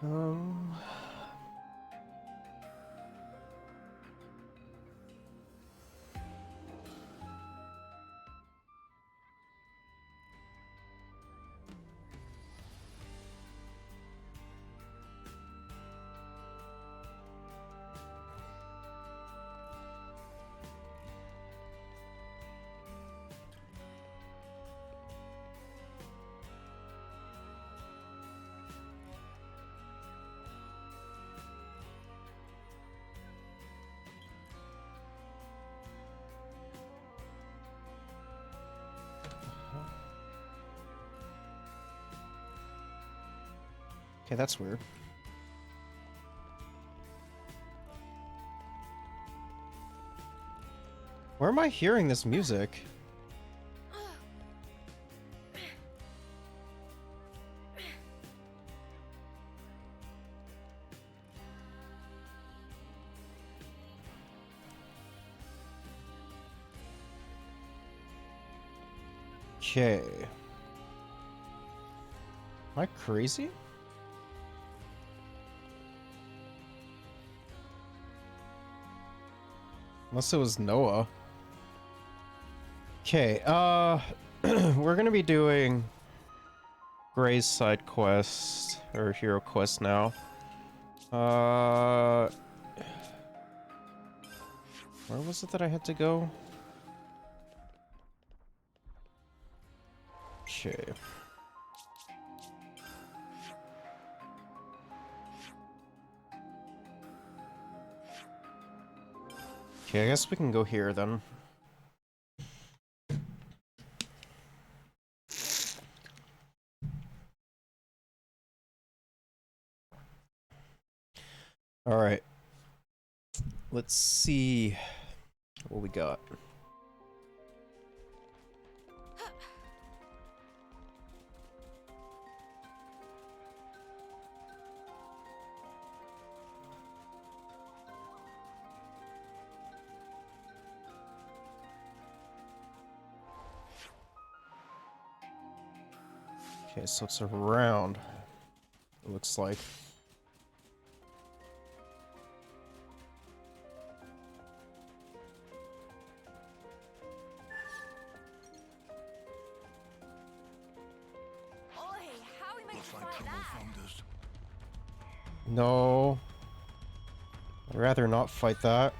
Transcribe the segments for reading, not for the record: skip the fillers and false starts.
Um. Okay, that's weird. Where am I hearing this music? Okay. Am I crazy? Unless it was Noah. Okay, we're gonna be doing Gray's side quest, or hero quest now. Where was it that I had to go? Okay. Okay, I guess we can go here then. Alright. Let's see what we got. Okay, so it's around, it looks like. No. I'd rather not fight that.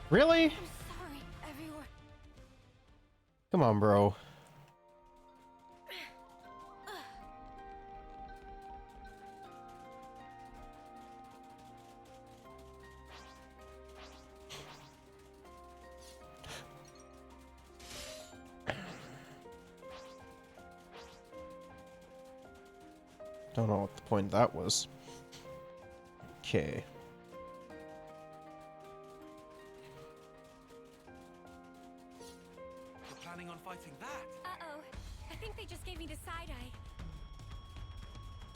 Really? I'm sorry, everyone. Come on, bro. Don't know what the point of that was. Okay. You're planning on fighting that? Uh-oh. I think they just gave me the side eye.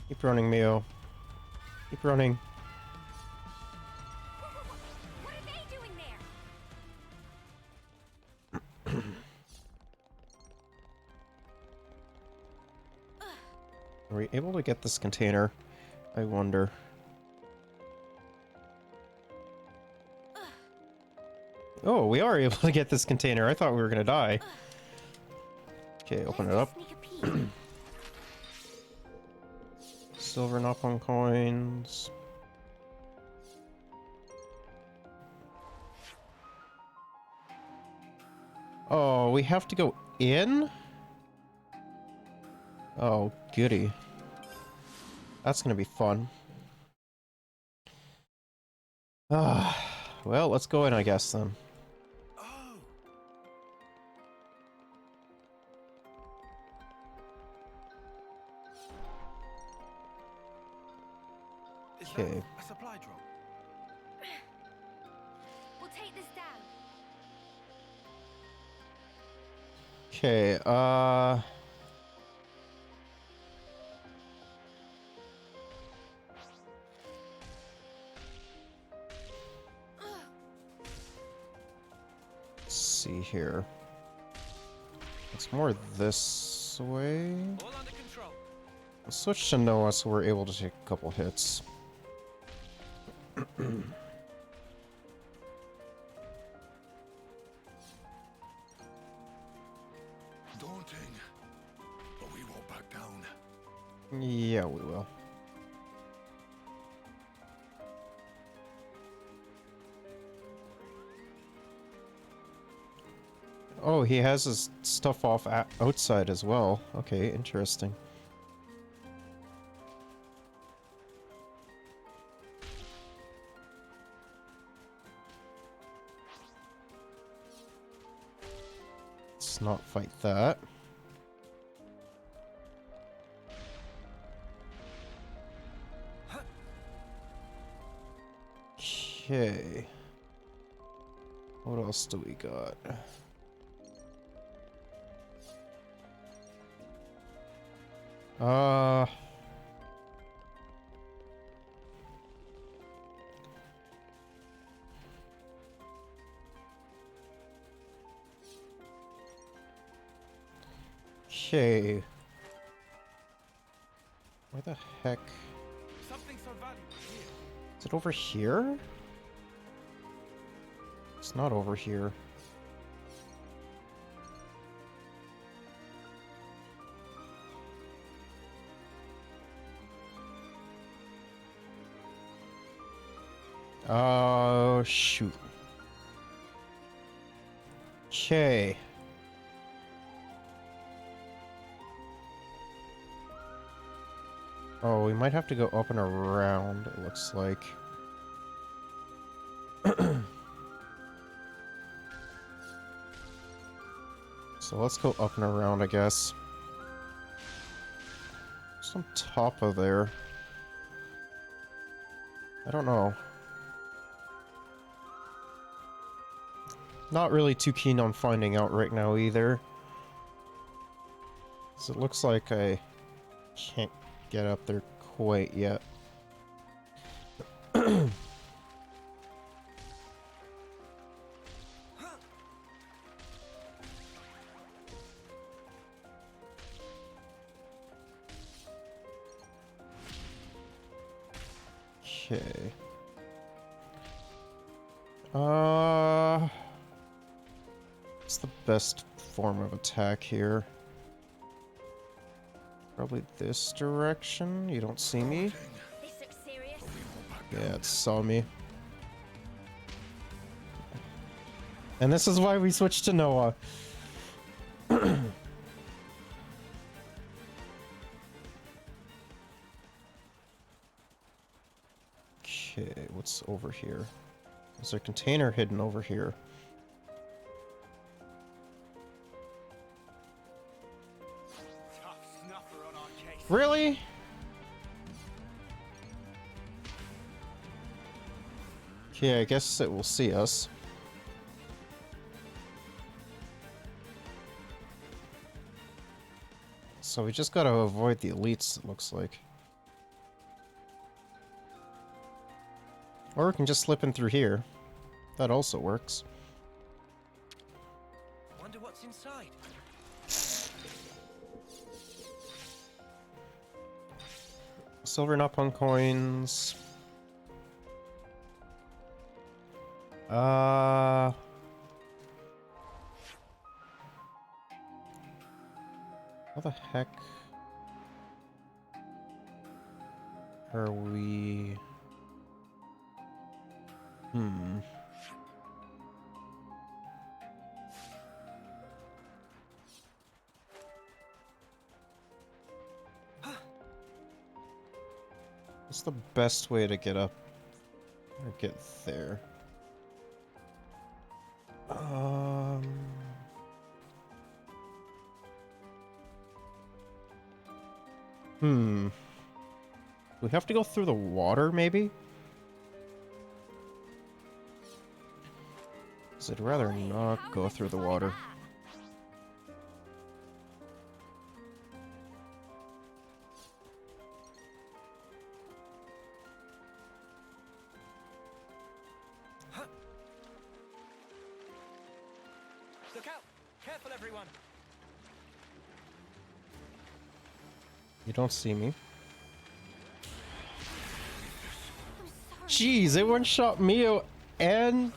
Keep running, Mio. Keep running. What are they doing there? Are we able to get this container? I wonder. Oh, we are able to get this container. I thought we were gonna die. Okay, open it up. Sneak a peek. Silver knock-on coins. Oh, we have to go in? Oh, goody. That's gonna be fun. Ah, well, let's go in, I guess, then. Oh! Is that Okay. a supply drop? We'll take this down. Okay, let's see here. It's more this way. All under control. Switch to Noah so we're able to take a couple hits. Daunting, but we won't back down. Yeah, we will. Oh, he has his stuff off outside as well. Okay, interesting. Let's not fight that. Okay. What else do we got? Uh... Okay. Where the heck? Something so valuable here. Is it over here? It's not over here. Oh, shoot. Okay. Oh, we might have to go up and around, it looks like. So let's go up and around, I guess. Just on top of there. I don't know. Not really too keen on finding out right now either. 'Cause it looks like I can't get up there quite yet. Okay. What's the best form of attack here? Probably this direction. You don't see me? This looks serious. Yeah, it saw me. And this is why we switched to Noah. Okay, what's over here? Is there a container hidden over here? Tough snuffer on our case. Really? Okay, I guess it will see us. So we just gotta avoid the elites, it looks like. Or we can just slip in through here. That also works. Wonder what's inside. Silver Napalm coins. How the heck are we? What's the best way to get up or get there? We have to go through the water, maybe? 'Cause I'd rather not How go was I through the supposed to water. find Look out! Careful, everyone. You don't see me. I'm sorry. Jeez, it one-shot Mio and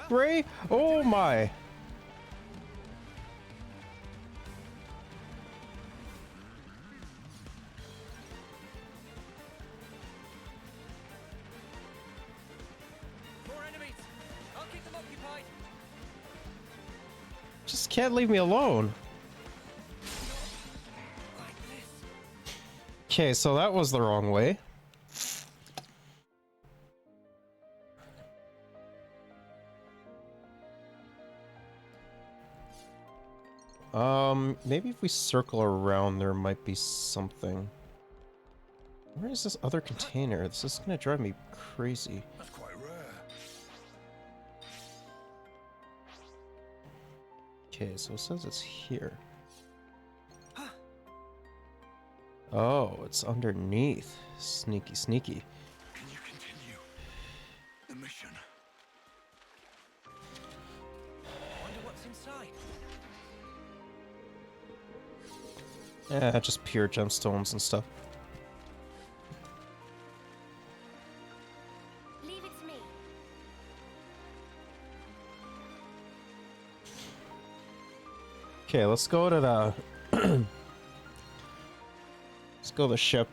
Gray? Oh my. More enemies. I'll keep them occupied. Just can't leave me alone. Like this. Okay, so that was the wrong way. Maybe if we circle around, there might be something. Where is this other container? This is gonna drive me crazy. That's quite rare. Okay, so it says it's here. Oh, it's underneath. Sneaky, sneaky. Can you continue the mission? Wonder what's inside. Yeah, just pure gemstones and stuff. Leave it to me. Okay, let's go to the... let's go to the ship.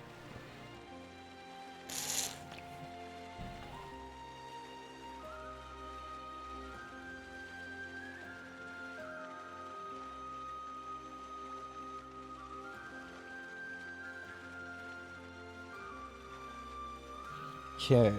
Okay.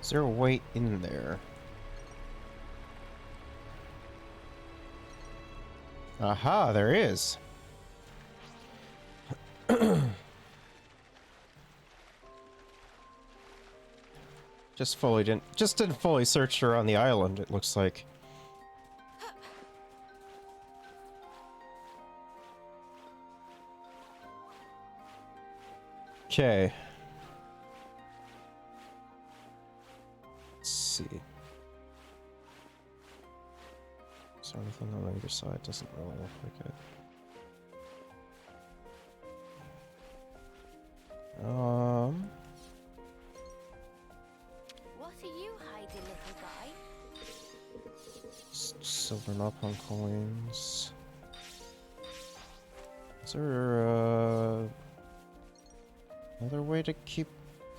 Is there a way in there? Aha, there is. Just didn't fully search around the island, it looks like. Okay. Let's see. Is there anything on either side? Doesn't really look like it. What are you hiding, little guy? Silver napalm coins. Is there another way to keep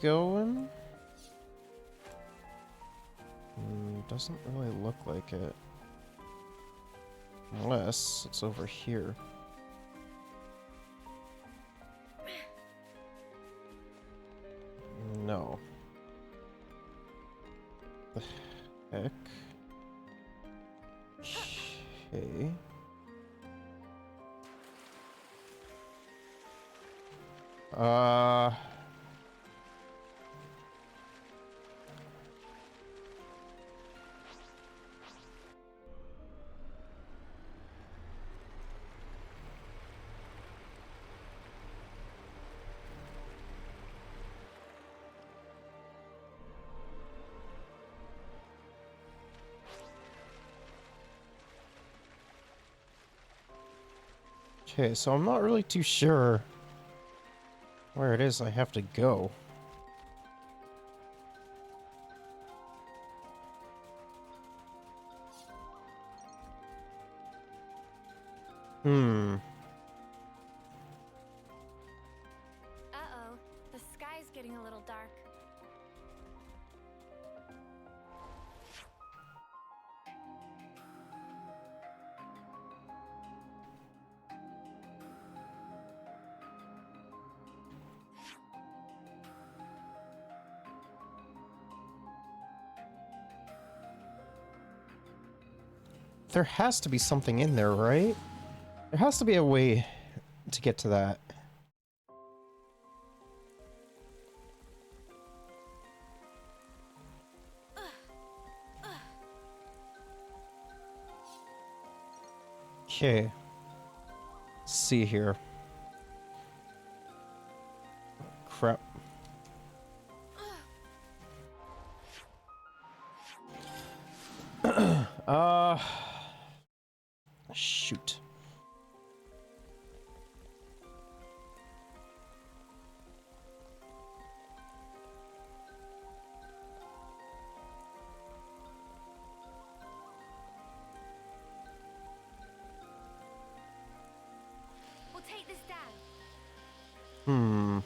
going? Doesn't really look like it. Unless it's over here. No. The heck? Okay. Okay, so I'm not really too sure where it is I have to go. Uh-oh. The sky's getting a little dark. There has to be something in there, right? There has to be a way to get to that. Okay. Let's see here. Crap. uh Shoot. We'll take this down. Hmm.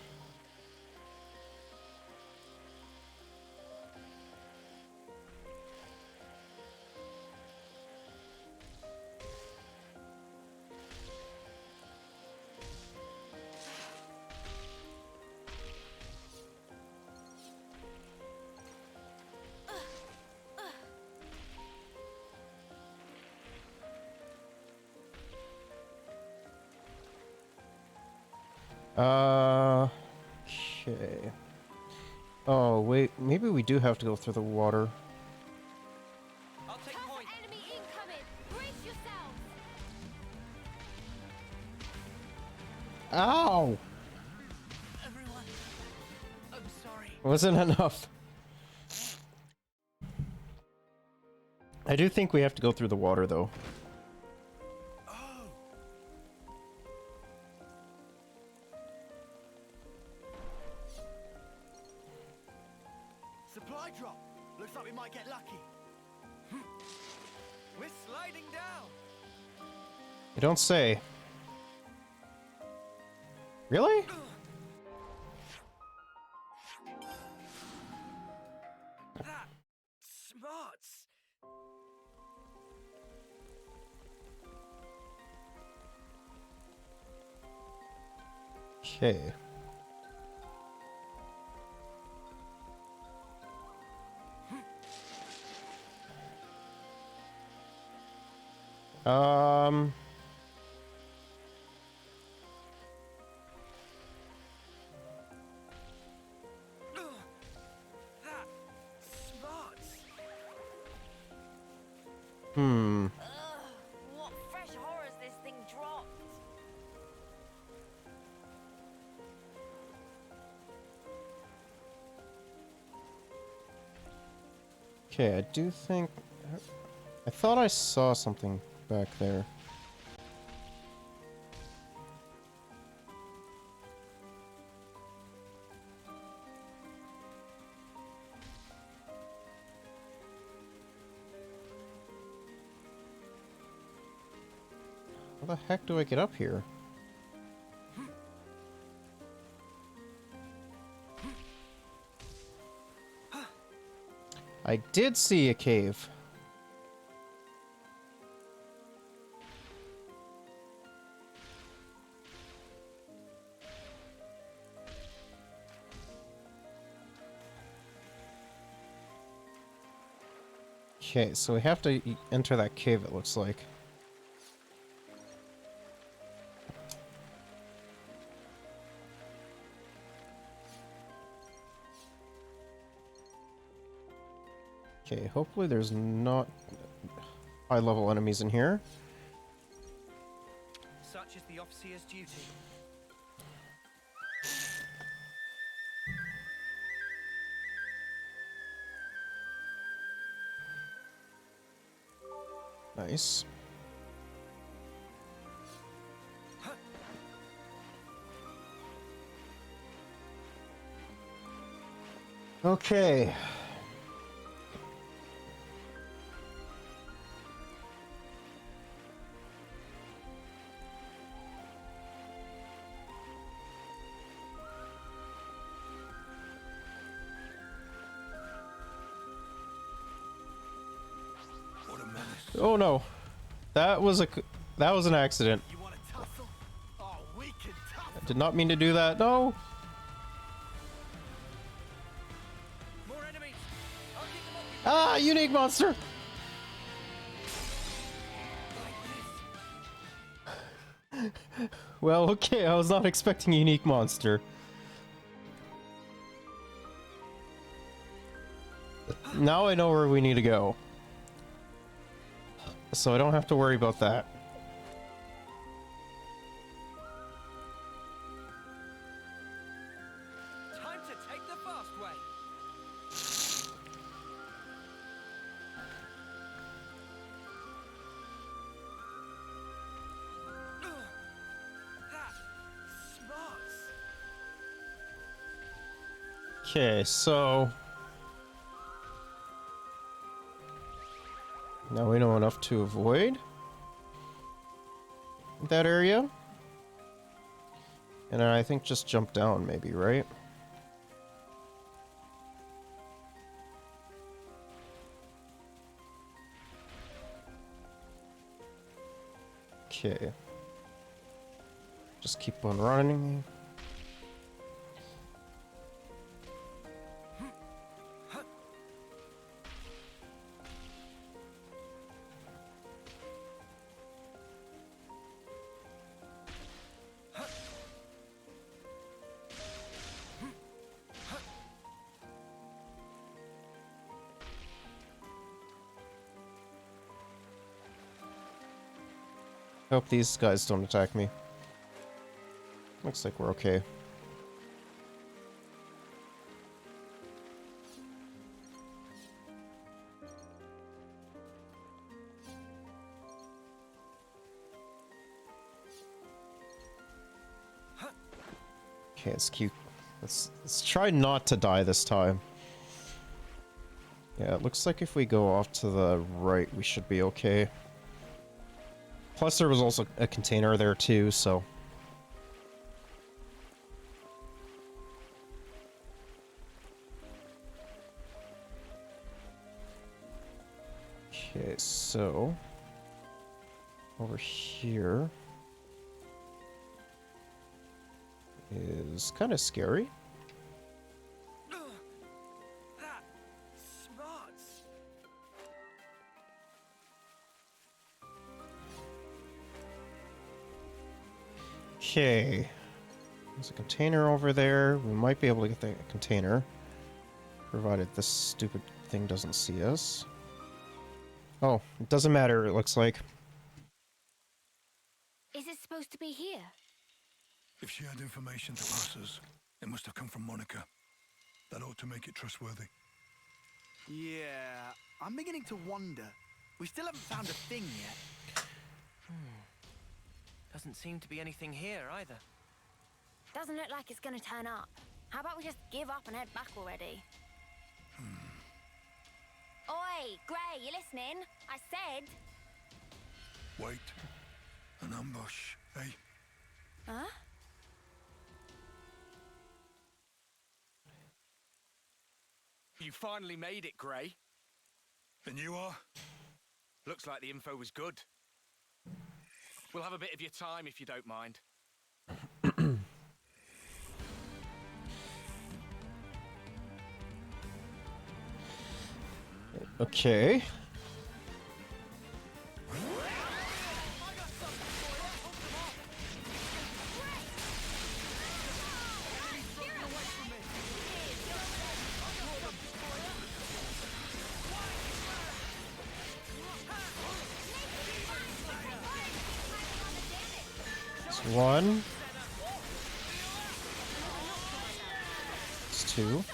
Okay. Oh, wait, maybe we do have to go through the water. I'll take Tough point. enemy incoming. Brace yourselves. Ow! Everyone, I'm sorry. Wasn't enough. I do think we have to go through the water, though. Oh. Supply drop. Looks like we might get lucky. We're sliding down. You don't say. Really? That smarts. Okay. Um. That smarts. Hmm. Ugh, what fresh horrors this thing dropped. Okay, I do think... I thought I saw something back there. How the heck do I get up here? I did see a cave. Okay, so we have to enter that cave, it looks like. Okay, hopefully there's not high-level enemies in here. Such is the officer's duty. Nice. Okay. What a menace. Oh no. That was an accident. You want to tussle? Oh, we can tussle. I did not mean to do that. No. More enemies. I'll keep them occupied Ah, unique monster. like this. Well, okay, I was not expecting a unique monster. Now I know where we need to go. So I don't have to worry about that. Okay, so now we know enough to avoid that area. And I think just jump down maybe, right? Okay. Just keep on running. Hope these guys don't attack me. Looks like we're okay. Okay, it's cute. Let's try not to die this time. Yeah, it looks like if we go off to the right, we should be okay. Plus, there was also a container there too, so. Okay, so over here is kind of scary. That smarts. Okay, there's a container over there. We might be able to get the container, provided this stupid thing doesn't see us. Oh, it doesn't matter, it looks like. Is it supposed to be here? If she had information to pass us, it must have come from Monica. That ought to make it trustworthy. Yeah, I'm beginning to wonder. We still haven't found a thing yet. Doesn't seem to be anything here either. Doesn't look like it's gonna turn up. How about we just give up and head back already? Oi, Gray, you listening? I said... Wait. An ambush, eh? Huh? You finally made it, Gray. And you are? Looks like the info was good. We'll have a bit of your time if you don't mind. Okay. It's one. It's two.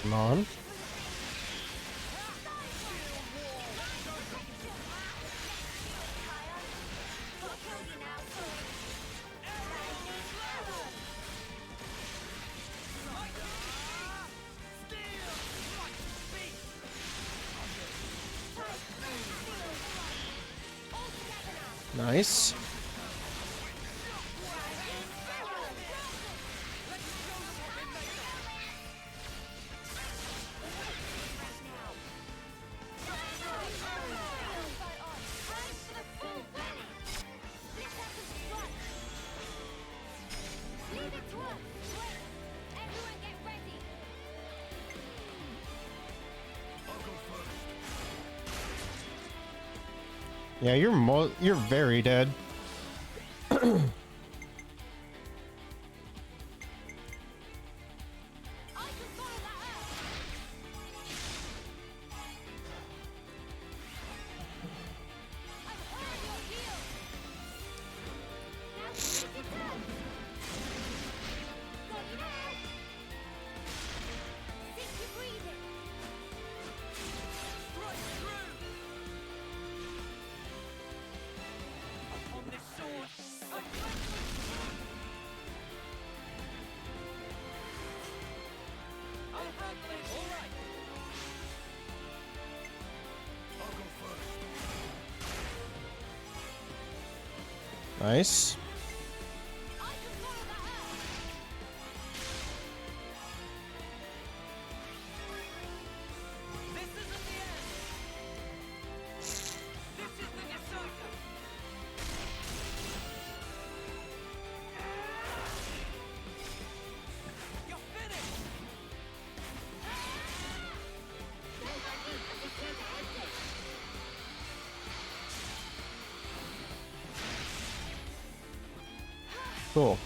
Come on. Nice. Yeah, you're very dead. Nice. Cool.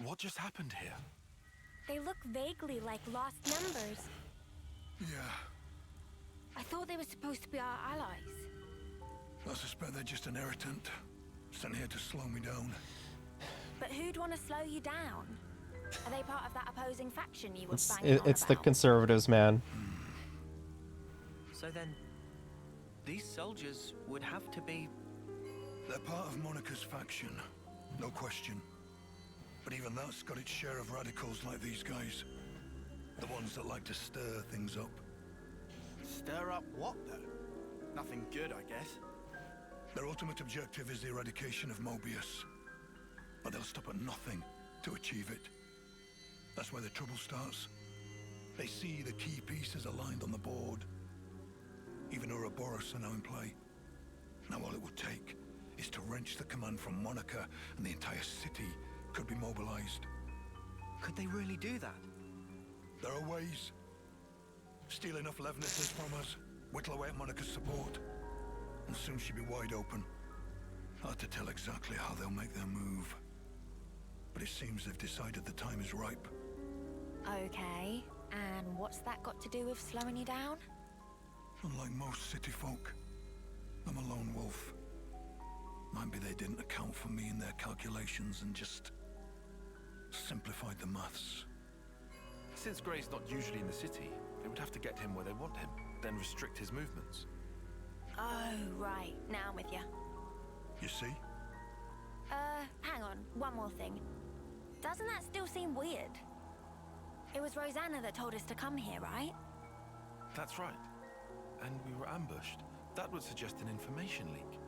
What just happened here? They look vaguely like lost members. Yeah, I thought they were supposed to be our allies. I suspect they're just an irritant. Sent here to slow me down. But who'd want to slow you down? Are they part of that opposing faction you were It's banging on it's the about? conservatives, man. So then, these soldiers would have to be... They're part of Monica's faction, no question. But even that's got its share of radicals like these guys. The ones that like to stir things up. Stir up what, though? Nothing good, I guess. Their ultimate objective is the eradication of Mobius. But they'll stop at nothing to achieve it. That's where the trouble starts. They see the key pieces aligned on the board. Even Ouroboros are now in play. Now all it would take is to wrench the command from Monica, and the entire city could be mobilized. Could they really do that? There are ways. Steal enough Levnesses from us, whittle away at Monica's support, and soon she'll be wide open. Hard to tell exactly how they'll make their move. But it seems they've decided the time is ripe. Okay, and what's that got to do with slowing you down? Unlike most city folk, I'm a lone wolf. Might be they didn't account for me in their calculations and just simplified the maths. Since Gray's not usually in the city, they would have to get him where they want him, then restrict his movements. Oh, right. Now I'm with you. You see? Hang on. One more thing. Doesn't that still seem weird? It was Rosanna that told us to come here, right? That's right. And we were ambushed. That would suggest an information leak.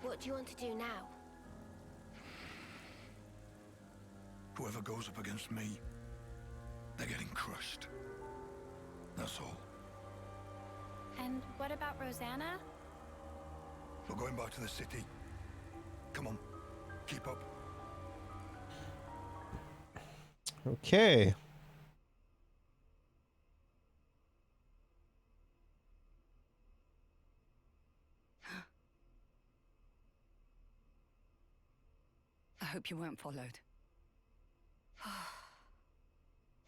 What do you want to do now? Whoever goes up against me, they're getting crushed. That's all. And what about Rosanna? We're going back to the city. Come on, keep up. Okay. I hope you weren't followed.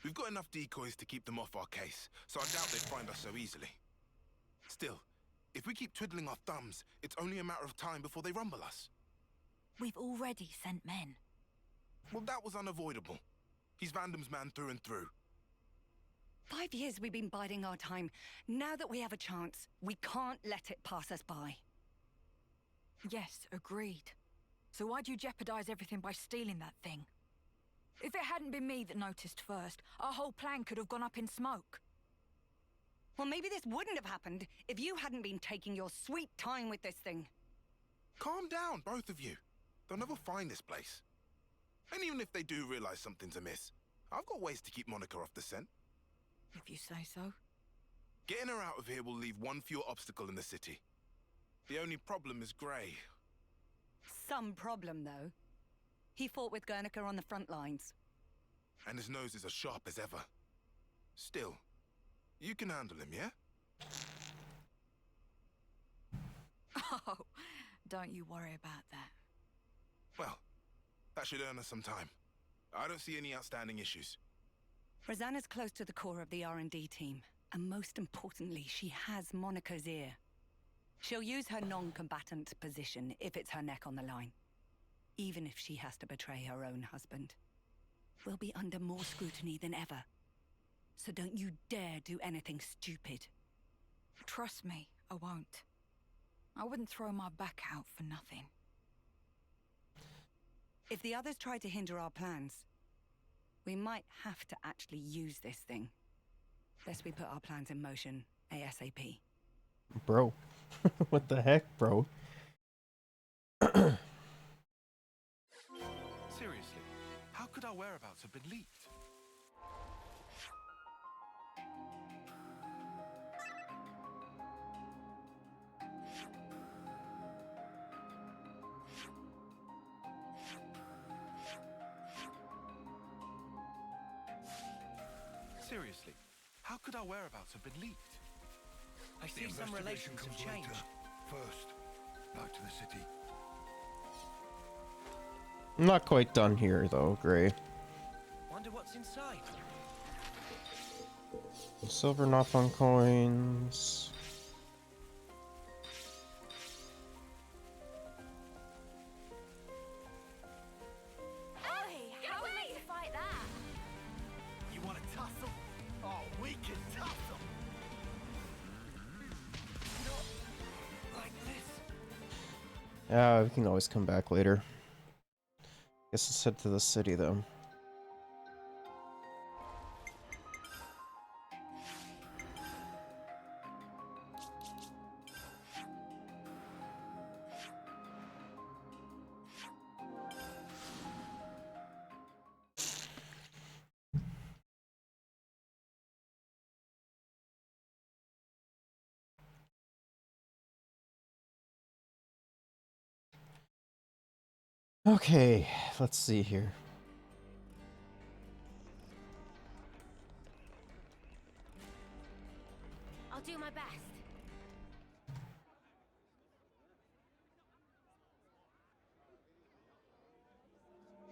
We've got enough decoys to keep them off our case, so I doubt they'd find us so easily. Still, if we keep twiddling our thumbs, it's only a matter of time before they rumble us. We've already sent men. Well, that was unavoidable. He's Vandam's man through and through. 5 years we've been biding our time. Now that we have a chance, we can't let it pass us by. Yes, agreed. So why'd you jeopardize everything by stealing that thing? If it hadn't been me that noticed first, our whole plan could have gone up in smoke. Well, maybe this wouldn't have happened if you hadn't been taking your sweet time with this thing. Calm down, both of you. They'll never find this place. And even if they do realize something's amiss, I've got ways to keep Monica off the scent. If you say so. Getting her out of here will leave one fewer obstacle in the city. The only problem is Gray. Some problem, though. He fought with Guernica on the front lines. And his nose is as sharp as ever. Still, you can handle him, yeah? Oh, don't you worry about that. Well, that should earn us some time. I don't see any outstanding issues. Rosanna's close to the core of the R&D team. And most importantly, she has Monica's ear. She'll use her non-combatant position if it's her neck on the line. Even if she has to betray her own husband. We'll be under more scrutiny than ever. So don't you dare do anything stupid. Trust me, I won't. I wouldn't throw my back out for nothing. If the others try to hinder our plans, we might have to actually use this thing. Best we put our plans in motion ASAP. Bro. What the heck, bro? Seriously, how could our whereabouts have been leaked? Seriously, how could our whereabouts have been leaked? I see some relations have changed. First, back to the city. I'm not quite done here, though, Gray. Wonder what's inside. Silver Nothing coins. Hey, how are we meant to fight that? You want to tussle? Oh, we can tussle. Like this. Yeah, we can always come back later. Guess let's head to the city, though. Okay, let's see here. I'll do my best.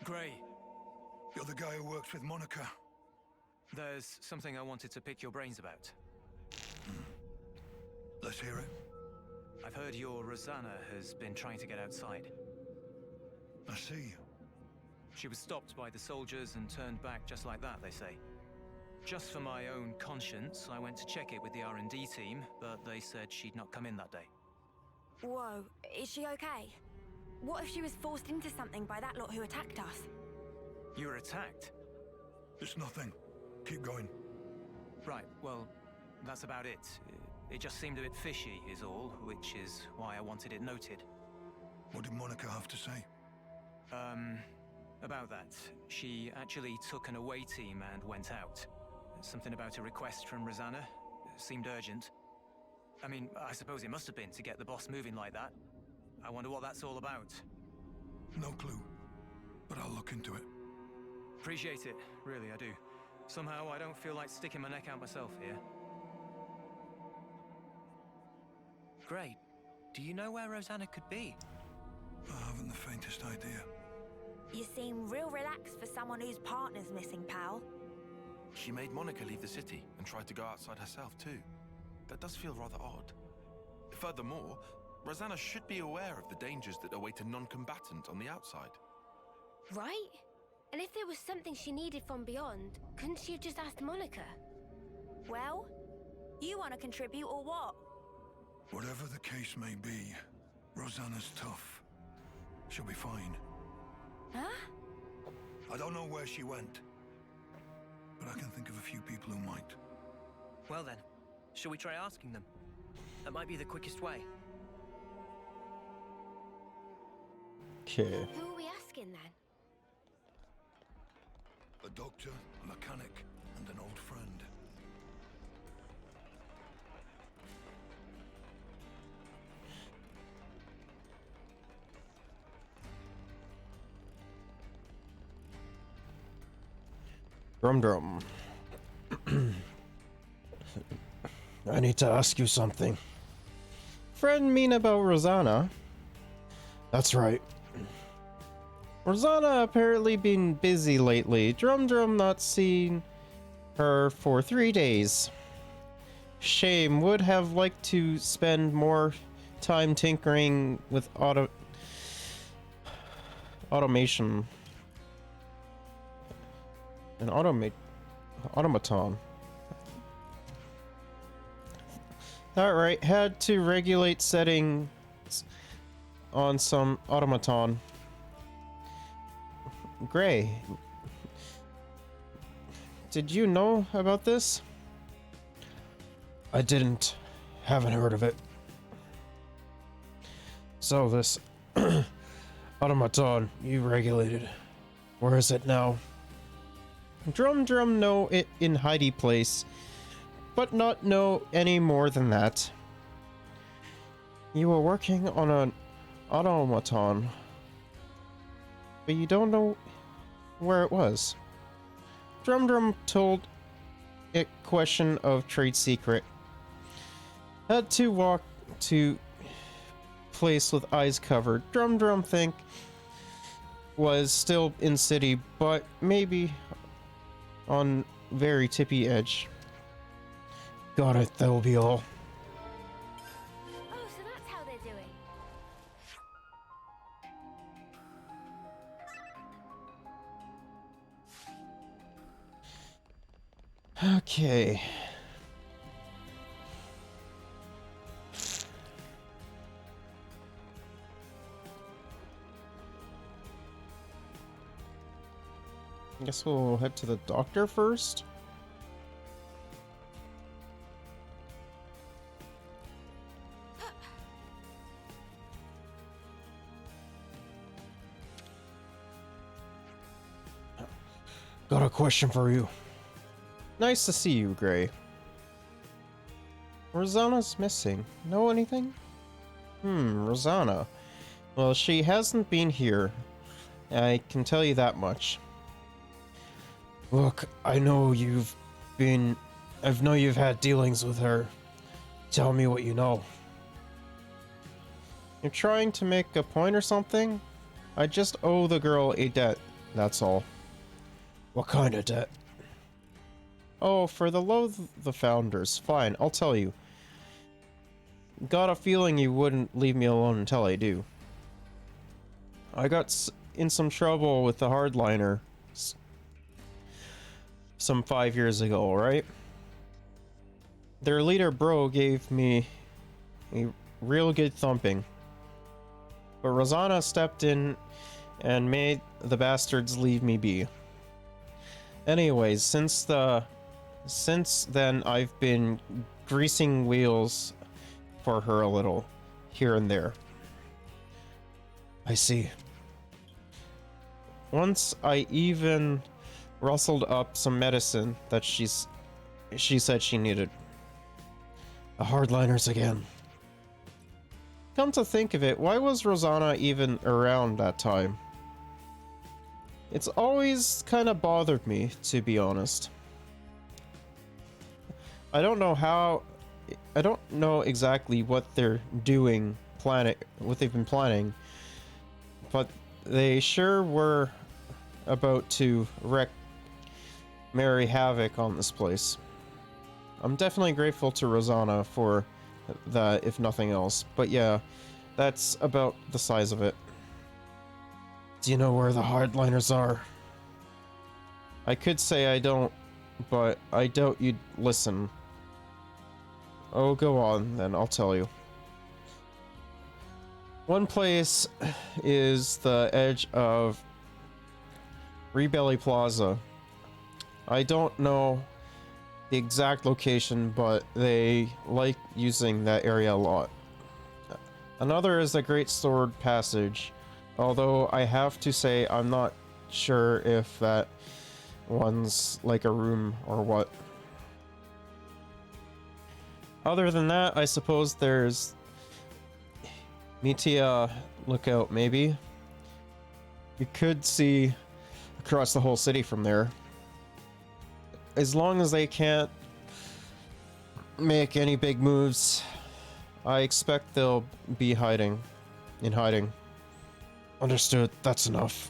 Gray, You're the guy who works with Monica. there's something I wanted to pick your brains about. Let's hear it. I've heard your Rosanna has been trying to get outside. I see. She was stopped by the soldiers and turned back just like that, they say. Just for my own conscience, I went to check it with the R&D team, but they said she'd not come in that day. Whoa, is she okay? What if she was forced into something by that lot who attacked us? You were attacked? It's nothing. Keep going. Right, well, that's about it. It just seemed a bit fishy, is all, which is why I wanted it noted. What did Monica have to say? About that. She actually took an away team and went out. Something about a request from Rosanna. Seemed urgent. I mean, I suppose it must have been to get the boss moving like that. I wonder what that's all about. No clue. But I'll look into it. Appreciate it, really, I do. Somehow I don't feel like sticking my neck out myself here. Great. Do you know where Rosanna could be? I haven't the faintest idea. You seem real relaxed for someone whose partner's missing, pal. She made Monica leave the city and tried to go outside herself too. That does feel rather odd. Furthermore, Rosanna should be aware of the dangers that await a non-combatant on the outside. Right? And if there was something she needed from beyond, couldn't she have just asked Monica? Well, you want to contribute or what? Whatever the case may be, Rosanna's tough. She'll be fine. Huh? I don't know where she went, but I can think of a few people who might. Well then, shall we try asking them? That might be the quickest way. Okay. Who are we asking then? A doctor, a mechanic, and an old friend. Drum drum. I need to ask you something. Friend mean about Rosanna? That's right. Rosanna apparently been busy lately. Drum drum not seen her for 3 days. Shame, would have liked to spend more time tinkering with automation. An automaton. Alright, had to regulate settings on some automaton. Gray, did you know about this? I didn't. Haven't heard of it. So this automaton you regulated, where is it now? Drum know it in hidey place, but not know any more than that. You were working on an automaton, but you don't know where it was. Drum told it question of trade secret. Had to walk to place with eyes covered. Drum think was still in city, but maybe on very tippy edge. Got it, that will be all. Oh, so that's how they're doing. Okay. I guess we'll head to the doctor first. Got a question for you. Nice to see you, Gray. Rosanna's missing. Know anything? Rosanna. Well, she hasn't been here. I can tell you that much. Look, I know you've had dealings with her. Tell me what you know. You're trying to make a point or something? I just owe the girl a debt, that's all. What kind of debt? Oh, for the Loathe the Founders. Fine, I'll tell you. Got a feeling you wouldn't leave me alone until I do. I got in some trouble with the hardliner some 5 years ago, right? Their leader, Bro, gave me a real good thumping. But Rosanna stepped in and made the bastards leave me be. Anyways, since then I've been greasing wheels for her a little, here and there. I see. Once I even rustled up some medicine that she said she needed. The hardliners again. Come to think of it, why was Rosanna even around that time? It's always kind of bothered me, to be honest. I don't know exactly what they're doing, what they've been planning, but they sure were about to merry havoc on this place. I'm definitely grateful to Rosanna for that, if nothing else. But yeah, that's about the size of it. Do you know where the hardliners are? I could say I don't, but I doubt you'd listen. Oh, go on, then I'll tell you. One place is the edge of Rebelly Plaza. I don't know the exact location, but they like using that area a lot. Another is the Great Sword Passage, although I have to say I'm not sure if that one's like a room or what. Other than that, I suppose there's Mitia Lookout, maybe. You could see across the whole city from there. As long as they can't make any big moves, I expect they'll be in hiding. Understood, that's enough.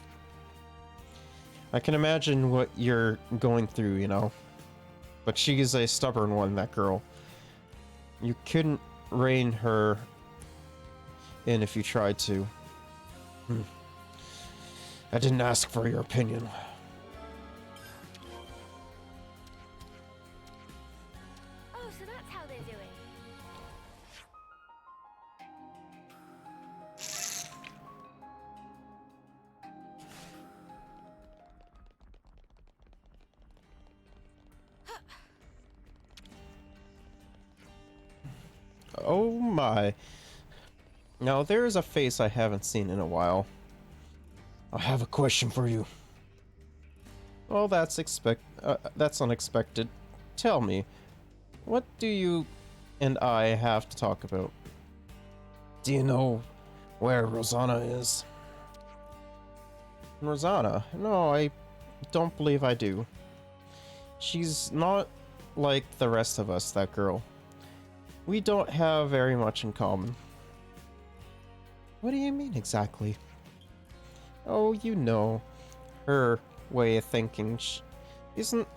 I can imagine what you're going through, you know. But she is a stubborn one, that girl. You couldn't rein her in if you tried to. I didn't ask for your opinion. Oh, so that's how they're doing. Hi. Now, there is a face I haven't seen in a while. I have a question for you. Well, that's unexpected. Tell me, what do you and I have to talk about? Do you know where Rosanna is? Rosanna? No, I don't believe I do. She's not like the rest of us, that girl. We don't have very much in common. What do you mean exactly? Oh, you know, her way of thinking isn't...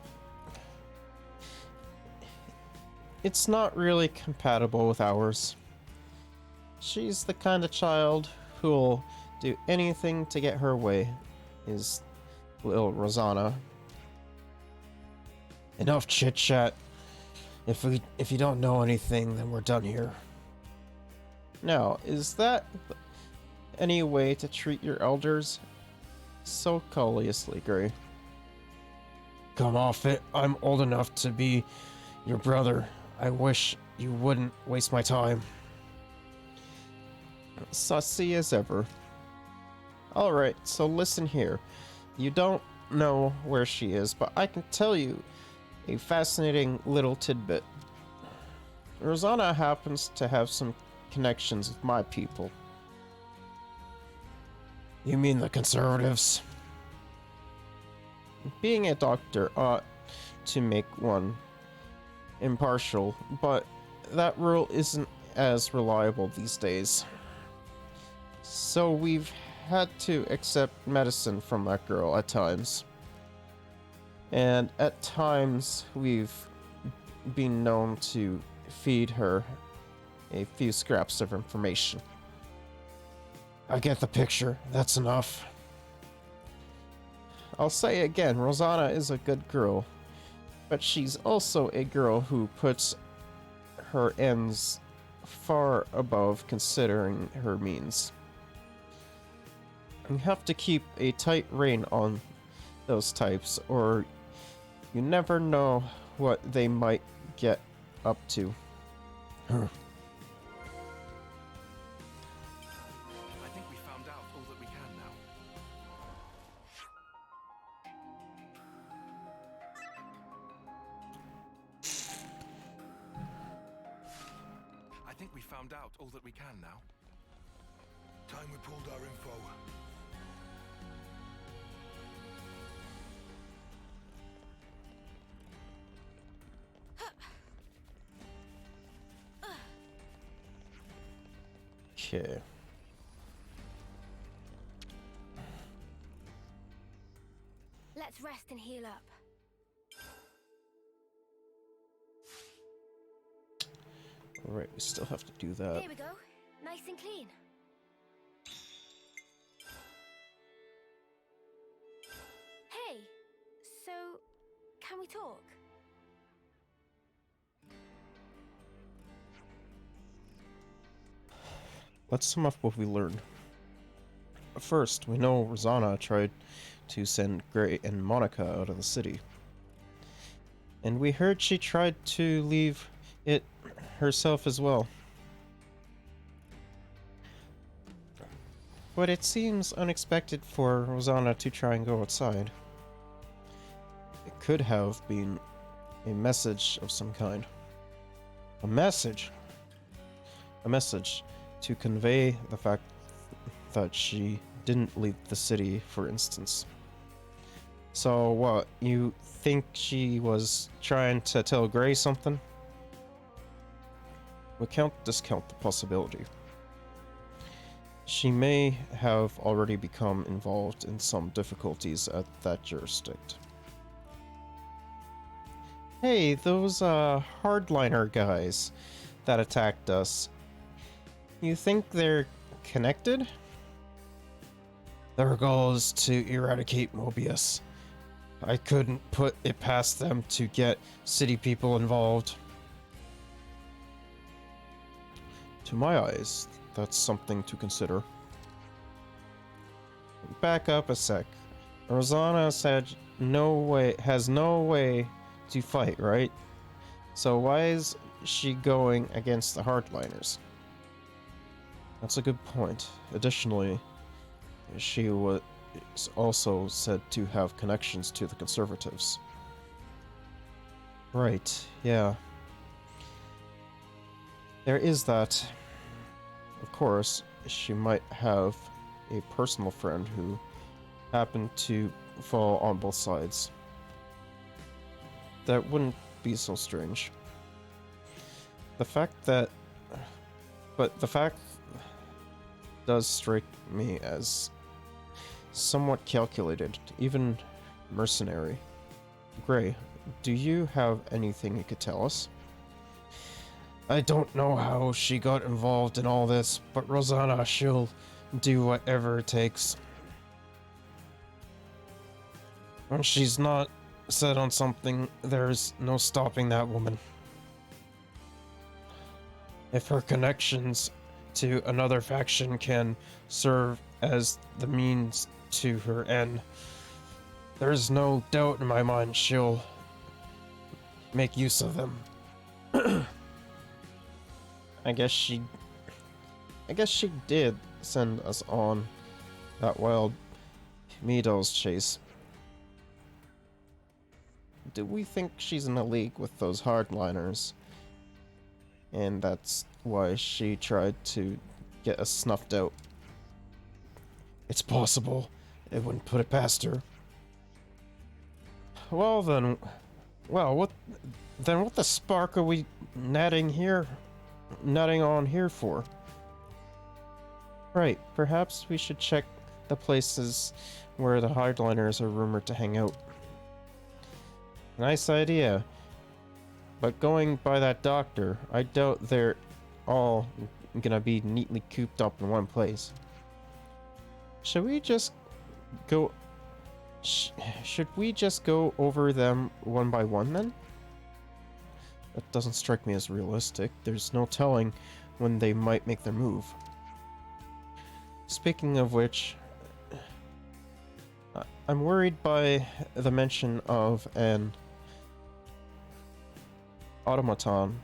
It's not really compatible with ours. She's the kind of child who'll do anything to get her way, is little Rosanna. Enough chit-chat. If you don't know anything, then we're done here. Now, is that any way to treat your elders? So courteously, Gray. Come off it. I'm old enough to be your brother. I wish you wouldn't waste my time. Sussy as ever. Alright, so listen here. You don't know where she is, but I can tell you a fascinating little tidbit. Rosanna happens to have some connections with my people. You mean the conservatives? Being a doctor ought to make one impartial, but that rule isn't as reliable these days. So we've had to accept medicine from that girl at times. And at times we've been known to feed her a few scraps of information. I get the picture. That's enough. I'll say again, Rosanna is a good girl, but she's also a girl who puts her ends far above considering her means. You have to keep a tight rein on those types, or you never know what they might get up to. I think we found out all that we can now. I think we found out all that we can now. Time we pulled our info. Okay. Let's rest and heal up. Alright, we still have to do that. Here we go. Nice and clean. Hey, so can we talk? Let's sum up what we learned. First, we know Rosanna tried to send Gray and Monica out of the city. And we heard she tried to leave it herself as well. But it seems unexpected for Rosanna to try and go outside. It could have been a message of some kind. A message? A message to convey the fact that she didn't leave the city, for instance. So what, you think she was trying to tell Gray something? We can't discount the possibility. She may have already become involved in some difficulties at that jurisdict. Hey, those hardliner guys that attacked us, you think they're connected? Their goal is to eradicate Mobius. I couldn't put it past them to get city people involved. To my eyes, that's something to consider. Back up a sec. Rosanna said has no way to fight, right? So why is she going against the hardliners? That's a good point. Additionally, she was also said to have connections to the Conservatives. Right, yeah. There is that. Of course, she might have a personal friend who happened to fall on both sides. That wouldn't be so strange. The fact does strike me as somewhat calculated, even mercenary. Gray, do you have anything you could tell us? I don't know how she got involved in all this, but Rosanna, she'll do whatever it takes. When she's not set on something, there's no stopping that woman. If her connections to another faction can serve as the means to her end, there's no doubt in my mind she'll make use of them. I guess she did send us on that wild Meadows chase. Do we think she's in a league with those hardliners? And that's why she tried to get us snuffed out. It's possible. It wouldn't put it past her. Well, what the spark are we netting on here for? Right, perhaps we should check the places where the hardliners are rumored to hang out. Nice idea. But going by that doctor, I doubt they're all gonna be neatly cooped up in one place. Should we just go over them one by one then? That doesn't strike me as realistic. There's no telling when they might make their move. Speaking of which, I'm worried by the mention of an automaton.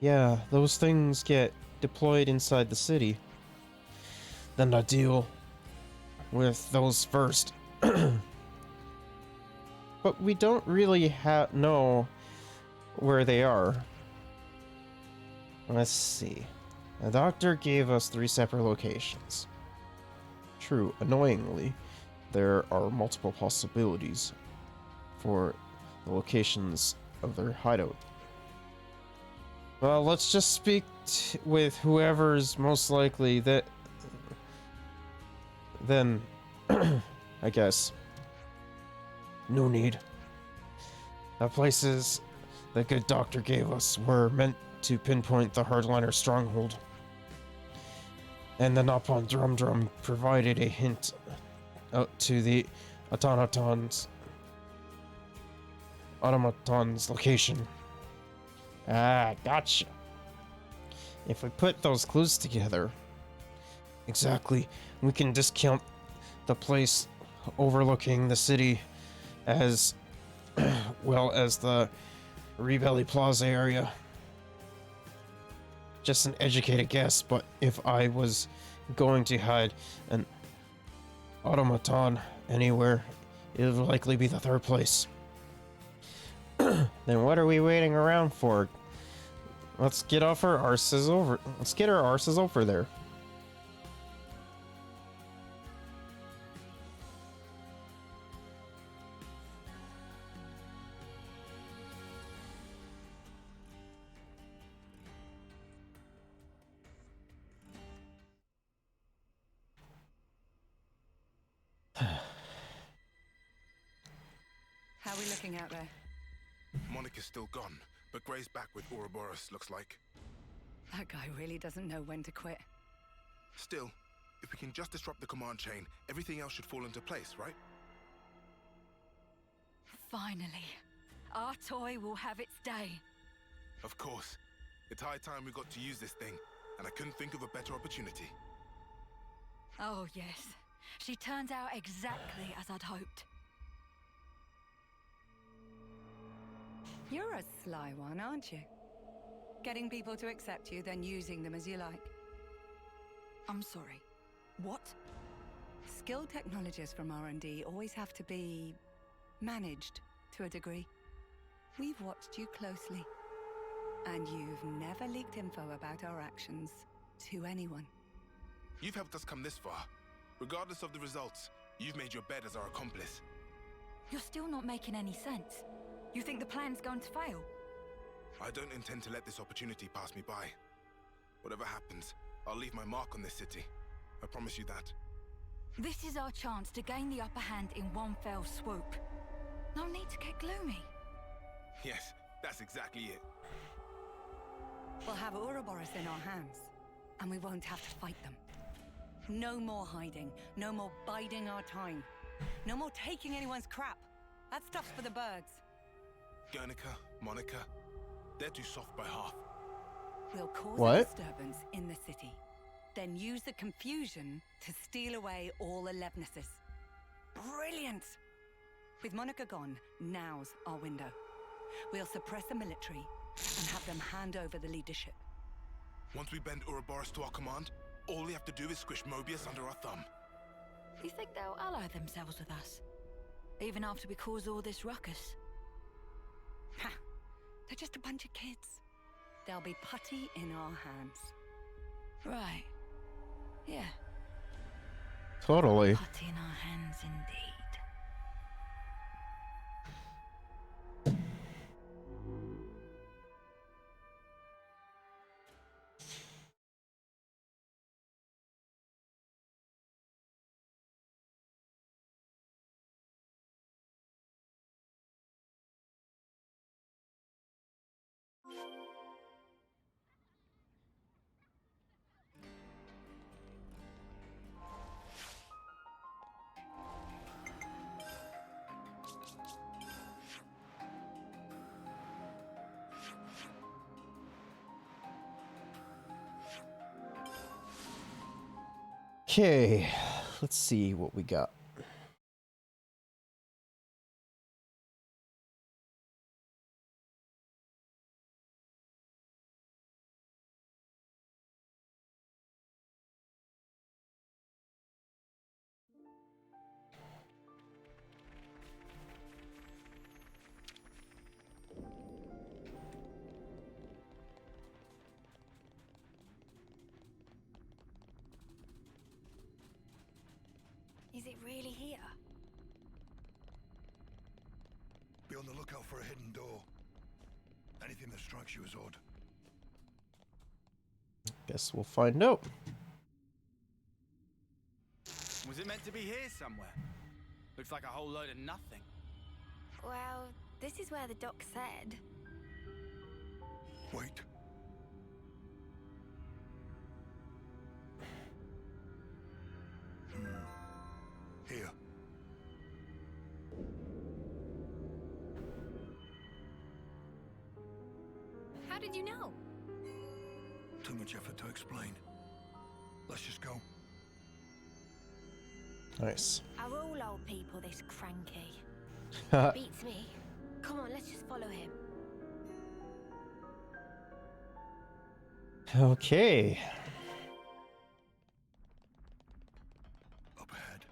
Yeah, those things get deployed inside the city. Then I deal with those first. But we don't really know where they are. Let's see. The doctor gave us 3 separate locations. True, annoyingly, there are multiple possibilities for the locations of their hideout. Well, let's just speak with whoever's most likely that... Then, I guess. No need. The places the good doctor gave us were meant to pinpoint the hardliner stronghold. And the Napon Drum provided a hint out to the automaton's location. Ah, gotcha. If we put those clues together, exactly, we can discount the place overlooking the city as well as the Rebelli Plaza area. Just an educated guess, but if I was going to hide an automaton anywhere, it would likely be the 3rd place. Then what are we waiting around for? Let's get our arses over there. How are we looking out there? Monica's still gone, but Gray's back with Ouroboros, looks like. That guy really doesn't know when to quit. Still, if we can just disrupt the command chain, everything else should fall into place, right? Finally. Our toy will have its day. Of course. It's high time we got to use this thing, and I couldn't think of a better opportunity. Oh, yes. She turns out exactly as I'd hoped. You're a sly one, aren't you? Getting people to accept you, then using them as you like. I'm sorry. What? Skilled technologists from R&D always have to be managed to a degree. We've watched you closely, and you've never leaked info about our actions to anyone. You've helped us come this far. Regardless of the results, you've made your bed as our accomplice. You're still not making any sense. You think the plan's going to fail? I don't intend to let this opportunity pass me by. Whatever happens, I'll leave my mark on this city. I promise you that. This is our chance to gain the upper hand in one fell swoop. No need to get gloomy. Yes, that's exactly it. We'll have Ouroboros in our hands, and we won't have to fight them. No more hiding, no more biding our time. No more taking anyone's crap. That stuff's for the birds. Guernica, Monica, they're too soft by half. We'll cause What? a disturbance in the city, then use the confusion to steal away all the Levnesses. Brilliant! With Monica gone, now's our window. We'll suppress the military and have them hand over the leadership. Once we bend Ouroboros to our command, all we have to do is squish Mobius under our thumb. You think they'll ally themselves with us? Even after we cause all this ruckus? Ha! They're just a bunch of kids. They'll be putty in our hands. Right. Yeah. Totally. Putty in our hands indeed. Okay, let's see what we got. Is it really here? Be on the lookout for a hidden door. Anything that strikes you as odd. Guess we'll find out. Was it meant to be here somewhere? Looks like a whole load of nothing. Well, this is where the doc said. Wait. Here. How did you know? Too much effort to explain. Let's just go. Nice. Are all old people this cranky? Beats me. Come on, let's just follow him. Okay. Up ahead.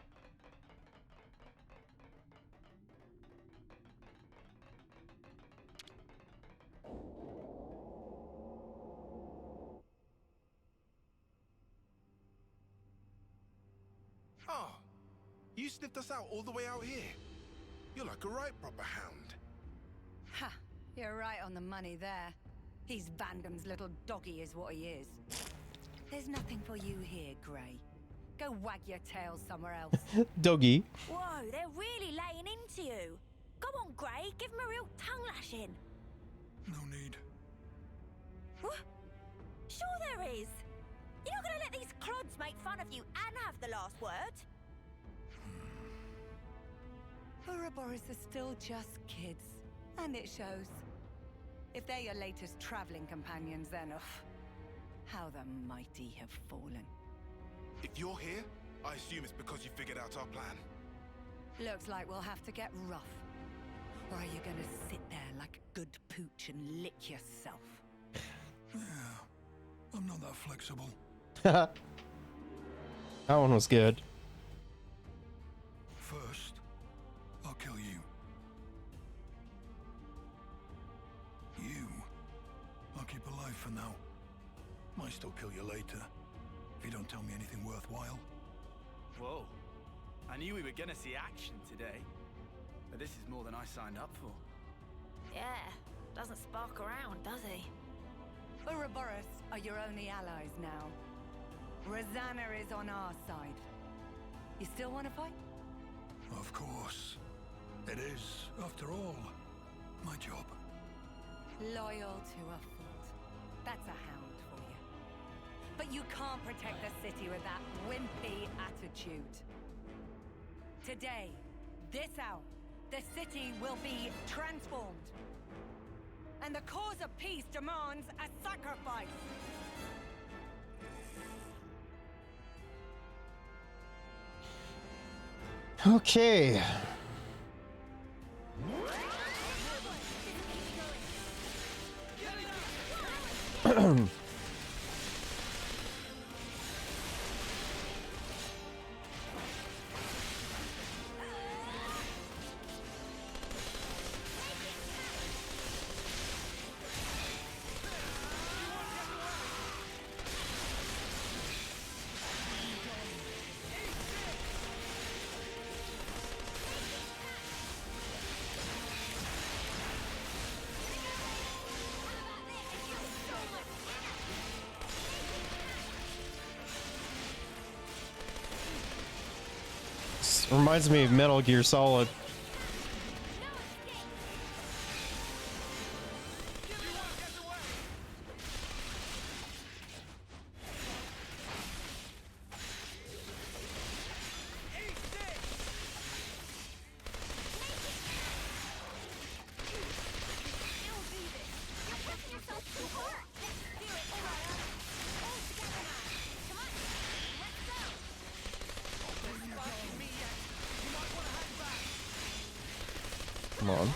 Oh, you sniffed us out all the way out here. You're like a right proper hound. Ha! You're right on the money there. He's Vandam's little doggy is what he is. There's nothing for you here, Grey. Go wag your tail somewhere else. Doggy. Whoa, they're really laying into you. Go on, Grey, give him a real tongue lashing. No need. What? Sure there is. You're not gonna let these clods make fun of you and have the last word? Ouroboros are still just kids, and it shows. If they're your latest traveling companions, then how the mighty have fallen. If you're here, I assume it's because you figured out our plan. Looks like we'll have to get rough. Or are you gonna sit there like a good pooch and lick yourself? Yeah, I'm not that flexible. That one was good. First, I'll kill you. You, I'll keep alive for now. Might still kill you later, if you don't tell me anything worthwhile. Whoa. I knew we were gonna see action today. But this is more than I signed up for. Yeah, doesn't spark around, does he? Ouroboros are your only allies now. Rosanna is on our side. You still want to fight? Of course. It is, after all, my job. Loyal to a fault. That's a hound for you. But you can't protect the city with that wimpy attitude. Today, this hour, the city will be transformed. And the cause of peace demands a sacrifice. Okay. This reminds me of Metal Gear Solid. Come on.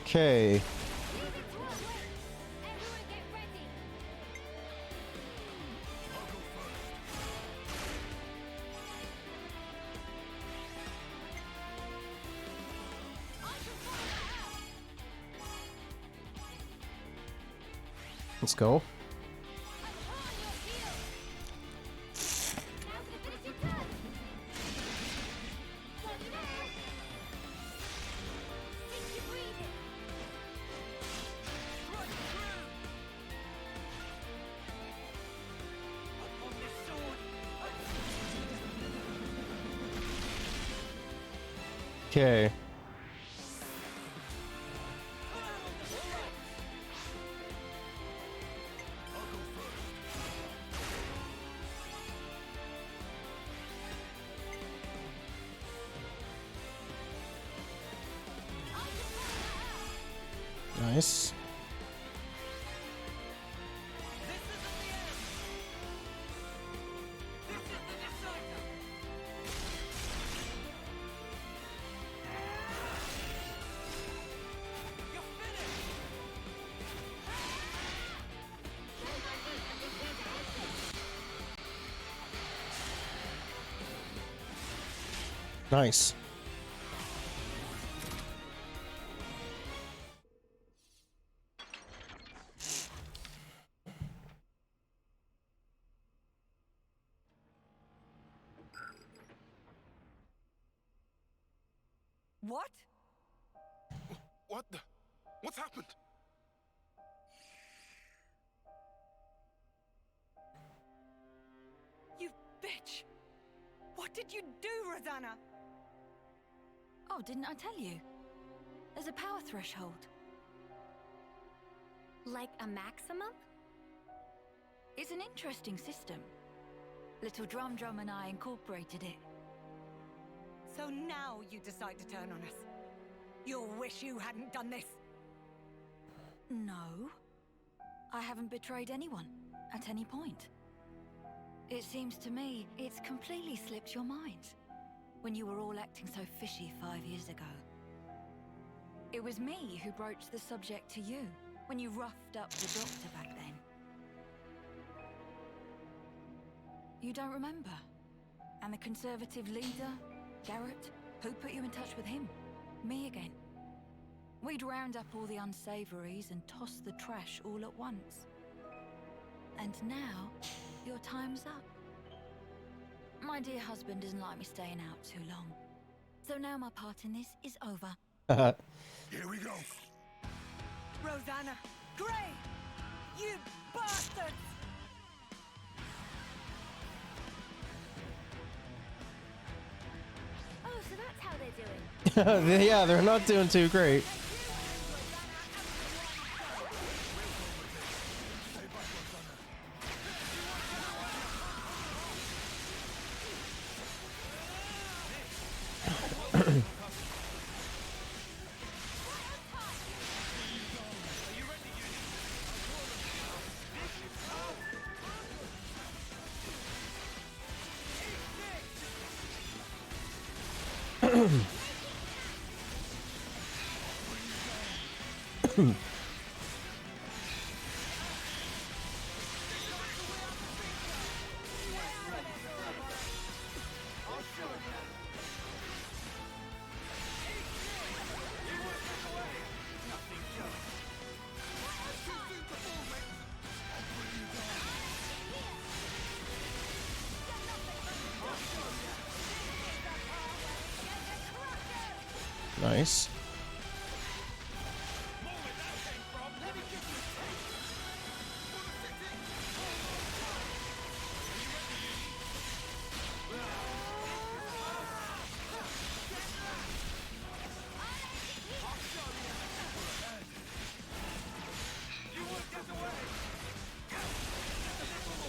Okay. Let's go. Okay. Nice. Nice. What? What the? What's happened? bitch! What did you do, Rosanna? Oh, didn't I tell you? There's a power threshold. Like a maximum? It's an interesting system. Little Drum and I incorporated it. So now you decide to turn on us. You'll wish you hadn't done this. No. I haven't betrayed anyone, at any point. It seems to me it's completely slipped your mind, when you were all acting so fishy 5 years ago. It was me who broached the subject to you, when you roughed up the doctor back then. You don't remember? And the Conservative leader, Garrett, who put you in touch with him? Me again. We'd round up all the unsavories and toss the trash all at once. And now, your time's up. My dear husband doesn't like me staying out too long. So now my part in this is over. Here we go. Rosanna! Gray! You bastards! Oh, so that's how they're doing. Yeah, they're not doing too great. Nice.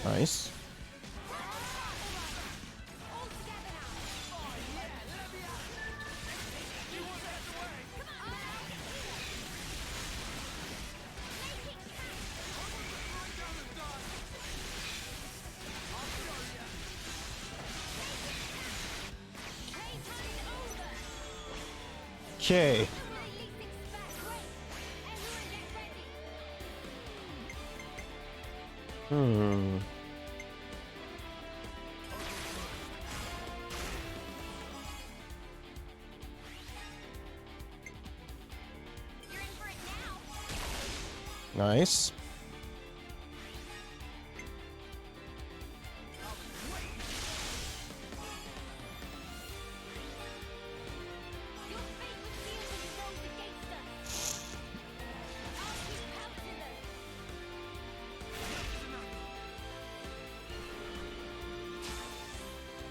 Nice. Okay. Hmm. Nice.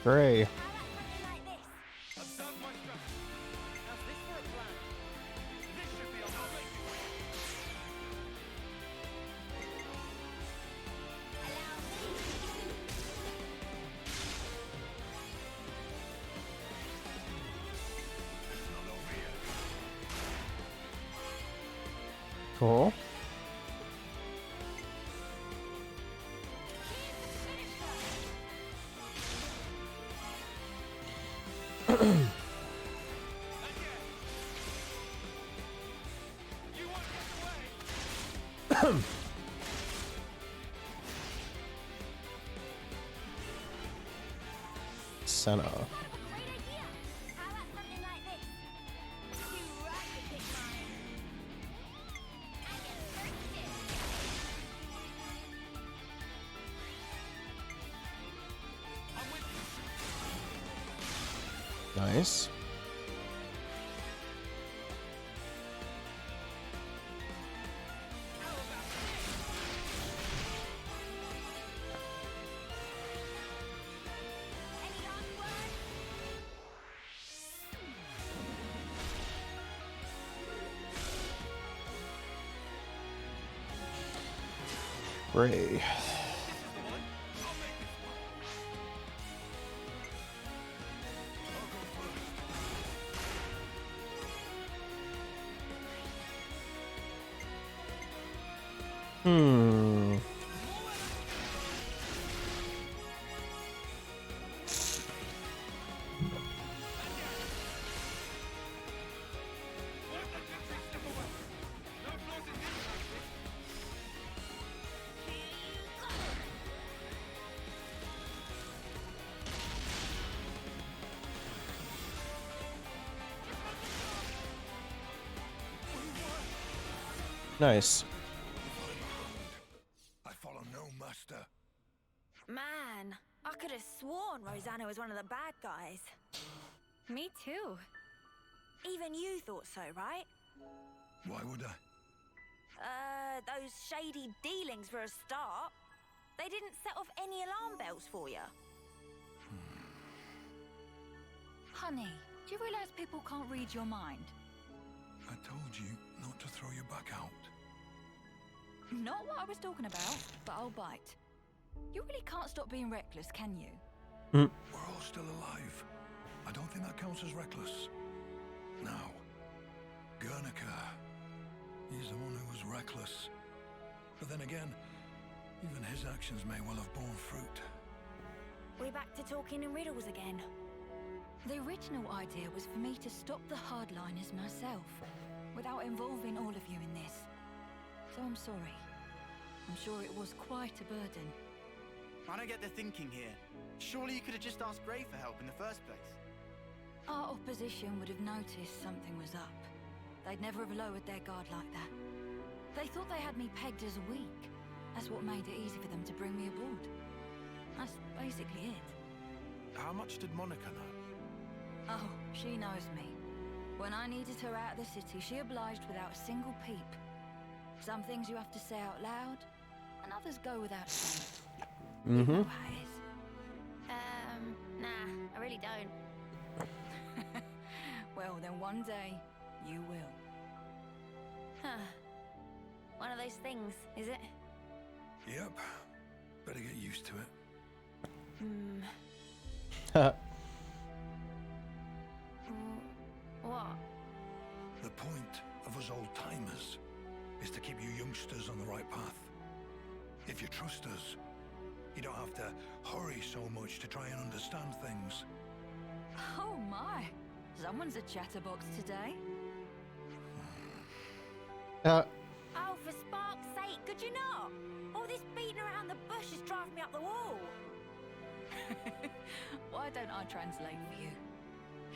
Gray. Cool. Senna. Nice. Gray. Hmm. Nice. I follow no master. Man, I could have sworn Rosanna was one of the bad guys. Me too. Even you thought so, right? Why would I? Those shady dealings for a start. They didn't set off any alarm bells for you. Honey, do you realize people can't read your mind? I told you not to throw your back out. Not what I was talking about, but I'll bite. You really can't stop being reckless, can you? We're all still alive. I don't think that counts as reckless. Now, Guernica. He's the one who was reckless. But then again, even his actions may well have borne fruit. We're back to talking in riddles again. The original idea was for me to stop the hardliners myself, without involving all of you in this. So I'm sorry. I'm sure it was quite a burden. I don't get the thinking here. Surely you could have just asked Gray for help in the first place. Our opposition would have noticed something was up. They'd never have lowered their guard like that. They thought they had me pegged as weak. That's what made it easy for them to bring me aboard. That's basically it. How much did Monica know? Oh, she knows me. When I needed her out of the city, she obliged without a single peep. Some things you have to say out loud, and others go without saying. You know how it is. Nah, I really don't. Well, then one day, you will. Huh. One of those things, is it? Yep. Better get used to it. What? The point of us old-timers is to keep you youngsters on the right path. If you trust us, you don't have to hurry so much to try and understand things. Oh my! Someone's a chatterbox today. Oh, for spark's sake, could you not? All this beating around the bush is driving me up the wall. Why don't I translate for you?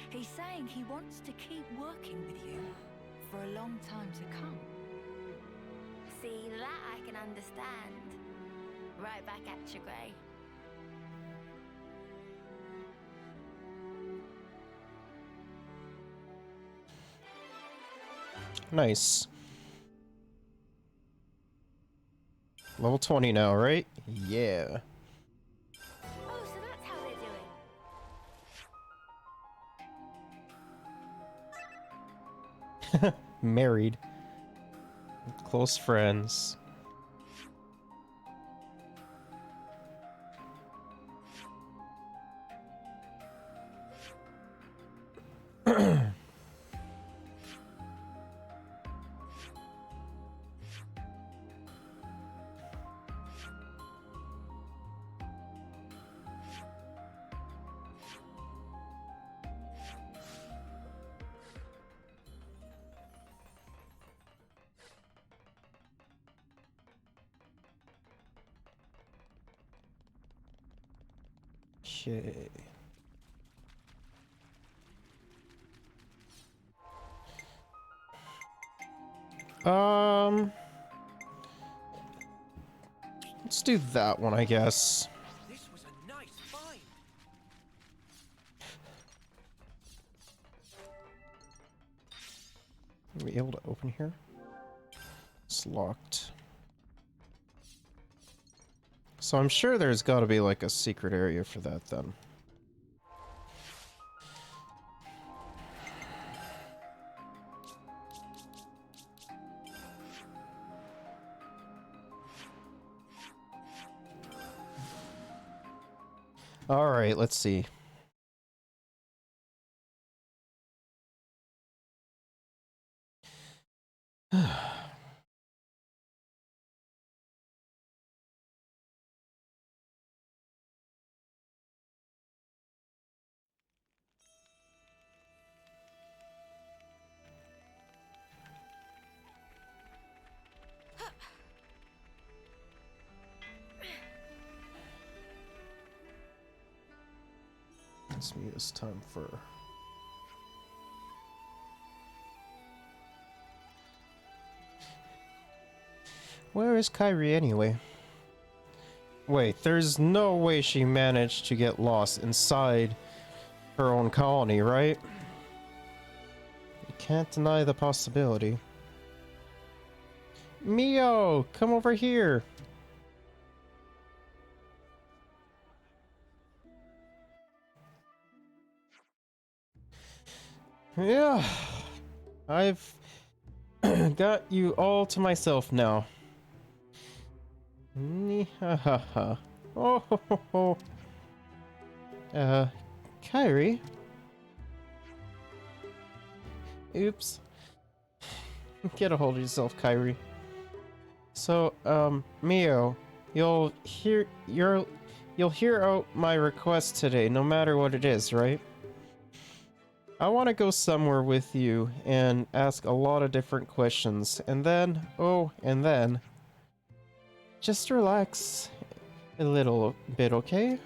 He's saying he wants to keep working with you for a long time to come. See, that I can understand. Right back at you, Gray. Nice. Level 20 now, right? Yeah. Oh, so that's how they're doing. Married. Close friends. Okay. Let's do that one, I guess. This was a nice find. Are we able to open here? It's locked. So I'm sure there's got to be like a secret area for that then. Alright, let's see. Let's meet this time for... Where is Kyrie anyway? Wait, there's no way she managed to get lost inside her own colony, right? You can't deny the possibility. Mio, come over here. Yeah, I've got you all to myself now. Ha ha ha. Oh ho ho ho. Kyrie? Oops. Get a hold of yourself, Kyrie. So, Mio, you'll hear out my request today, no matter what it is, right? I want to go somewhere with you and ask a lot of different questions, and then, just relax a little bit, okay?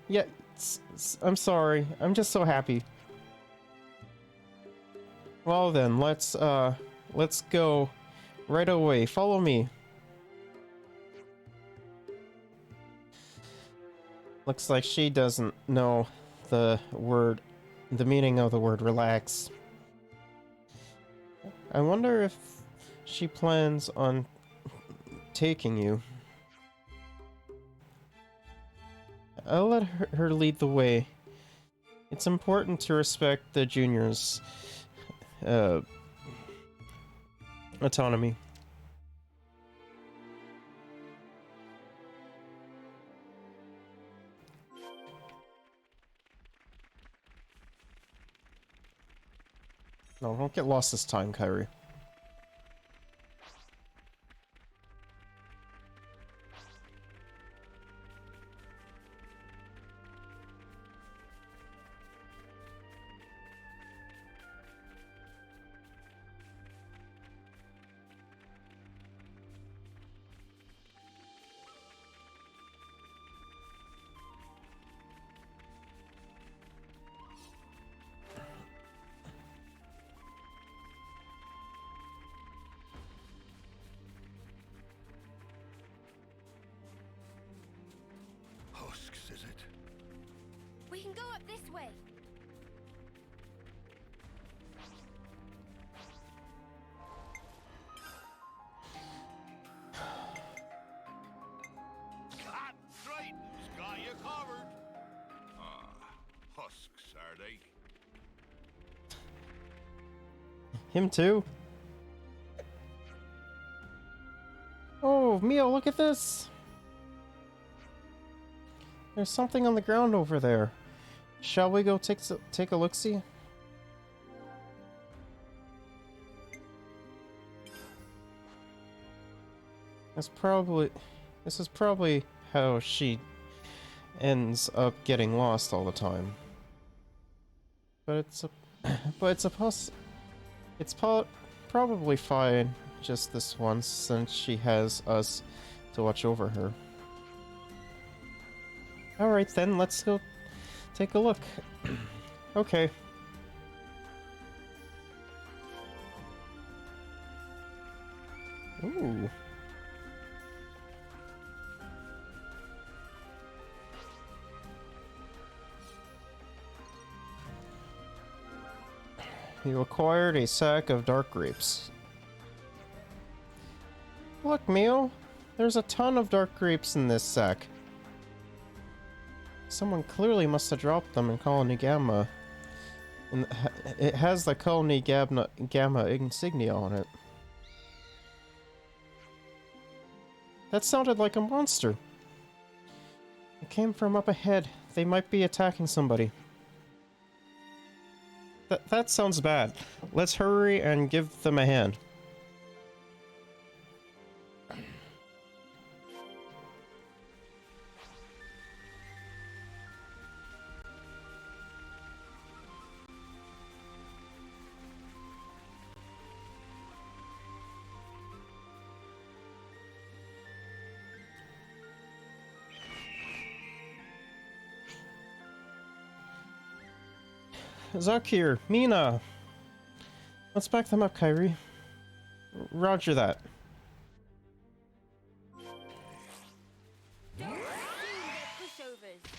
Yeah, I'm sorry. I'm just so happy. Well then, let's go right away. Follow me. Looks like she doesn't know the meaning of the word relax. I wonder if she plans on taking you. I'll let her lead the way. It's important to respect the juniors' autonomy. No, don't get lost this time, Kyrie. Husks, is it? We can go up this way. That's right. Got you covered. Husks, are they? Him too? Oh, Mio, look at this! There's something on the ground over there. Shall we go take a look-see? This is probably how she ends up getting lost all the time. But probably fine just this once, since she has us to watch over her. Alright then, let's go take a look. Okay. Ooh. You acquired a sack of dark grapes. Look, Mio. There's a ton of dark grapes in this sack. Someone clearly must have dropped them in Colony Gamma. And it has the Colony Gamma insignia on it. That sounded like a monster. It came from up ahead. They might be attacking somebody. That sounds bad. Let's hurry and give them a hand. Zakir, Mina! Let's back them up, Kyrie. Roger that. Pushovers.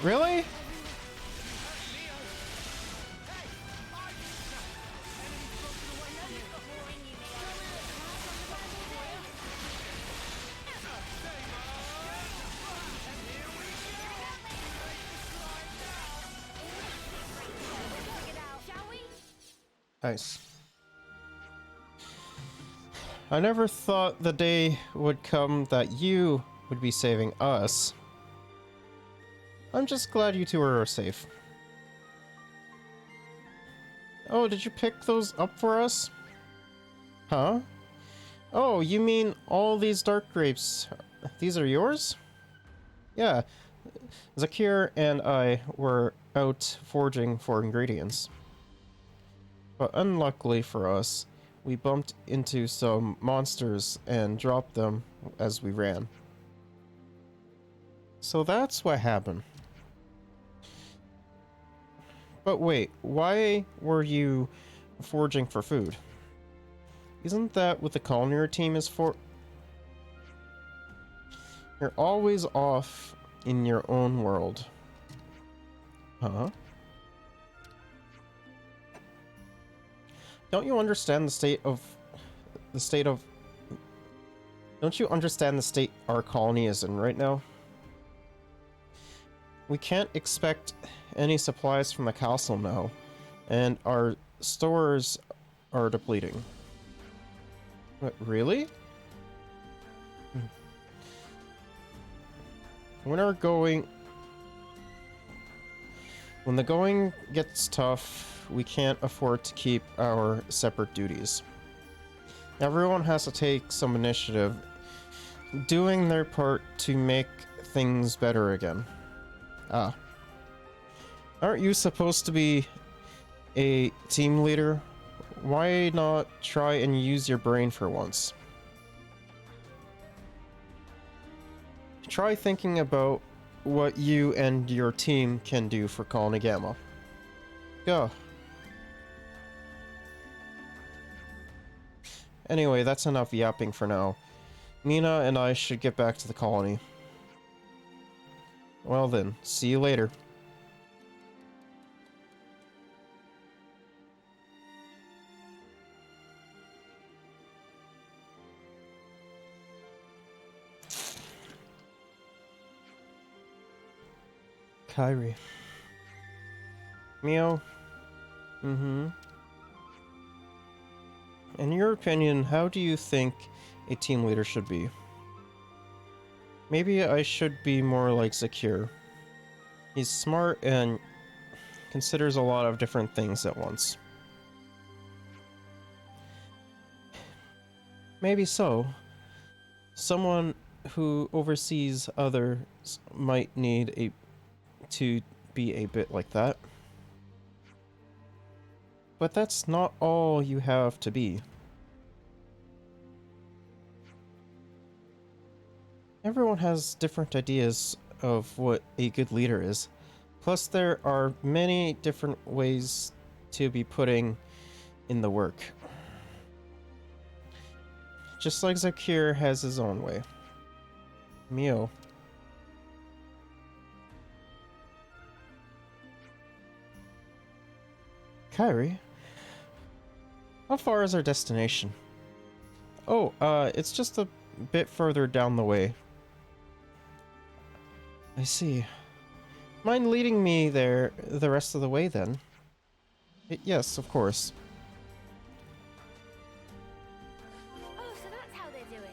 Really? Nice. I never thought the day would come that you would be saving us. I'm just glad you two are safe. Oh, did you pick those up for us? Huh? Oh, you mean all these dark grapes? These are yours? Yeah. Zakir and I were out foraging for ingredients. But unluckily for us, we bumped into some monsters and dropped them as we ran. So that's what happened. But wait, why were you foraging for food? Isn't that what the culinary team is for? You're always off in your own world. Huh? Don't you understand the state of... Don't you understand the state our colony is in right now? We can't expect any supplies from the castle now, and our stores are depleting. What, really? When the going gets tough, we can't afford to keep our separate duties. Everyone has to take some initiative, doing their part to make things better again. Ah. Aren't you supposed to be a team leader? Why not try and use your brain for once? Try thinking about what you and your team can do for Colony Gamma. Go. Anyway, that's enough yapping for now. Mina and I should get back to the colony. Well then, see you later. Kyrie. Mio? Mm-hmm. In your opinion, how do you think a team leader should be? Maybe I should be more like Zakir. He's smart and considers a lot of different things at once. Maybe so. Someone who oversees others might need to be a bit like that. But that's not all you have to be. Everyone has different ideas of what a good leader is. Plus, there are many different ways to be putting in the work. Just like Zakir has his own way. Mio. Kyrie? How far is our destination? Oh, it's just a bit further down the way. I see. Mind leading me there the rest of the way, then? Yes, of course. Oh, so that's how they're doing.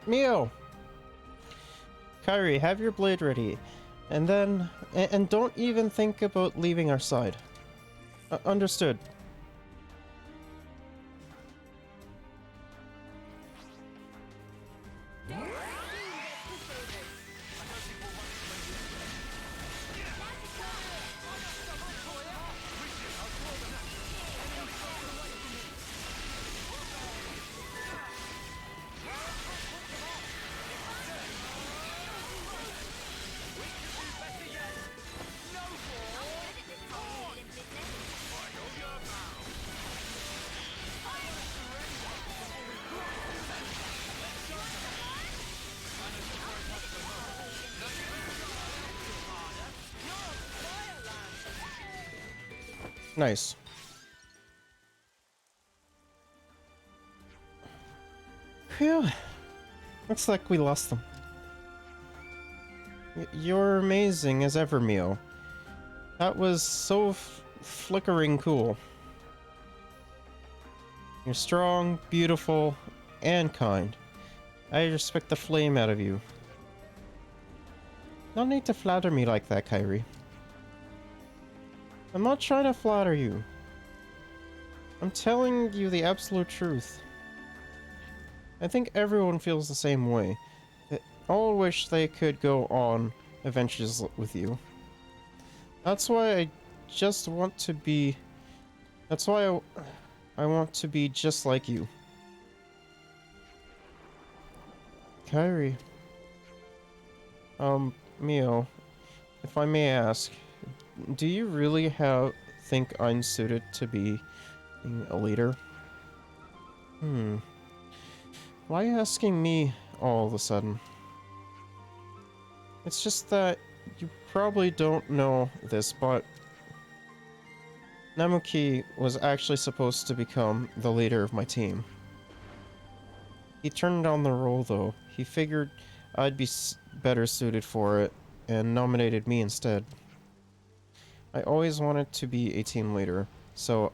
Mio! Kyrie, have your blade ready. And then... And don't even think about leaving our side. Understood. Nice. Phew. Looks like we lost them. You're amazing as ever, Mio. That was so flickering cool. You're strong, beautiful, and kind. I respect the flame out of you. No need to flatter me like that, Kyrie. I'm not trying to flatter you. I'm telling you the absolute truth. I think everyone feels the same way. They all wish they could go on adventures with you. That's why I just want to be... That's why I want to be just like you. Kyrie. Mio, if I may ask, do you really think I'm suited to be a leader? Why are you asking me all of a sudden? It's just that you probably don't know this, but Namuki was actually supposed to become the leader of my team. He turned down the role though. He figured I'd be better suited for it and nominated me instead. I always wanted to be a team leader, so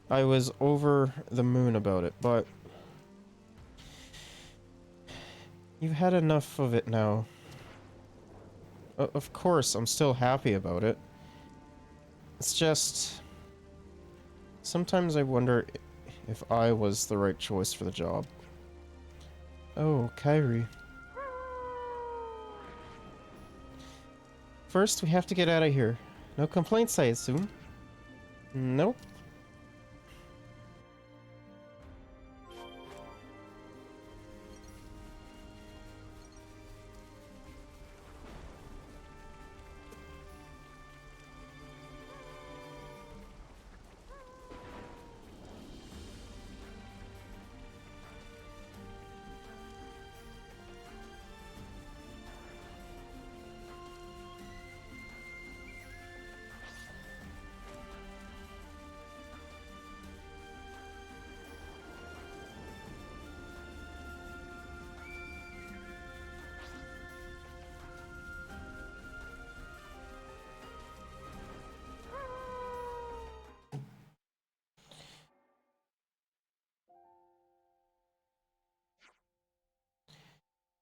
I was over the moon about it, but you've had enough of it now. Of course, I'm still happy about it. It's just... Sometimes I wonder if I was the right choice for the job. Oh, Kyrie. First, we have to get out of here. No complaints, I assume? Nope.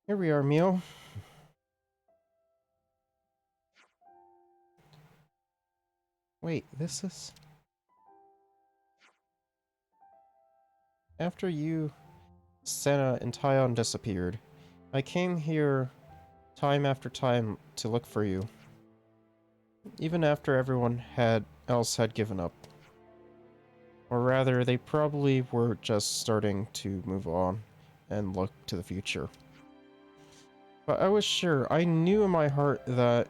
Here we are, Mio. Wait, this is... After you, Senna, and Tyon disappeared, I came here time after time to look for you. Even after everyone else had given up. Or rather, they probably were just starting to move on and look to the future. But I was sure, I knew in my heart that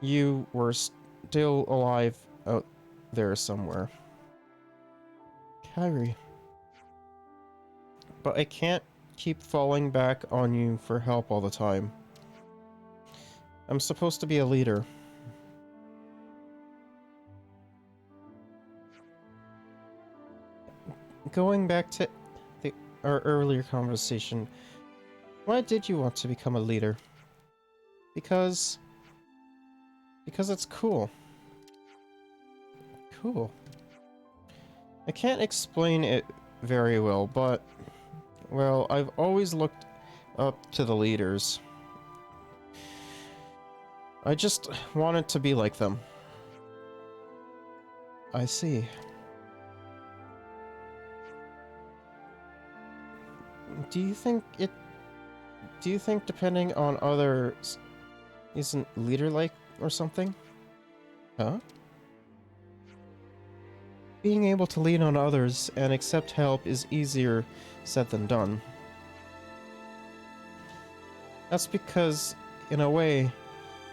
you were still alive out there somewhere. Kyrie. But I can't keep falling back on you for help all the time. I'm supposed to be a leader. Going back to our earlier conversation, why did you want to become a leader? Because it's cool. Cool. I can't explain it very well, but, well, I've always looked up to the leaders. I just wanted to be like them. I see. Do you think depending on others isn't leader-like or something? Huh? Being able to lean on others and accept help is easier said than done. That's because, in a way,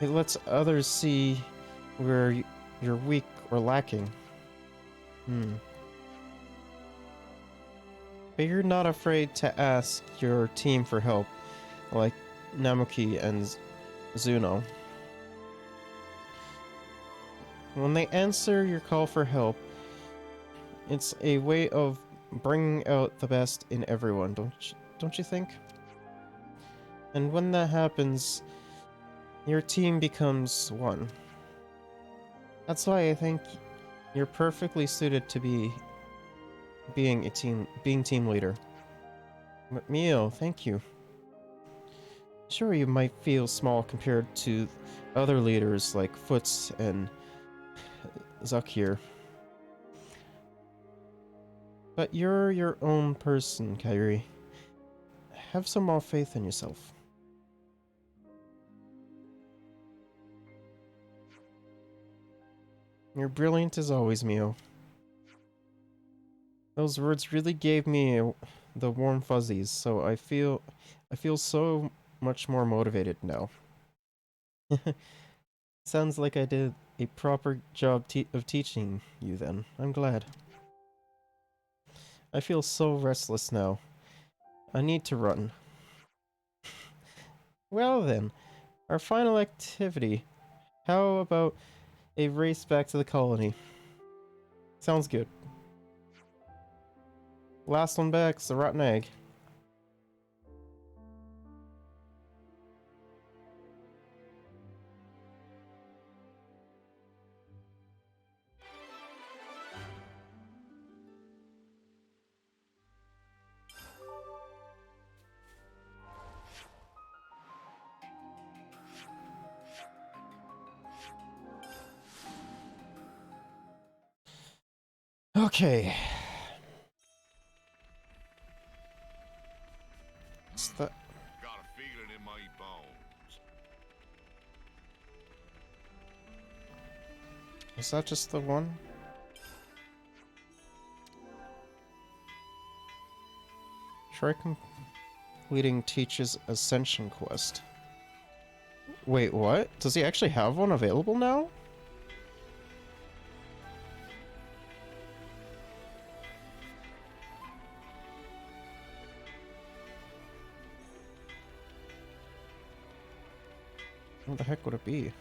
it lets others see where you're weak or lacking. But you're not afraid to ask your team for help, like Namuki and Zuno. When they answer your call for help, it's a way of bringing out the best in everyone, don't you think? And when that happens, your team becomes one. That's why I think you're perfectly suited to being team leader. Mio, thank you. Sure, you might feel small compared to other leaders like Foots and Zakir. But you're your own person, Kyrie. Have some more faith in yourself. You're brilliant as always, Mio. Those words really gave me the warm fuzzies, so I feel so much more motivated now. Sounds like I did a proper job of teaching you then. I'm glad. I feel so restless now. I need to run. Well then, our final activity. How about a race back to the colony? Sounds good. Last one back's the rotten egg. Okay. What's that? Got a feeling in my bones. Is that just the one? Try completing Teach's Ascension quest. Wait, what? Does he actually have one available now? What the heck would it be?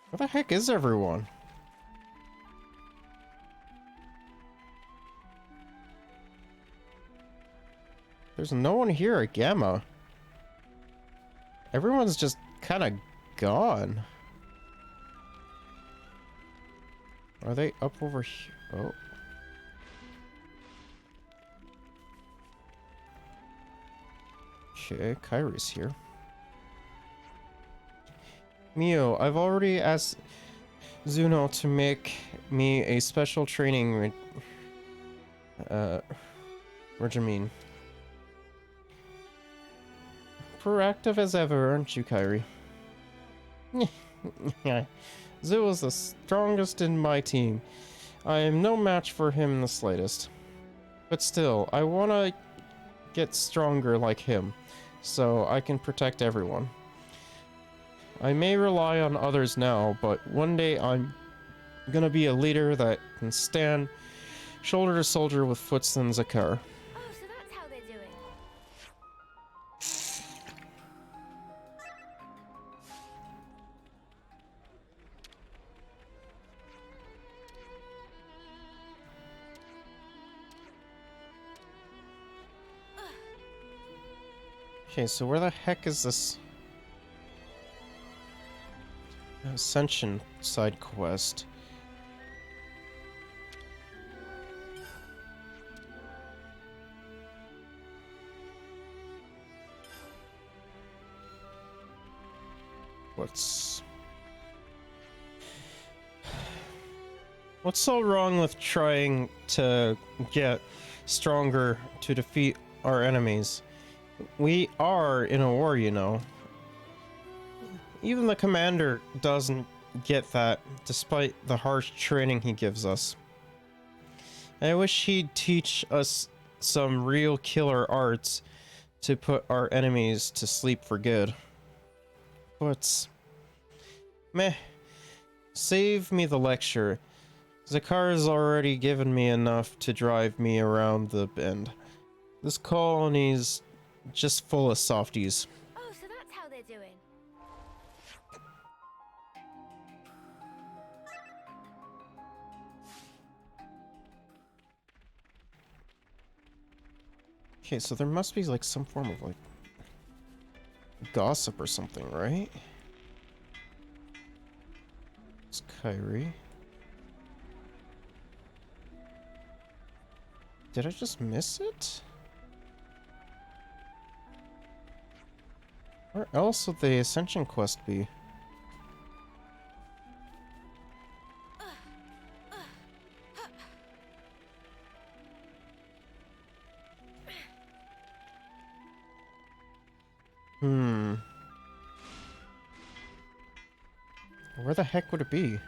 Where the heck is everyone? There's no one here at Gamma. Everyone's just kind of gone. Are they up over here? Oh. Okay, Kyrie's here. Mio, I've already asked Zuno to make me a special training regimen. Proactive as ever, aren't you, Kyrie? Zu is the strongest in my team. I am no match for him in the slightest. But still, I wanna get stronger like him, so I can protect everyone. I may rely on others now, but one day I'm gonna be a leader that can stand shoulder to shoulder with Foots and Zakar. Oh, so that's how they're doing. Okay, so where the heck is this Ascension side quest? What's so wrong with trying to get stronger to defeat our enemies? We are in a war, you know. Even the commander doesn't get that, despite the harsh training he gives us. I wish he'd teach us some real killer arts to put our enemies to sleep for good. But meh. Save me the lecture. Zakar's already given me enough to drive me around the bend. This colony's just full of softies. Oh, so that's how they're doing. Okay, so there must be like some form of like gossip or something, right? It's Kyrie. Did I just miss it? Where else would the Ascension quest be? Where the heck would it be?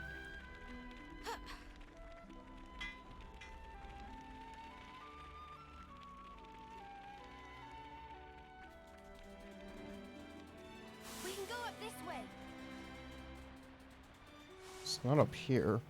We can go up this way. It's not up here.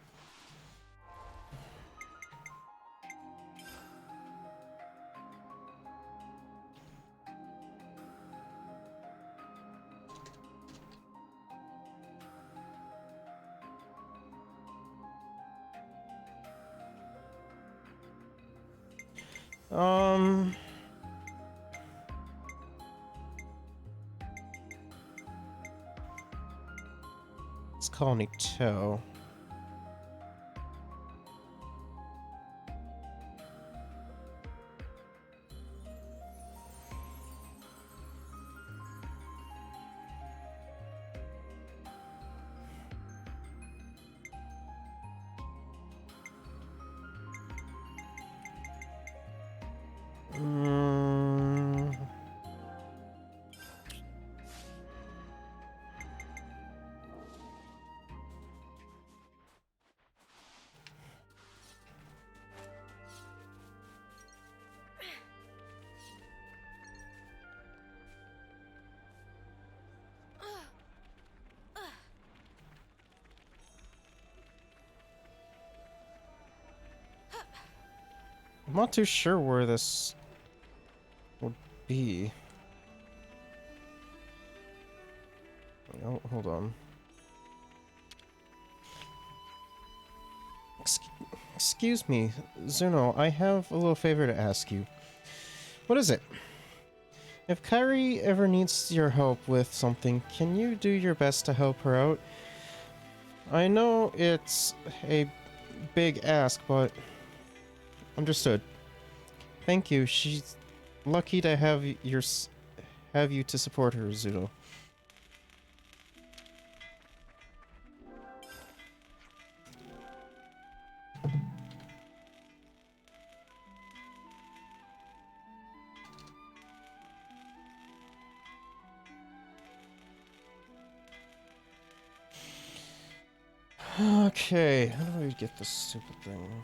It's Colony Toe. I'm not too sure where this would be. Oh, hold on. Excuse me, Zuno, I have a little favor to ask you. What is it? If Kyrie ever needs your help with something, can you do your best to help her out? I know it's a big ask, but understood. Thank you. She's lucky to have have you to support her, Zudo. Okay, how do I get this stupid thing?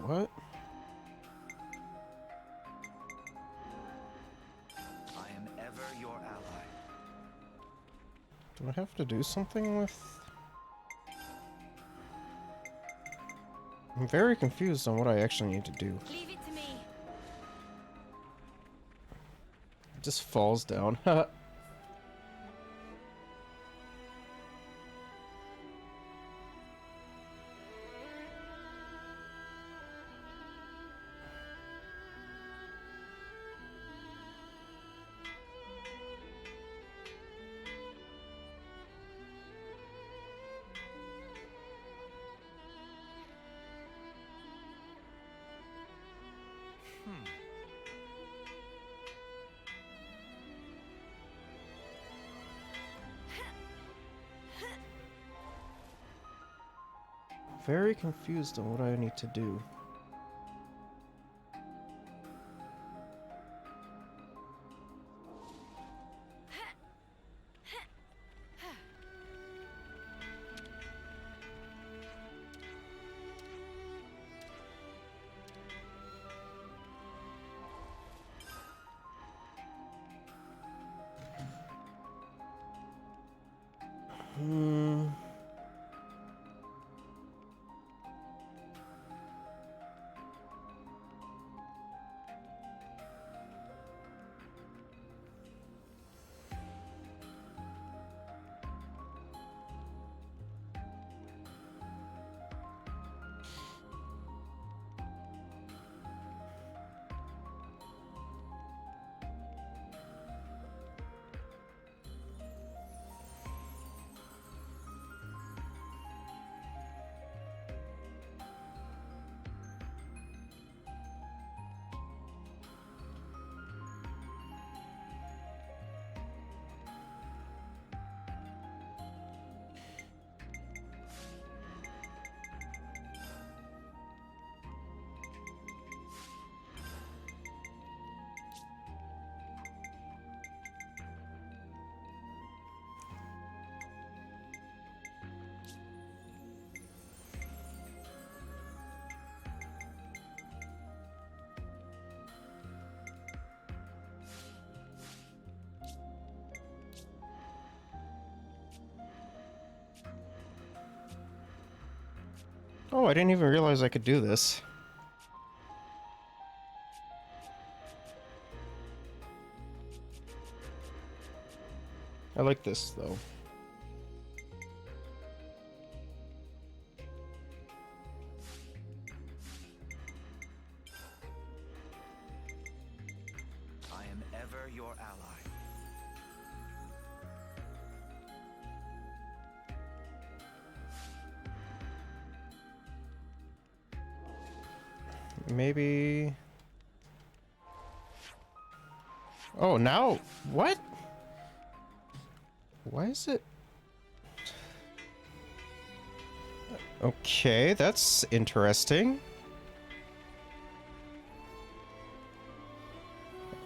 What? I am ever your ally. Do I have to do something with... I'm very confused on what I actually need to do. Leave it to me. It just falls down. Very confused on what I need to do. Oh, I didn't even realize I could do this. I like this, though. I am ever your ally. Maybe... Oh, now... What? Why is it... Okay, that's interesting.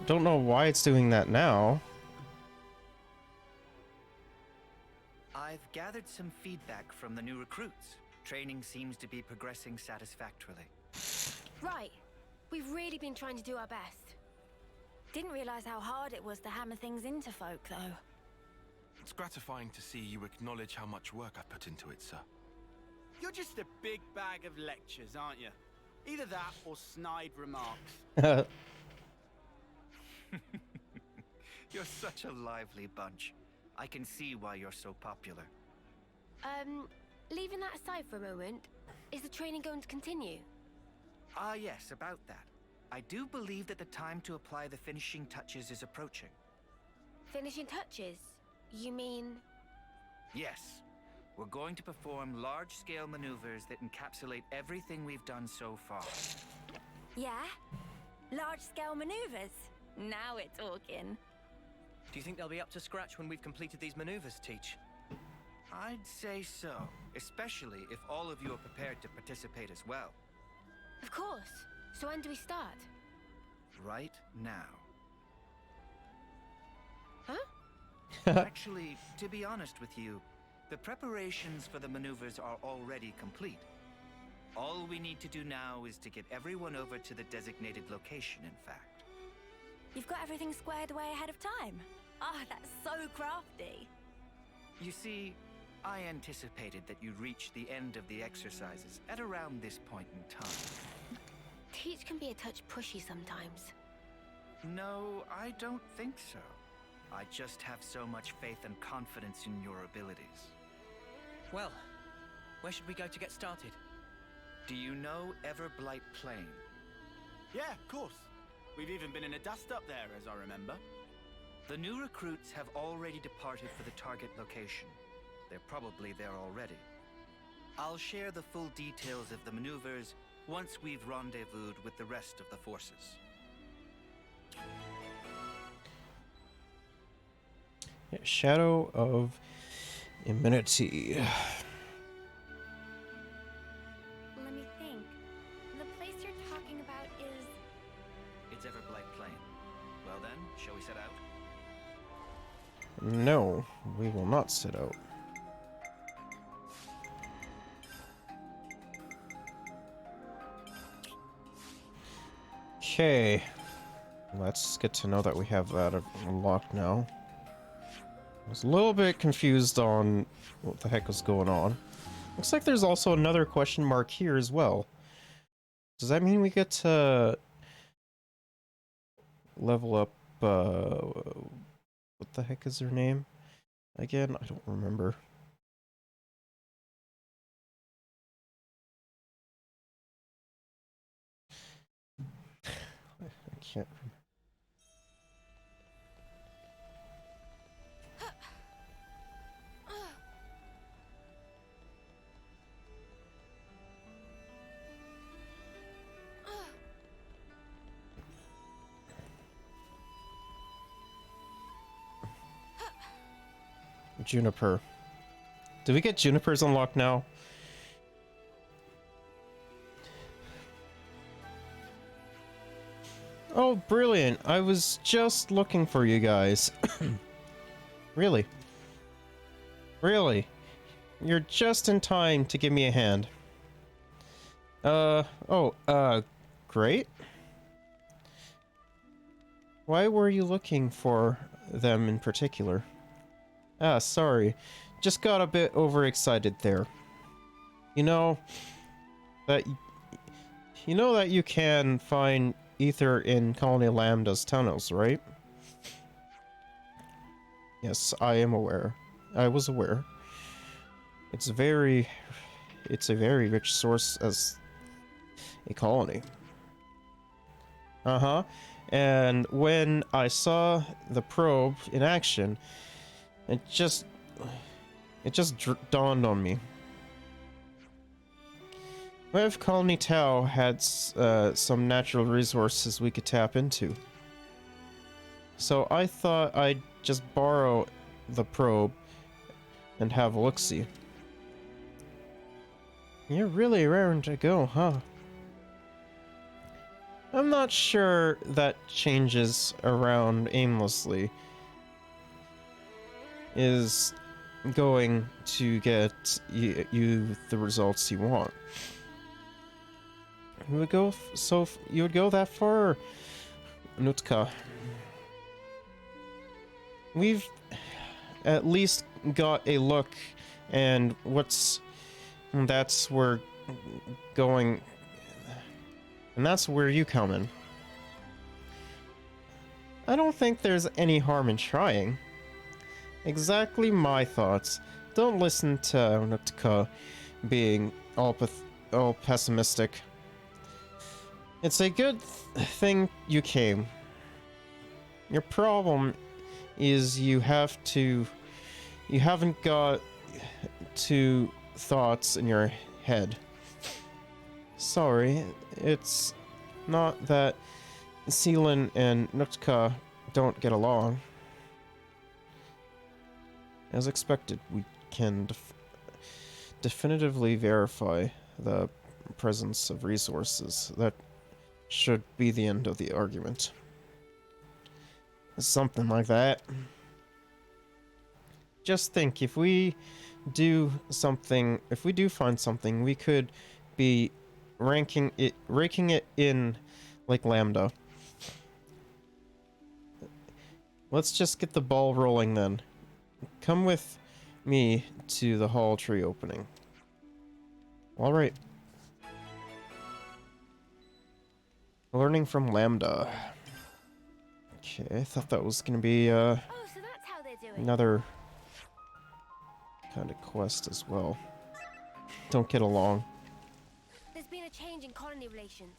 Don't know why it's doing that now. I've gathered some feedback from the new recruits. Training seems to be progressing satisfactorily. Right. We've really been trying to do our best. Didn't realize how hard it was to hammer things into folk, though. It's gratifying to see you acknowledge how much work I've put into it, sir. You're just a big bag of lectures, aren't you? Either that or snide remarks. You're such a lively bunch. I can see why you're so popular. Leaving that aside for a moment, is the training going to continue? Ah, yes, about that. I do believe that the time to apply the finishing touches is approaching. Finishing touches? You mean... Yes. We're going to perform large-scale maneuvers that encapsulate everything we've done so far. Yeah? Large-scale maneuvers? Now we're talking. Do you think they'll be up to scratch when we've completed these maneuvers, Teach? I'd say so, especially if all of you are prepared to participate as well. Of course. So when do we start? Right now. Huh? Actually, to be honest with you, the preparations for the maneuvers are already complete. All we need to do now is to get everyone over to the designated location, in fact. You've got everything squared away ahead of time. Ah, that's so crafty. You see, I anticipated that you'd reach the end of the exercises at around this point in time. Teach can be a touch pushy sometimes. No, I don't think so. I just have so much faith and confidence in your abilities. Well, where should we go to get started? Do you know Everblight Plain? Yeah, of course. We've even been in a dust up there, as I remember. The new recruits have already departed for the target location. They're probably there already. I'll share the full details of the maneuvers once we've rendezvoused with the rest of the forces. Yeah, Shadow of Immunity. Let me think. The place you're talking about is... It's Everblight Plain. Well then, shall we set out? No, we will not sit out. Okay. Let's get to know that we have that unlocked now. I was a little bit confused on what the heck was going on. Looks like there's also another question mark here as well. Does that mean we get to level up, what the heck is her name? Again, I don't remember. I can't remember. Juniper. Do we get Junipers unlocked now? Oh, brilliant. I was just looking for you guys. Really? Really? You're just in time to give me a hand. Great. Why were you looking for them in particular? Ah, sorry. Just got a bit overexcited there. You know that you can find ether in Colony Lambda's tunnels, right? Yes, I am aware. I was aware. It's a very rich source as a colony. Uh-huh. And when I saw the probe in action, it just dawned on me. What if Colony Tau had some natural resources we could tap into? So I thought I'd just borrow the probe and have a look-see. You're really raring to go, huh? I'm not sure that changes around aimlessly is going to get you the results you want. You would go you would go that far, Nutka? We've at least got a look, and that's where going, and that's where you come in. I don't think there's any harm in trying. Exactly my thoughts. Don't listen to Nutka being all pessimistic. It's a good thing you came. Your problem is you haven't got two thoughts in your head. Sorry, it's not that Seelan and Nutka don't get along. As expected, we can definitively verify the presence of resources. That should be the end of the argument. Something like that. Just think, if we do find something, we could be raking it in like Lambda. Let's just get the ball rolling then. Come with me to the hall tree opening. Alright. Learning from Lambda. Okay, I thought that was gonna be Oh, so that's how they're doing. another kind of quest as well. Don't get along. There's been a change in colony relations.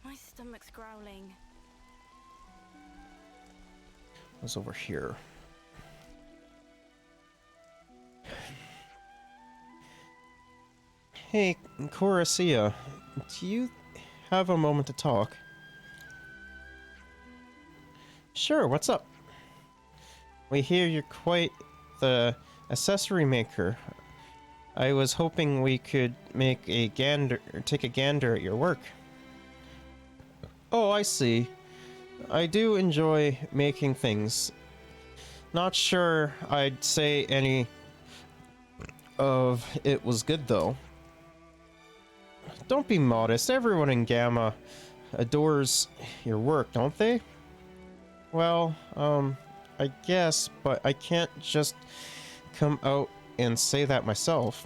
My stomach's growling. What's over here? Hey, Coracia, do you have a moment to talk? Sure, what's up? We hear you're quite the accessory maker. I was hoping we could take a gander at your work. Oh, I see. I do enjoy making things. Not sure I'd say any of it was good though. Don't be modest. Everyone in Gamma adores your work, don't they? Well, I guess, but I can't just come out and say that myself.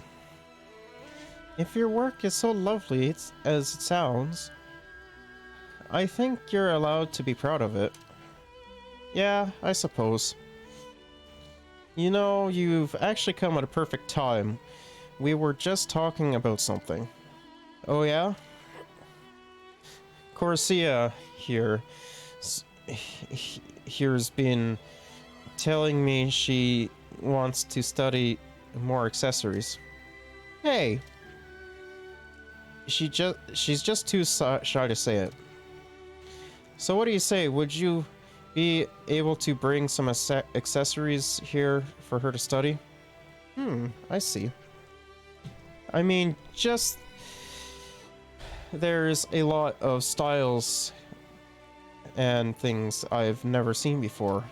If your work is so lovely as it sounds, I think you're allowed to be proud of it. Yeah, I suppose. You know, you've actually come at a perfect time. We were just talking about something. Oh yeah? Corsia here's been telling me she wants to study more accessories. Hey! She's just too shy to say it. So what do you say? Would you be able to bring some accessories here for her to study? I see. I mean, there's a lot of styles and things I've never seen before.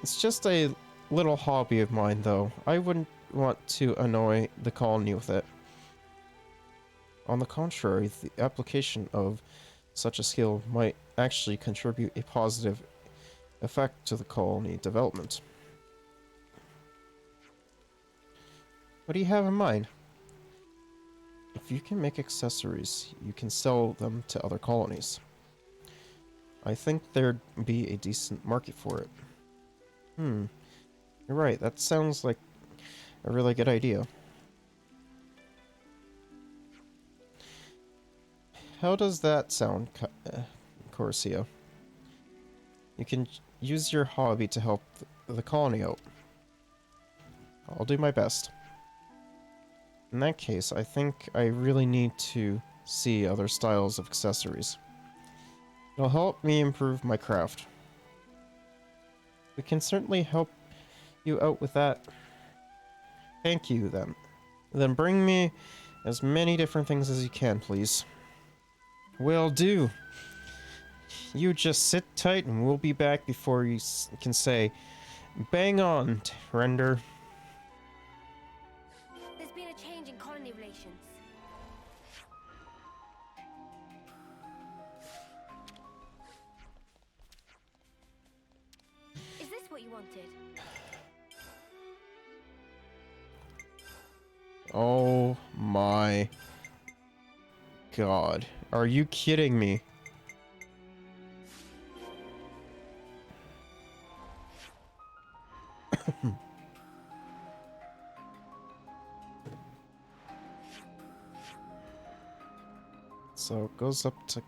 It's just a little hobby of mine, though. I wouldn't want to annoy the colony with it. On the contrary, the application of such a skill might actually contribute a positive effect to the colony development. What do you have in mind? If you can make accessories, you can sell them to other colonies. I think there'd be a decent market for it. You're right, that sounds like a really good idea. How does that sound, Corsia? You can use your hobby to help the colony out. I'll do my best. In that case, I think I really need to see other styles of accessories. It'll help me improve my craft. We can certainly help you out with that. Thank you, then. Then bring me as many different things as you can, please. Will do. You just sit tight and we'll be back before you can say, bang on, Render. There's been a change in colony relations. Is this what you wanted? Oh my God. Are you kidding me? So it goes up to...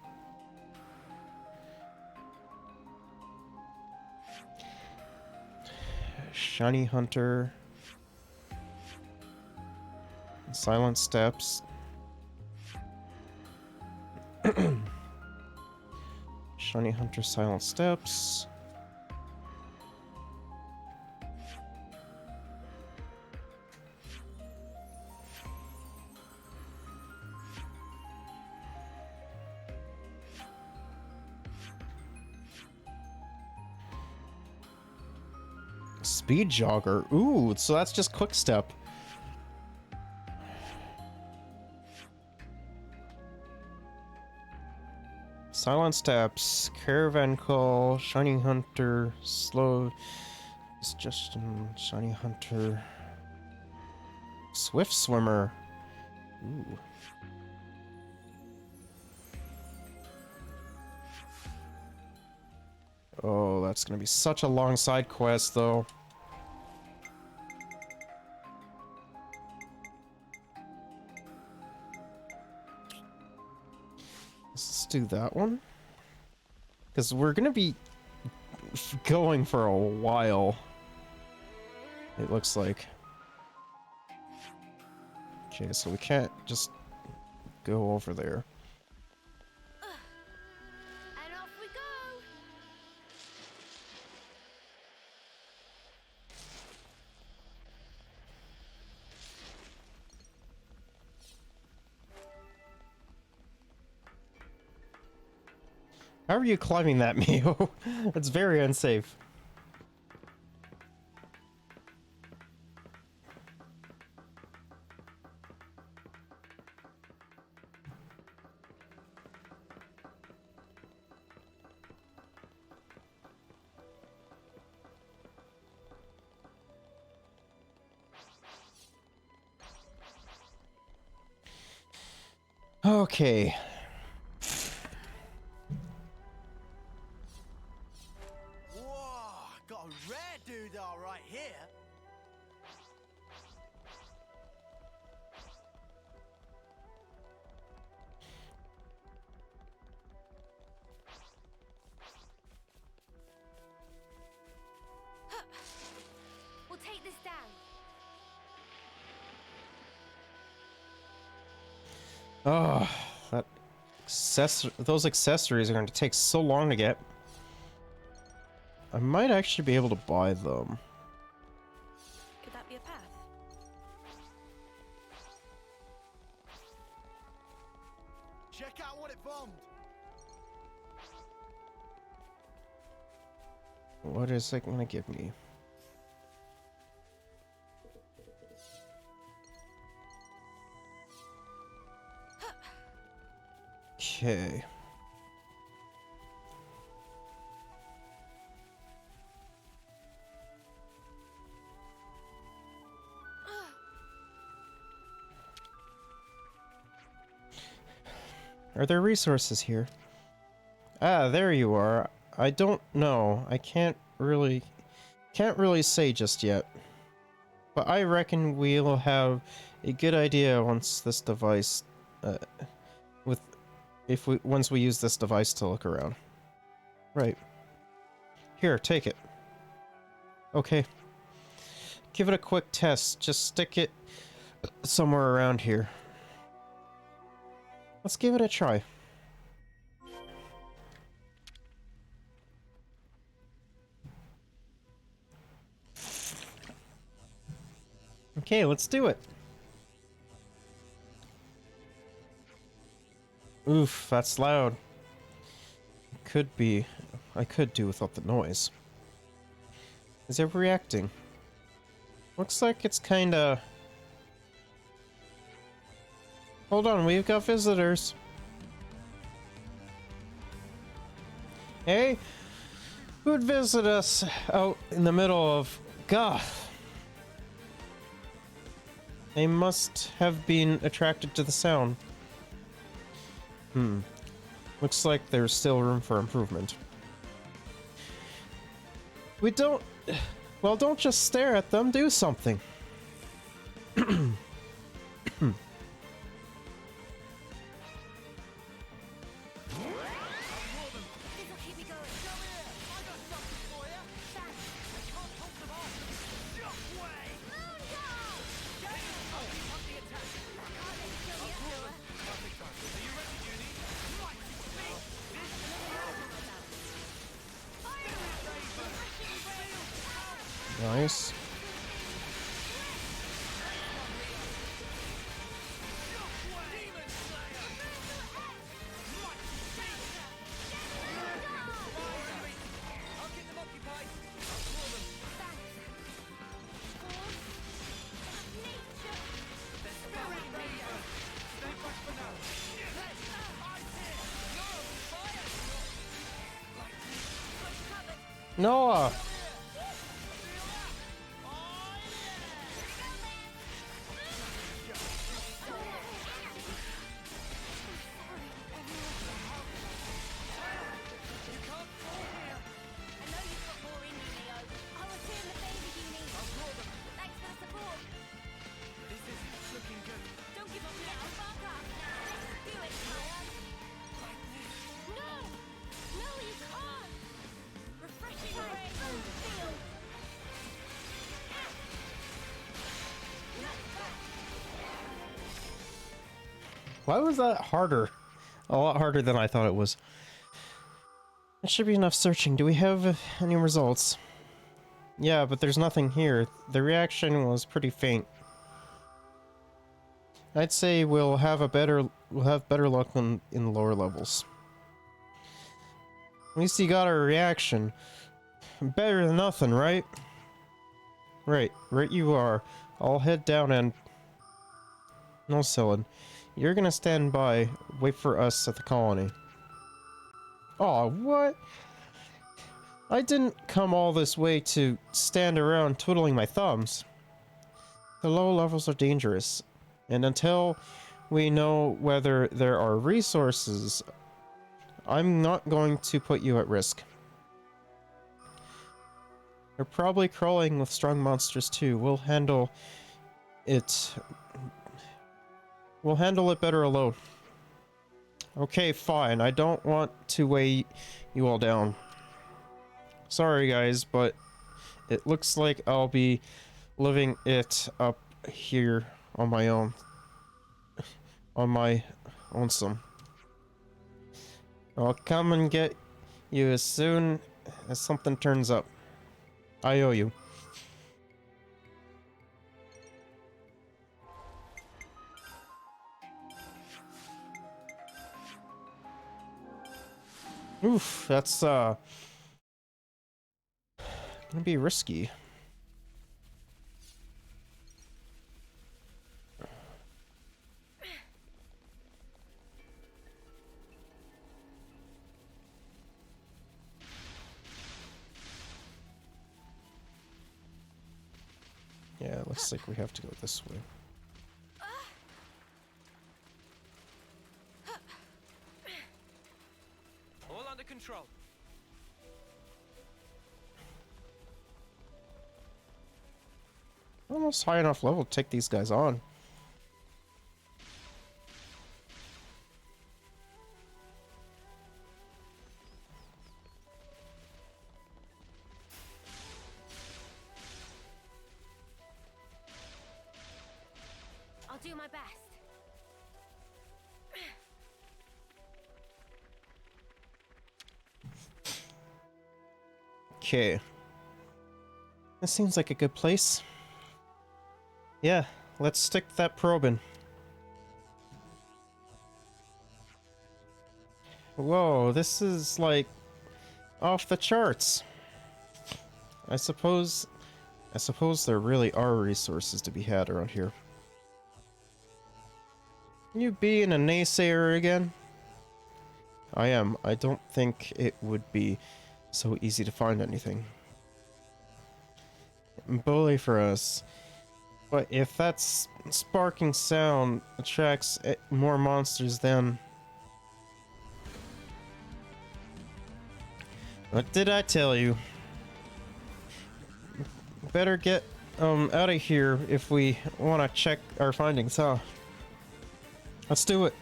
Shiny Hunter. Silent Steps. Shiny Hunter, Silent Steps. Speed Jogger. Ooh, so that's just Quick Step. Silent Steps, Caravan Call, Shiny Hunter, Slow Suggestion, Shiny Hunter, Swift Swimmer. Ooh. Oh, that's gonna be such a long side quest, though. Let's do that one. Because we're gonna be going for a while. It looks like. Okay, so we can't just go over there. And off we go! How are you climbing that, Mio? That's very unsafe. Okay. Whoa, got a rare doodah right here. We'll take this down. Oh, those accessories are going to take so long to get. I might actually be able to buy them. Could that be a path? Check out what it bombed. What is it going to give me? Okay. Are there resources here? Ah, there you are. I don't know. I can't really say just yet. But I reckon we'll have a good idea once this device, once we use this device to look around. Right. Here, take it. Okay. Give it a quick test. Just stick it somewhere around here. Let's give it a try. Okay, let's do it. Oof, that's loud. I could do without the noise. Is it reacting? Looks like it's kinda... Hold on, we've got visitors. Hey? Who'd visit us out in the middle of Goth? They must have been attracted to the sound. Looks like there's still room for improvement. Well, don't just stare at them, do something. Nice. Noah! Why was that harder? A lot harder than I thought it was. It should be enough searching. Do we have any results? Yeah, but there's nothing here. The reaction was pretty faint. I'd say we'll have better luck in lower levels. At least you got a reaction. Better than nothing, right? Right you are. I'll head down and... No, Cylin. You're gonna stand by, wait for us at the colony. Aw, what? I didn't come all this way to stand around twiddling my thumbs. The low levels are dangerous, and until we know whether there are resources, I'm not going to put you at risk. They're probably crawling with strong monsters too. We'll handle it better alone. Okay, fine. I don't want to weigh you all down. Sorry, guys, but it looks like I'll be living it up here on my own. On my lonesome. I'll come and get you as soon as something turns up. I owe you. Oof, that's gonna be risky. Yeah, it looks like we have to go this way. All under almost high enough level to take these guys on. I'll do my best. Okay. This seems like a good place. Yeah, let's stick that probe in. Whoa, this is like off the charts. I suppose there really are resources to be had around here. You being a naysayer again? I am. I don't think it would be so easy to find anything. Bully for us. But if that sparking sound attracts more monsters, then... What did I tell you? Better get out of here if we want to check our findings, huh? Let's do it.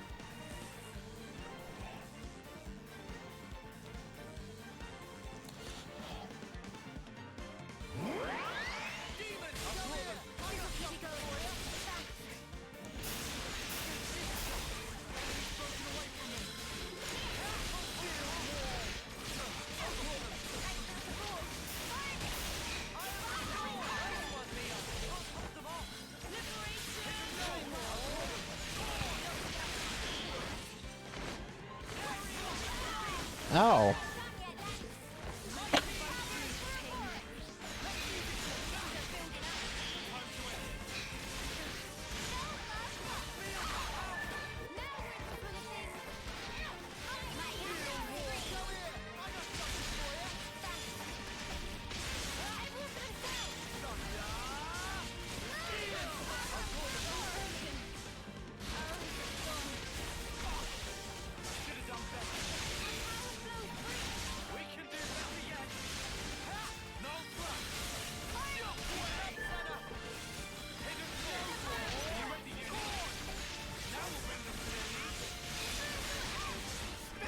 Ow.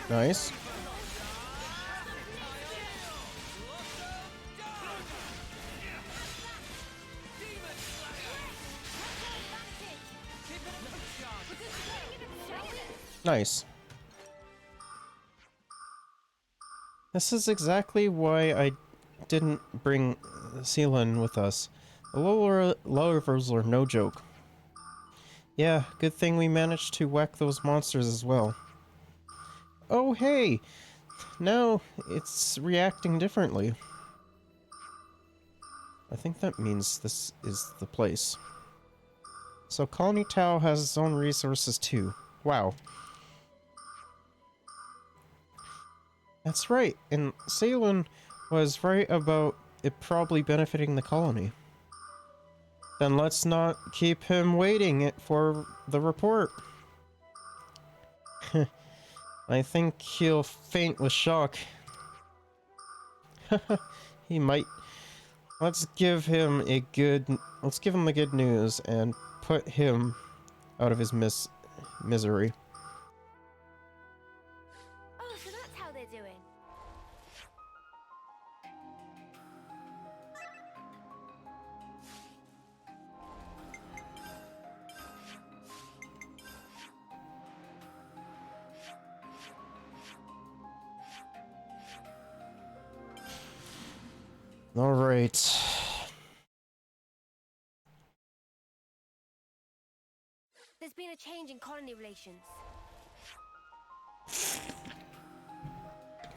Nice. Nice. This is exactly why I didn't bring Seelan with us. The lower levels are no joke. Yeah, good thing we managed to whack those monsters as well. Oh hey! Now it's reacting differently. I think that means this is the place. So Colony Tau has its own resources too. Wow. That's right, and Salem was right about it probably benefiting the colony. Then let's not keep him waiting for the report. I think he'll faint with shock. He might. Let's give him the good news and put him out of his misery. Oh, so that's how they're doing. All right. There's been a change in colony relations.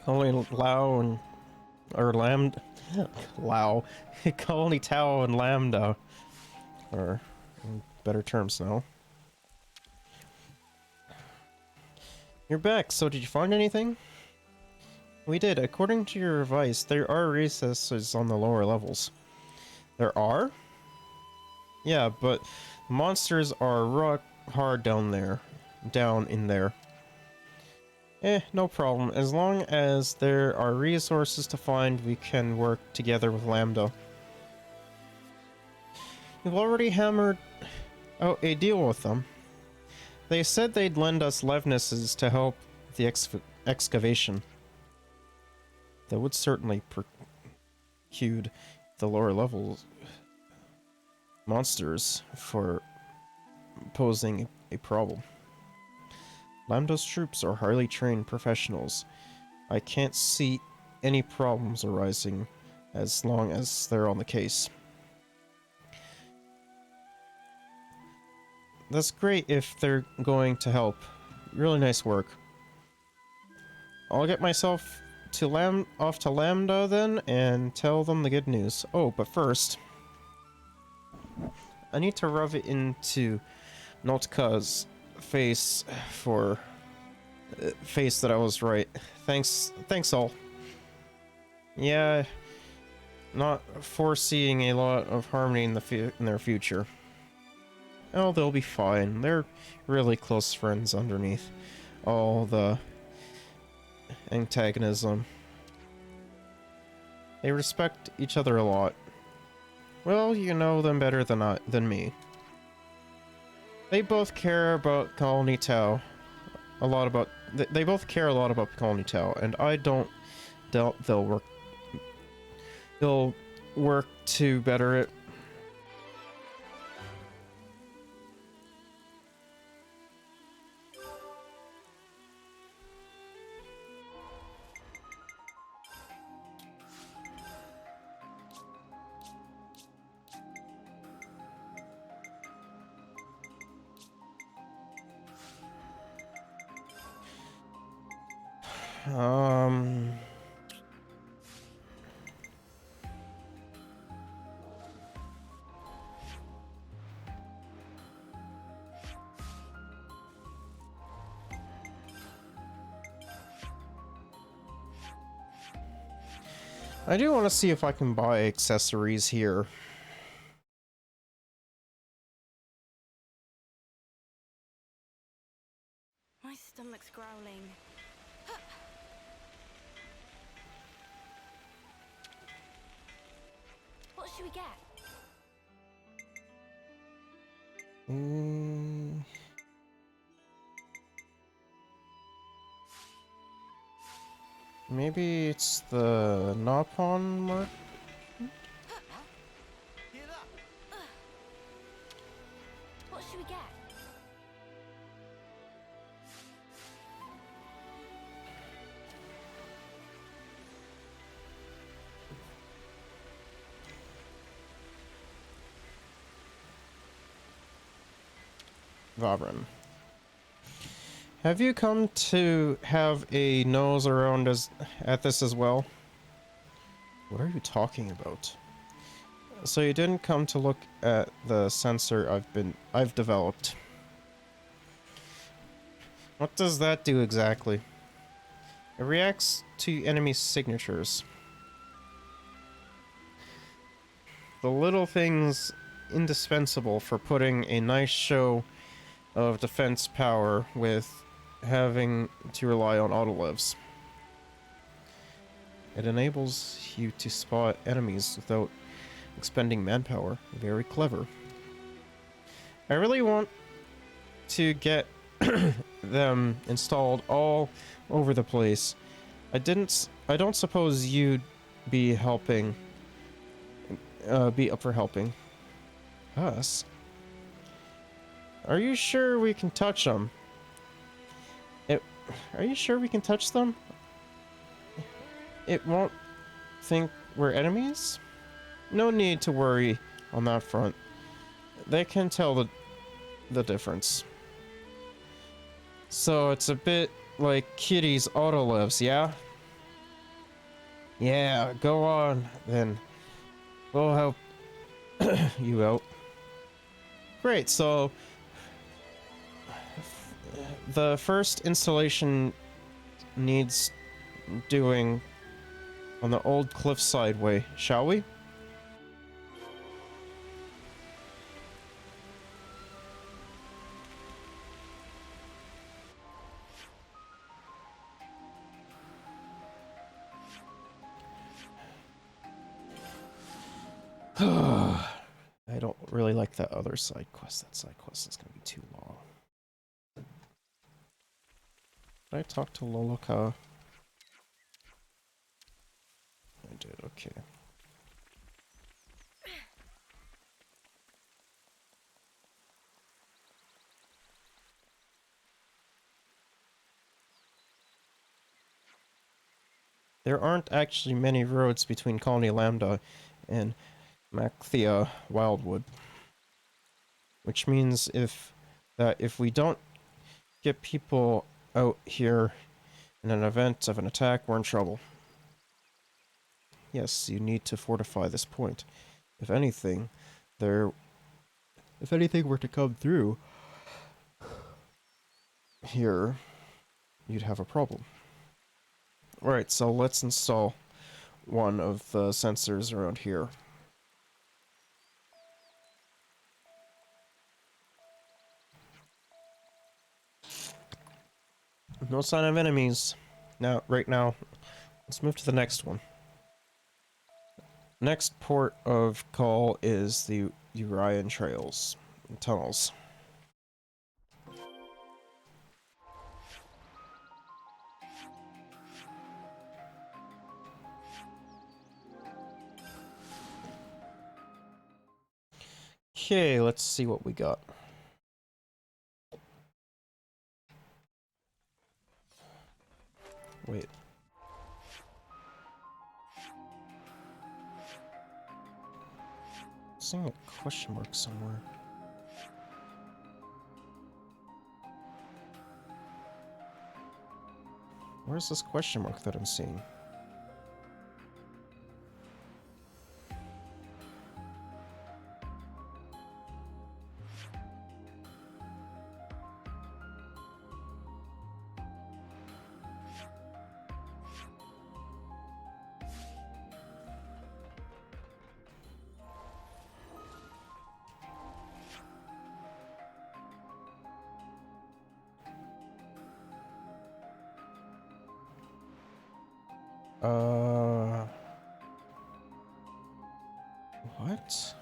Colony Lao and Lambda, Lao, Colony Tau and Lambda are in better terms now. You're back. So did you find anything? We did. According to your advice, there are recesses on the lower levels. There are? Yeah, but monsters are rock hard down in there. No problem. As long as there are resources to find, we can work together with Lambda. We've already hammered out a deal with them. They said they'd lend us Levnesses to help the excavation. That would certainly preclude the lower level monsters for posing a problem. Lambda's troops are highly trained professionals. I can't see any problems arising as long as they're on the case. That's great if they're going to help. Really nice work. I'll get myself off to Lambda then and tell them the good news. Oh, but first, I need to rub it into Notka's face for face that I was right. Thanks all. Yeah, not foreseeing a lot of harmony in their future. Oh, they'll be fine. They're really close friends underneath all the antagonism. They respect each other a lot. Well, you know them better than me. They both care about Colony Tau. They both care a lot about Colony Tau, and I doubt they'll work to better it. I do want to see if I can buy accessories here. My stomach's growling. What should we get? Maybe it's the Napon mark? What should we get? Vabren. Have you come to have a nose around at this as well? What are you talking about? So you didn't come to look at the sensor I've developed. What does that do exactly? It reacts to enemy signatures. The little things indispensable for putting a nice show of defense power with having to rely on autolevs. It enables you to spot enemies without expending manpower. Very clever. I really want to get them installed all over the place. I don't suppose you'd be helping be up for helping us. Are you sure we can touch them? Are you sure we can touch them? It won't think we're enemies? No need to worry on that front. They can tell the difference. So it's a bit like Kitty's autolevs, yeah? Yeah, go on, then. We'll help you out. Great, so the first installation needs doing on the old cliffside way, shall we? I don't don't really like that other side quest. That side quest is gonna be too long. Did I talk to Loloka? I did, okay. There aren't actually many roads between Colony Lambda and Macthea Wildwood. Which means if we don't get people out here in an event of an attack, we're in trouble. Yes, you need to fortify this point. If anything were to come through here, you'd have a problem. Alright, so let's install one of the sensors around here. No sign of enemies. Now, right now, let's move to the next one. Next port of call is the Urian Trails tunnels. Okay, let's see what we got. Wait. Seeing a question mark somewhere. Where's this question mark that I'm seeing? What?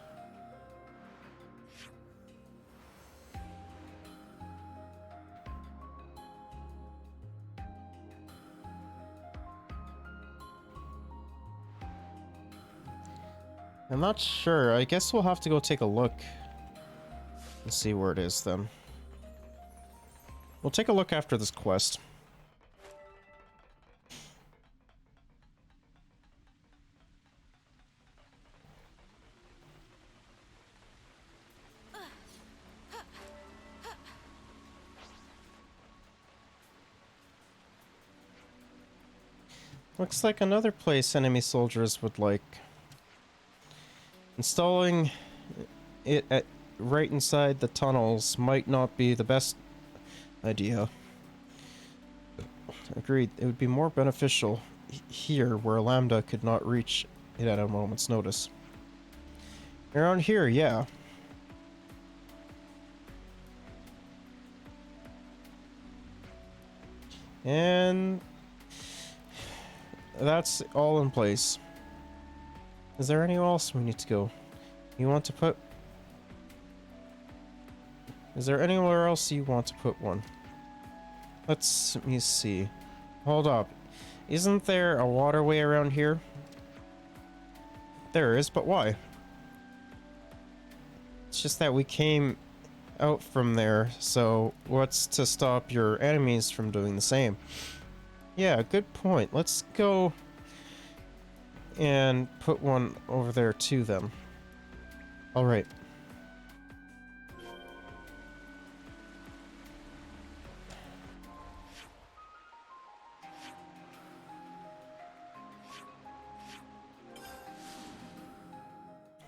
I'm not sure. I guess we'll have to go take a look and see where it is then. We'll take a look after this quest. Looks like another place enemy soldiers would like. Installing it right inside the tunnels might not be the best idea. Agreed. It would be more beneficial here where Lambda could not reach it at a moment's notice. Around here, yeah. And that's all in place. Is there anywhere else we need to go? You want to put... Is there anywhere else you want to put one? Let me see. Hold up. Isn't there a waterway around here? There is, but why? It's just that we came out from there, so what's to stop your enemies from doing the same? Yeah, good point. Let's go and put one over there to them. Alright.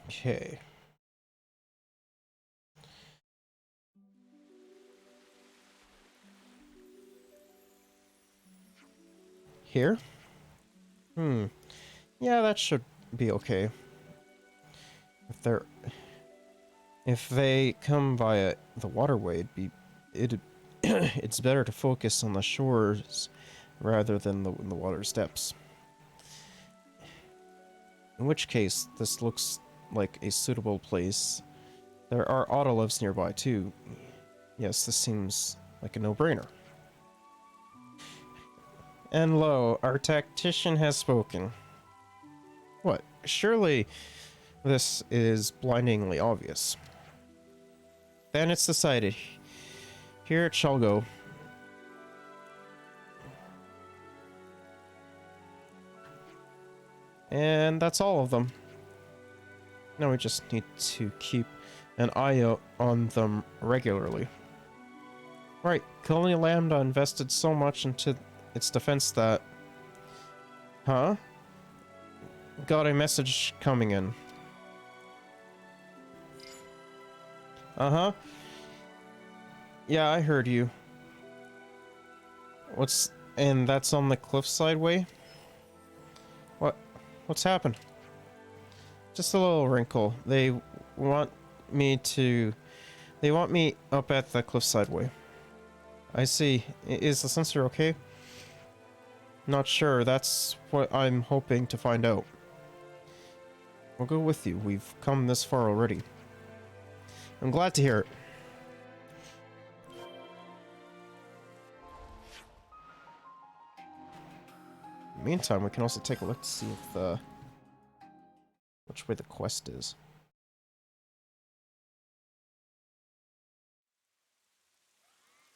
Okay. Here? Yeah, that should be okay. If they come via the waterway, it's better to focus on the shores rather than the water's depths. In which case, this looks like a suitable place There are autolivs nearby, too. Yes, this seems like a no-brainer. And lo, our tactician has spoken. What? Surely this is blindingly obvious. Then it's decided. Here it shall go. And that's all of them. Now we just need to keep an eye out on them regularly. Right, Colony Lambda invested so much into its defense that... Huh? Got a message coming in. Uh-huh. Yeah, I heard you. And that's on the cliffside way? What's happened? Just a little wrinkle. They want me up at the cliffside way. I see. Is the sensor okay? Not sure. That's what I'm hoping to find out. We'll go with you. We've come this far already. I'm glad to hear it. Meantime, we can also take a look to see if which way the quest is.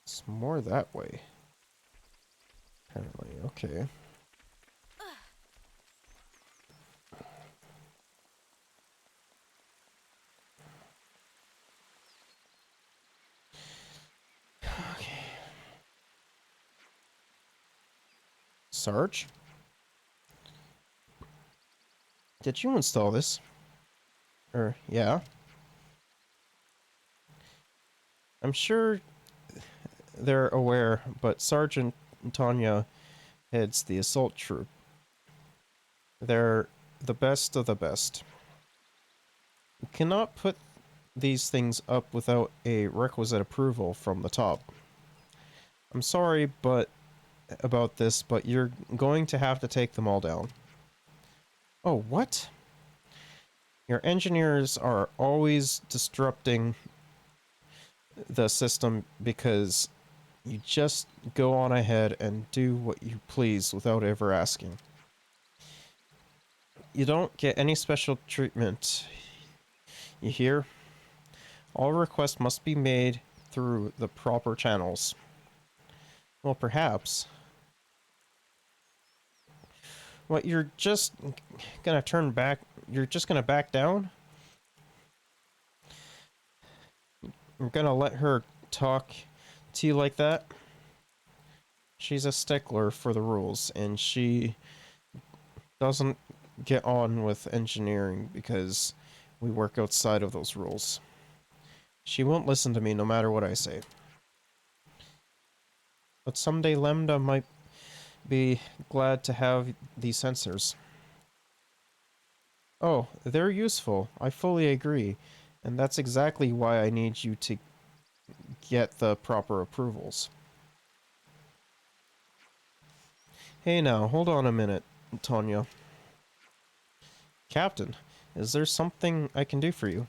It's more that way. Apparently, okay. Okay. Sarge? Did you install this? Yeah. I'm sure they're aware, but Sergeant Tanya heads the assault troop. They're the best of the best. You cannot put these things up without a requisite approval from the top. I'm sorry about this, but you're going to have to take them all down. Oh, what? Your engineers are always disrupting the system because you just go on ahead and do what you please without ever asking. You don't get any special treatment. You hear? All requests must be made through the proper channels. Well, perhaps. What, you're just gonna turn back? You're just gonna back down? You're gonna let her talk to you like that? She's a stickler for the rules, and she doesn't get on with engineering because we work outside of those rules. She won't listen to me no matter what I say. But someday Lambda might be glad to have these sensors. Oh, they're useful. I fully agree. And that's exactly why I need you to get the proper approvals. Hey now, hold on a minute, Tanya. Captain, is there something I can do for you?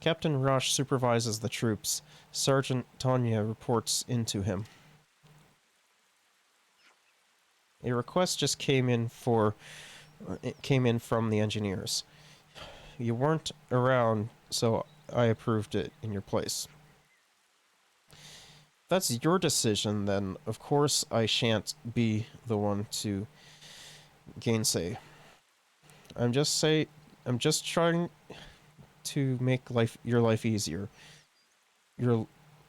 Captain Roche supervises the troops. Sergeant Tanya reports into him. A request just came in from the engineers. You weren't around, so I approved it in your place. If that's your decision, then of course I shan't be the one to gainsay. I'm just trying to make your life easier. Your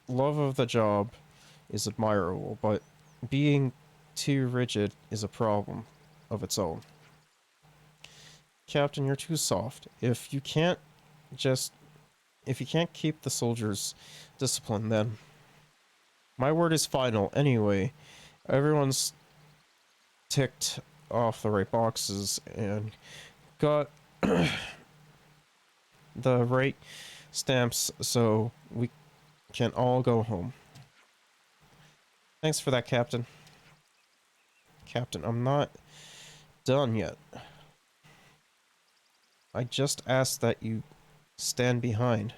love of the job is admirable, but being too rigid is a problem of its own. Captain, you're too soft. If you can't keep the soldiers disciplined, then my word is final. Anyway, everyone's ticked off the right boxes and got the right stamps, so we can all go home. Thanks for that, Captain. Captain, I'm not done yet. I just asked that you stand behind.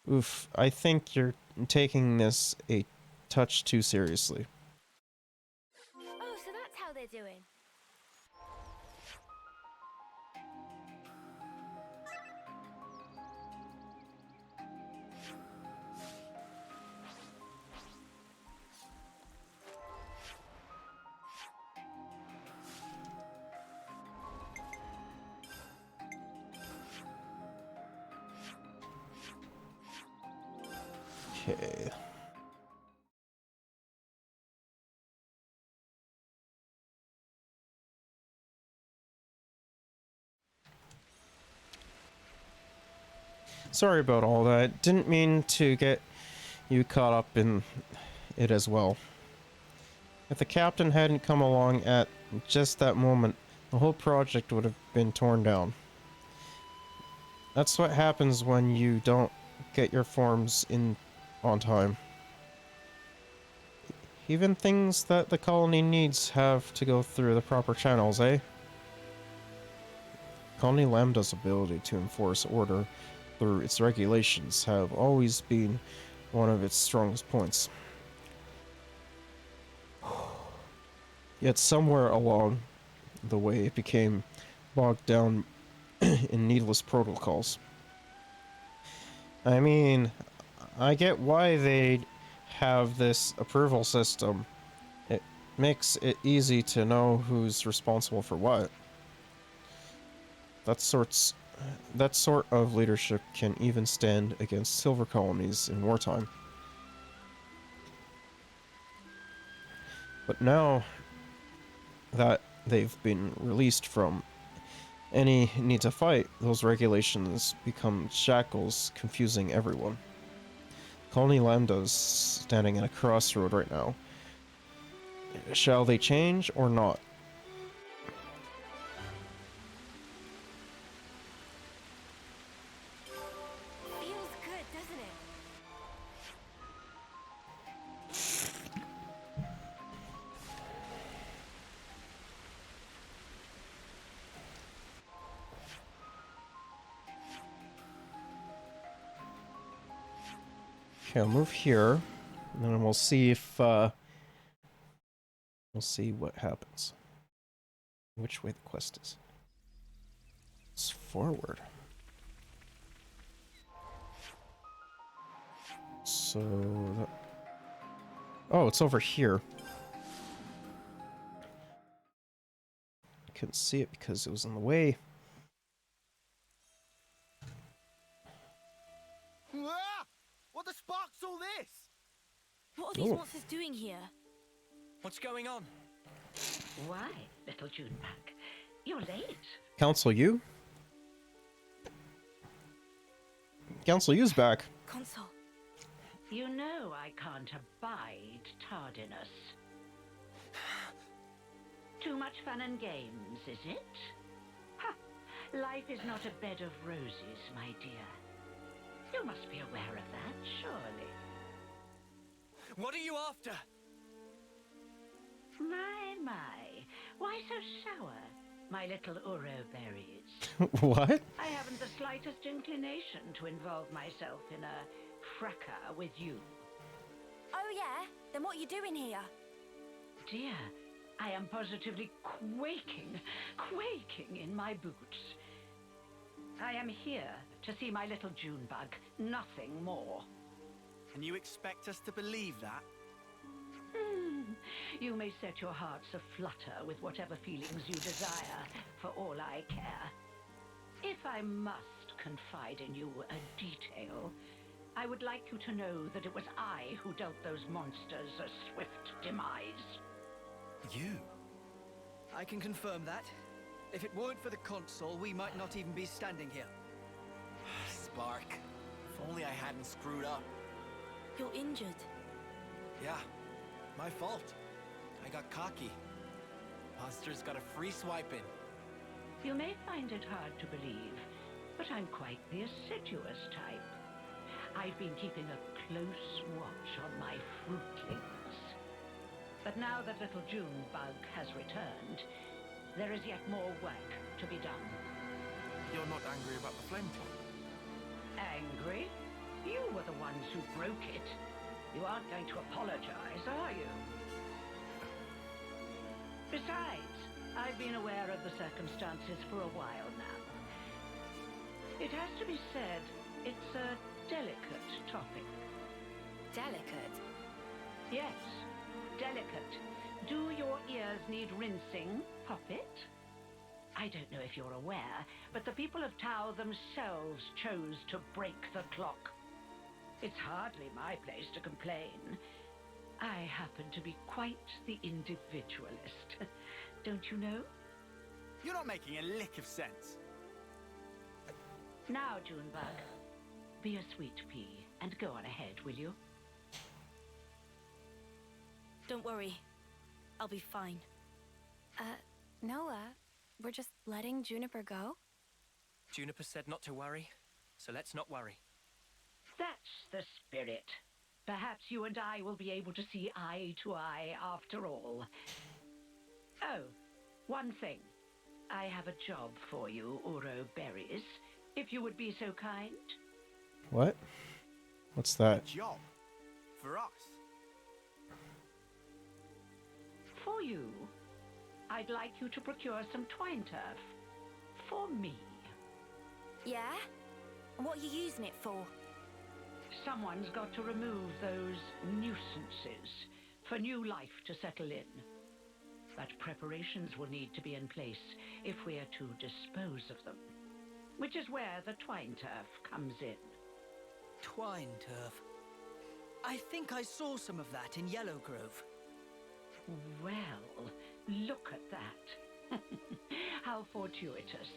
Oof, I think you're taking this a touch too seriously. Oh, so that's how they're doing. Okay. Sorry about all that. Didn't mean to get you caught up in it as well. If the captain hadn't come along at just that moment, the whole project would have been torn down. That's what happens when you don't get your forms in on time. Even things that the colony needs have to go through the proper channels, eh? Colony Lambda's ability to enforce order through its regulations have always been one of its strongest points. Yet somewhere along the way it became bogged down in needless protocols. I mean, I get why they have this approval system. It makes it easy to know who's responsible for what. That sort of leadership can even stand against silver colonies in wartime. But now that they've been released from any need to fight, those regulations become shackles, confusing everyone. Colony Lambda's standing at a crossroad right now. Shall they change or not? Feels good, doesn't it? Okay, I'll move here, and then we'll see if, we'll see what happens. Which way the quest is. It's forward. So, oh, it's over here. I couldn't see it because it was in the way. Ah! What the spark's all this? What are these monsters doing here? What's going on? Why, little Juniper? You're late. Council U? Council U's back. Console. You know I can't abide tardiness. Too much fun and games, is it? Ha! Life is not a bed of roses, my dear. You must be aware of that, surely. What are you after? My. Why so sour, my little Uro berries? What? I haven't the slightest inclination to involve myself in a fracas with you. Oh yeah? Then what are you doing here? Dear, I am positively quaking in my boots. I am here to see my little Junebug, nothing more. And you expect us to believe that? You may set your hearts aflutter with whatever feelings you desire, for all I care. If I must confide in you a detail, I would like you to know that it was I who dealt those monsters a swift demise. You? I can confirm that. If it weren't for the console, we might not even be standing here. Spark. If only I hadn't screwed up. You're injured. Yeah, my fault. I got cocky. Monsters got a free swipe in. You may find it hard to believe, but I'm quite the assiduous type. I've been keeping a close watch on my fruitlings. But now that little Junebug has returned, there is yet more work to be done. you're not angry about the flame clock? Angry? You were the ones who broke it. You aren't going to apologize, are you? Besides, I've been aware of the circumstances for a while now. It has to be said, it's a delicate topic. Delicate? Yes, delicate. Do your ears need rinsing, Poppet? I don't know if you're aware, but the people of Tau themselves chose to break the clock. It's hardly my place to complain. I happen to be quite the individualist. Don't you know? You're not making a lick of sense. Now, Junebug, be a sweet pea and go on ahead, will you? Don't worry. I'll be fine. Noah, we're just letting Juniper go? Juniper said not to worry, so let's not worry. That's the spirit. Perhaps you and I will be able to see eye to eye after all. Oh, one thing. I have a job for you, Uro Berries, if you would be so kind. What? What's that? Job? For us? For you, I'd like you to procure some twine turf. For me. Yeah? What are you using it for? Someone's got to remove those nuisances for new life to settle in. But preparations will need to be in place if we are to dispose of them. Which is where the twine turf comes in. Twine turf. I think I saw some of that in Yellow Grove. Well, look at that. How fortuitous.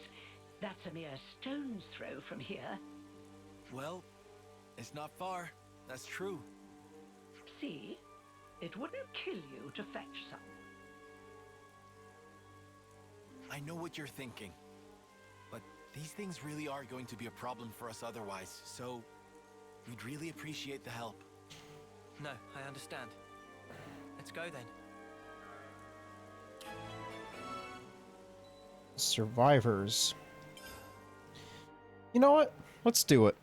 That's a mere stone's throw from here. Well, it's not far. That's true. See? It wouldn't kill you to fetch some. I know what you're thinking. But these things really are going to be a problem for us otherwise, so we'd really appreciate the help. No, I understand. Let's go then. Survivors. You know what? Let's do it.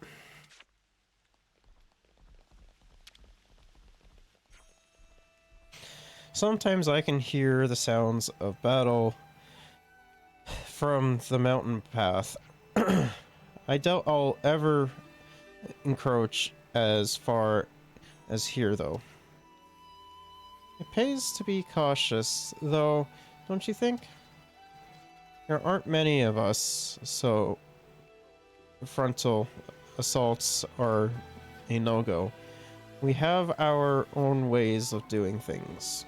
Sometimes I can hear the sounds of battle from the mountain path. I doubt I'll ever encroach as far as here, though. It pays to be cautious, though, don't you think? There aren't many of us, so frontal assaults are a no-go. We have our own ways of doing things.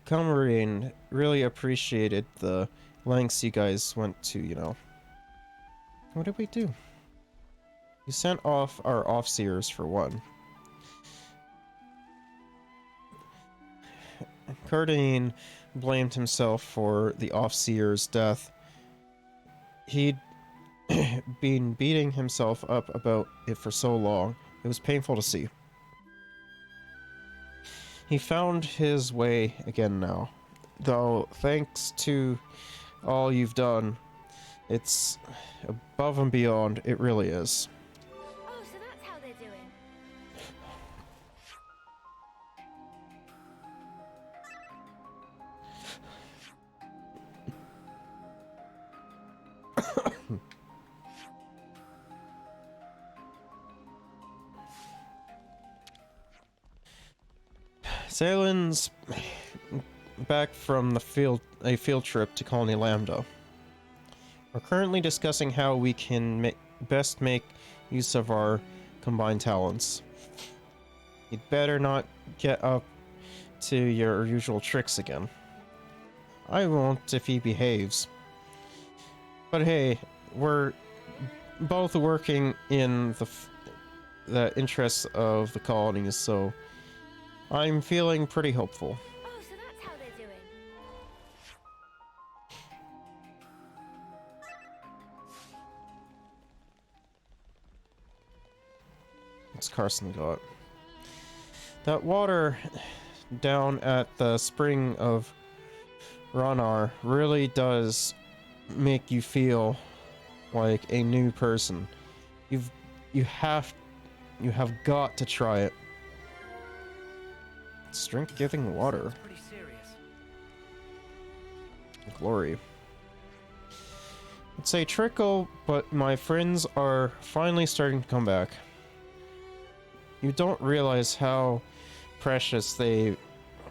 Camarine really appreciated the lengths you guys went to, you know. What did we do? You sent off our Offseers for one. Cardine blamed himself for the Offseer's death. He'd been beating himself up about it for so long. It was painful to see. He found his way again now. Though, thanks to all you've done, it's above and beyond. It really is. Oh, so that's how they're doing. Saylin's back from a field trip to Colony Lambda. We're currently discussing how we can best make use of our combined talents. You'd better not get up to your usual tricks again. I won't if he behaves. But hey, we're both working in the interests of the colonies, so I'm feeling pretty hopeful. Oh, so that's how they're doing. What's Carson got? That water down at the spring of Ronar really does make you feel like a new person. You have got to try it. Strength-giving water. Pretty serious. Glory. It's a trickle, but my friends are finally starting to come back. You don't realize how precious they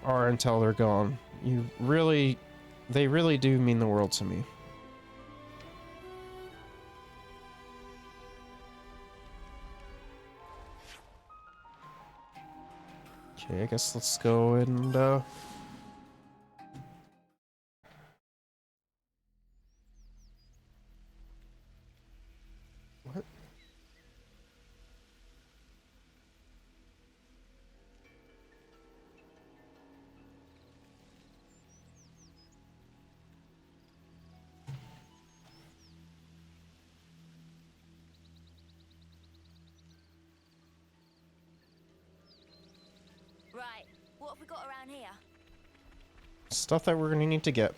are until they're gone. They really do mean the world to me. Okay, I guess let's go and, what? Right, what have we got around here? Stuff that we're gonna need to get.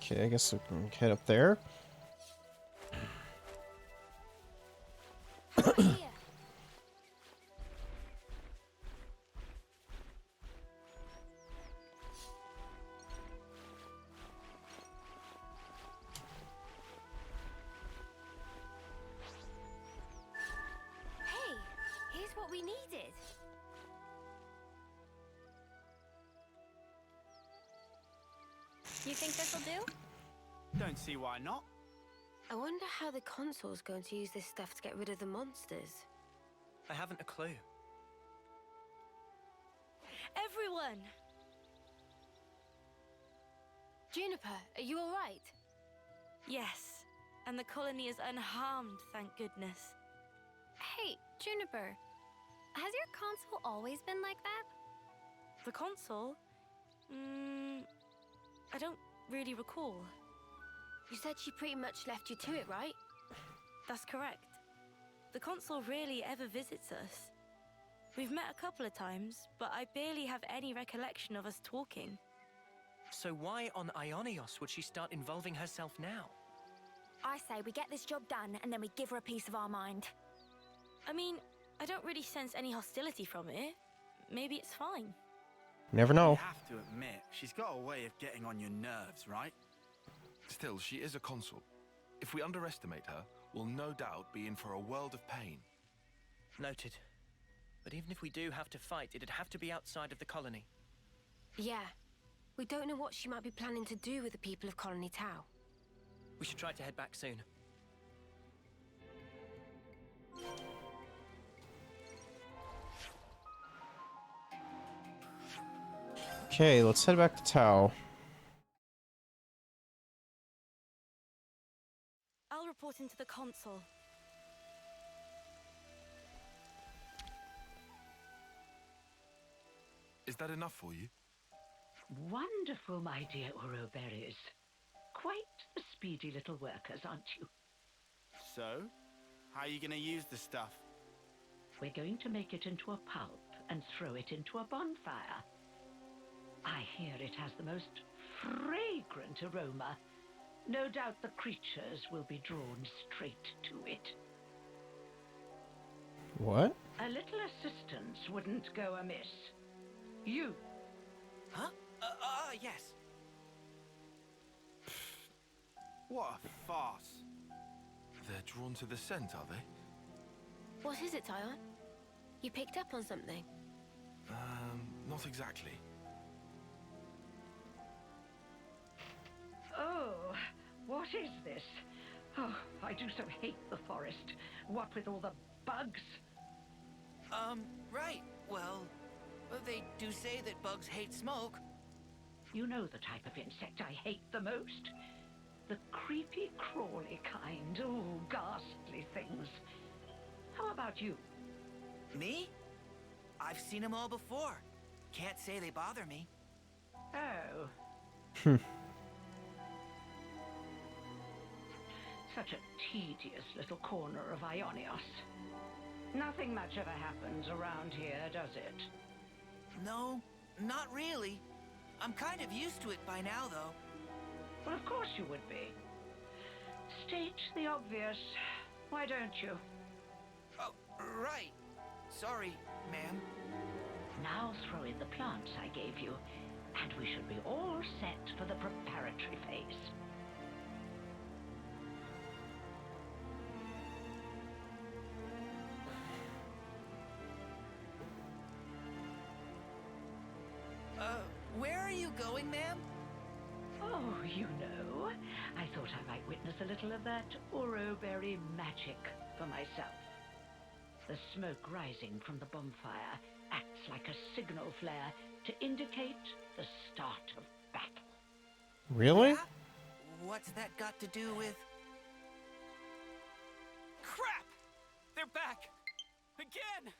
Okay, I guess we can head up there. Hey, here's what we needed. You think this'll do? Don't see why not. I wonder how the console's going to use this stuff to get rid of the monsters. I haven't a clue. Everyone! Juniper, are you alright? Yes, and the colony is unharmed, thank goodness. Hey, Juniper, has your console always been like that? The console? I don't really recall. You said she pretty much left you to it, right? That's correct. The console rarely ever visits us. We've met a couple of times, but I barely have any recollection of us talking. So why on Ionios would she start involving herself now? I say we get this job done and then we give her a piece of our mind. I mean, I don't really sense any hostility from it. Maybe it's fine. Never know. You have to admit, she's got a way of getting on your nerves, right? Still, she is a consul. If we underestimate her, we'll no doubt be in for a world of pain. Noted. But even if we do have to fight, it'd have to be outside of the colony. Yeah. We don't know what she might be planning to do with the people of Colony Tau. We should try to head back soon. Okay, let's head back to Tau. I'll report into the console. Is that enough for you? Wonderful, my dear Uroberries. Quite a speedy little workers, aren't you? So, how are you going to use the stuff? We're going to make it into a pulp and throw it into a bonfire. I hear it has the most fragrant aroma. No doubt the creatures will be drawn straight to it. What? A little assistance wouldn't go amiss. You. Huh? Yes. What a farce. They're drawn to the scent, are they? What is it, Tyon? You picked up on something? Not exactly. Oh, what is this? Oh, I do so hate the forest. What with all the bugs? Right. Well, they do say that bugs hate smoke. You know the type of insect I hate the most? The creepy, crawly kind. Oh, ghastly things. How about you? Me? I've seen them all before. Can't say they bother me. Oh. Such a tedious little corner of Ionios. Nothing much ever happens around here, does it? No, not really. I'm kind of used to it by now, though. Well, of course you would be. State the obvious. Why don't you? Oh, right. Sorry, ma'am. Now throw in the plants I gave you, and we should be all set for the preparatory phase. Where are you going, ma'am? Oh, you know, I thought I might witness a little of that Ouroberry magic for myself. The smoke rising from the bonfire acts like a signal flare to indicate the start of battle. Really? Yeah? What's that got to do with... Crap! They're back! Again!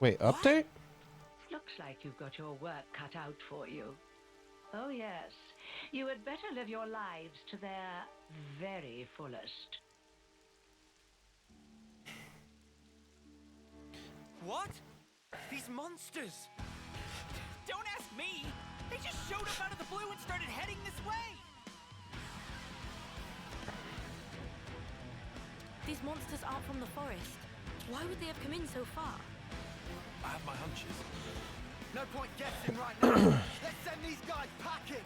Wait, update? Looks like you've got your work cut out for you. Oh yes, you had better live your lives to their very fullest. What? These monsters! Don't ask me! They just showed up out of the blue and started heading this way! These monsters aren't from the forest. Why would they have come in so far? I have my hunches. No point guessing right now. Let's send these guys packing.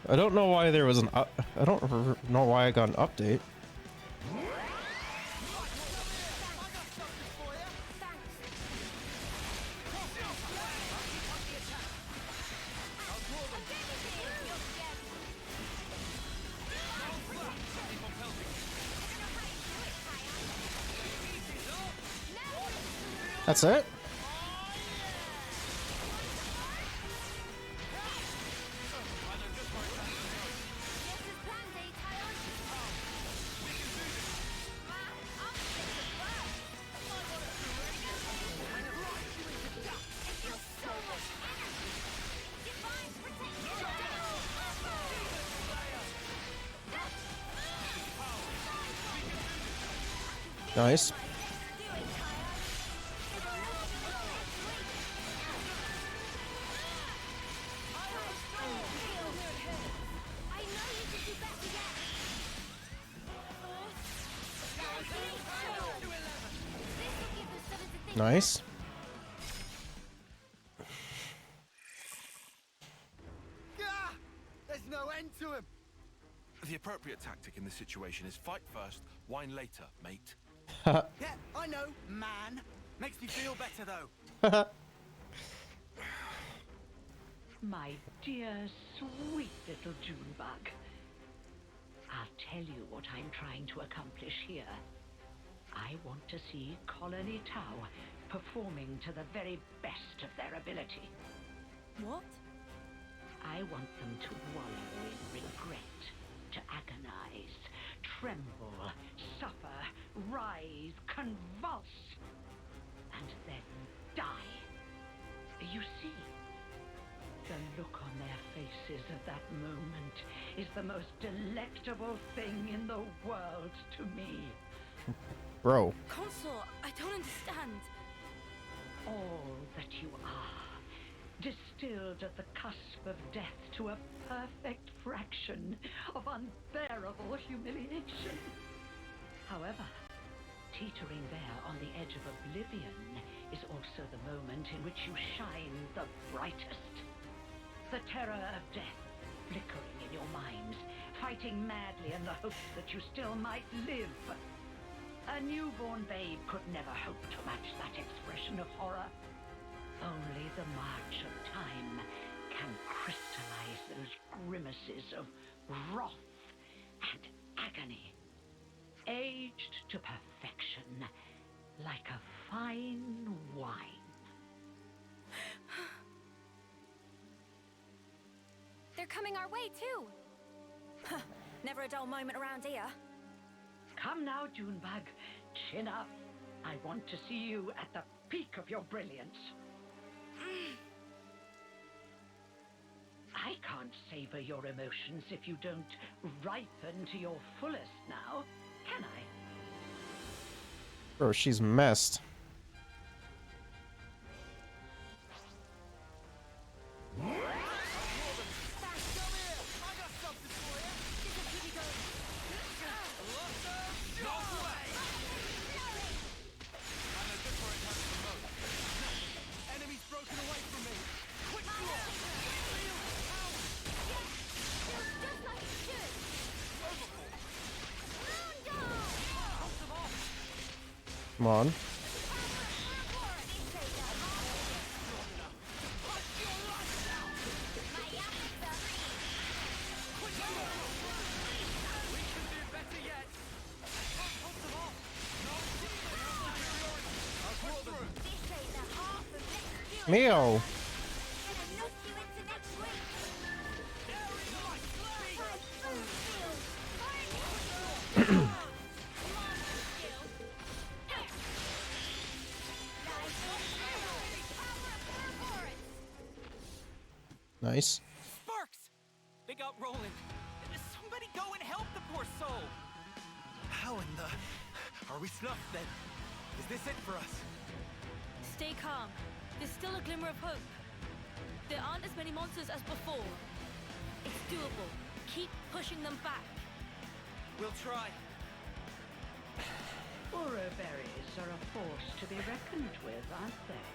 I don't know why there was an I don't know why I got an update. That's it? Nice. Nice. There's no end to him. The appropriate tactic in this situation is fight first, whine later, mate. Yeah, I know, man. Makes me feel better, though. My dear, sweet little Junebug. I'll tell you what I'm trying to accomplish here. I want to see Colony Tau performing to the very best of their ability. What? I want them to wallow in regret, to agonize, tremble, suffer, rise, convulse, and then die. You see, the look on their faces at that moment is the most delectable thing in the world to me. Bro. Consort, I don't understand. All that you are, distilled at the cusp of death to a perfect fraction of unbearable humiliation. However, teetering there on the edge of oblivion is also the moment in which you shine the brightest. The terror of death flickering in your minds, fighting madly in the hopes that you still might live. A newborn babe could never hope to match that expression of horror. Only the march of time can crystallize those grimaces of wrath and agony, aged to perfection like a fine wine. They're coming our way, too. Never a dull moment around here. Come now, Junebug. Chin up. I want to see you at the peak of your brilliance. I can't savor your emotions if you don't ripen to your fullest now, can I? Bro, she's messed. Come on. Mio. Nice. Sparks! They got Roland. Somebody go and help the poor soul. How in the... Are we snuffed then? Is this it for us? Stay calm. There's still a glimmer of hope. There aren't as many monsters as before. It's doable. Keep pushing them back. We'll try. Uroberries are a force to be reckoned with, aren't they?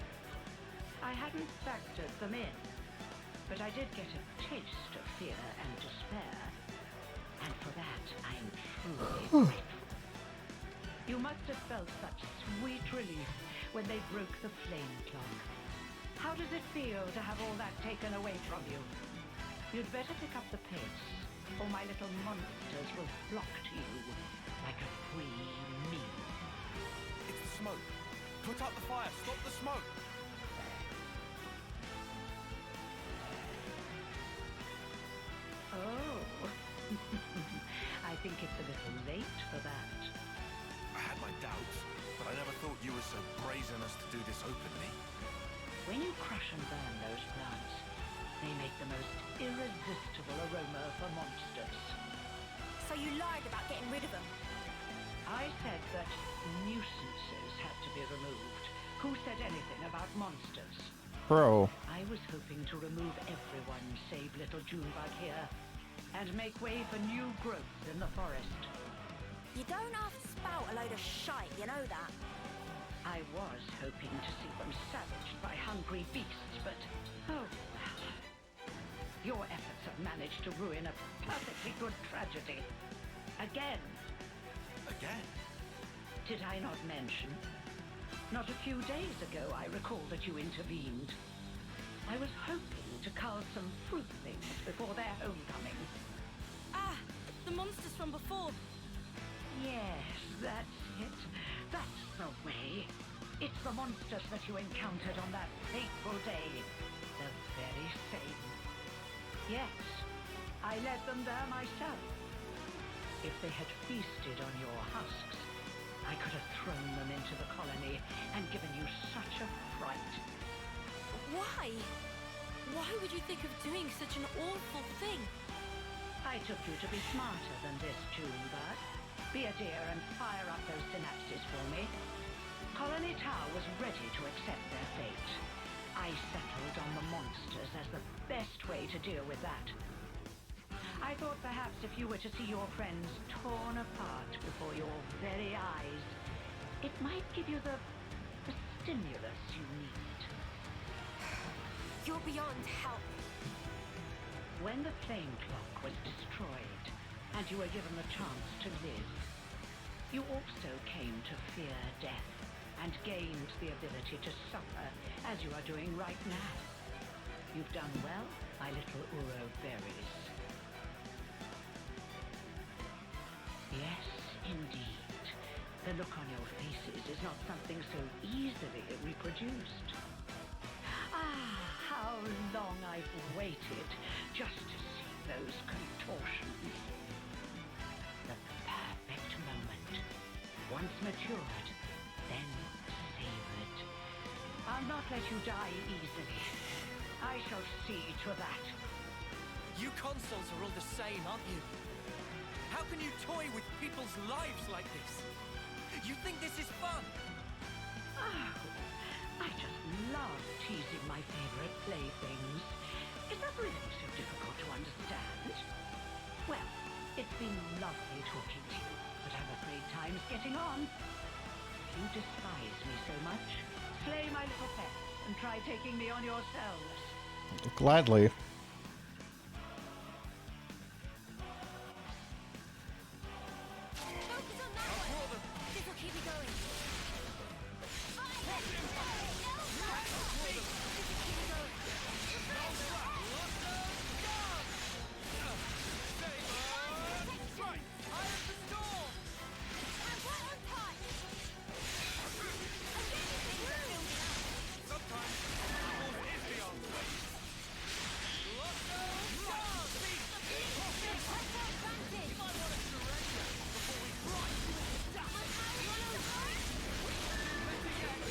I hadn't factored them in, but I did get a taste of fear and despair. And for that, I'm truly grateful. You must have felt such sweet relief when they broke the flame clock. How does it feel to have all that taken away from you? You'd better pick up the pace, or my little monsters will flock to you like a free meal. It's the smoke. Put out the fire. Stop the smoke. Oh. I think it's a little late for that. I had my doubts, but I never thought you were so brazen as to do this openly. When you crush and burn those plants, they make the most irresistible aroma for monsters. So you lied about getting rid of them? I said that nuisances had to be removed. Who said anything about monsters? Bro. I was hoping to remove everyone save little Junebug here, and make way for new growth in the forest. You don't have to spout a load of shite, you know that? I was hoping to see them savaged by hungry beasts, but oh well. Your efforts have managed to ruin a perfectly good tragedy. Again. Again? Did I not mention? Not a few days ago, I recall that you intervened. I was hoping to cull some fruitlings before their homecoming. Ah, the monsters from before. Yes, that's it. That's the way. It's the monsters that you encountered on that fateful day. The very same. Yes, I led them there myself. If they had feasted on your husks, I could have thrown them into the colony and given you such a fright. Why? Why would you think of doing such an awful thing? I took you to be smarter than this, Junebug. Be a dear and fire up those synapses for me. Colony Tower was ready to accept their fate. I settled on the monsters as the best way to deal with that. I thought perhaps if you were to see your friends torn apart before your very eyes, it might give you the stimulus you need. You're beyond help. When the flame clock was destroyed, and you were given the chance to live, you also came to fear death, and gained the ability to suffer, as you are doing right now. You've done well, my little Uroberries. Yes, indeed. The look on your faces is not something so easily reproduced. Ah, how long I've waited just to see those contortions. The perfect moment it's matured, then savored. I'll not let you die easily. I shall see to that. You consoles are all the same, aren't you? How can you toy with people's lives like this? You think this is fun? Oh, I just love teasing my favorite playthings. Is that really so difficult to understand? Well, it's been lovely talking to you, but I'm afraid time's getting on. If you despise me so much, slay my little pets and try taking me on yourselves. Gladly.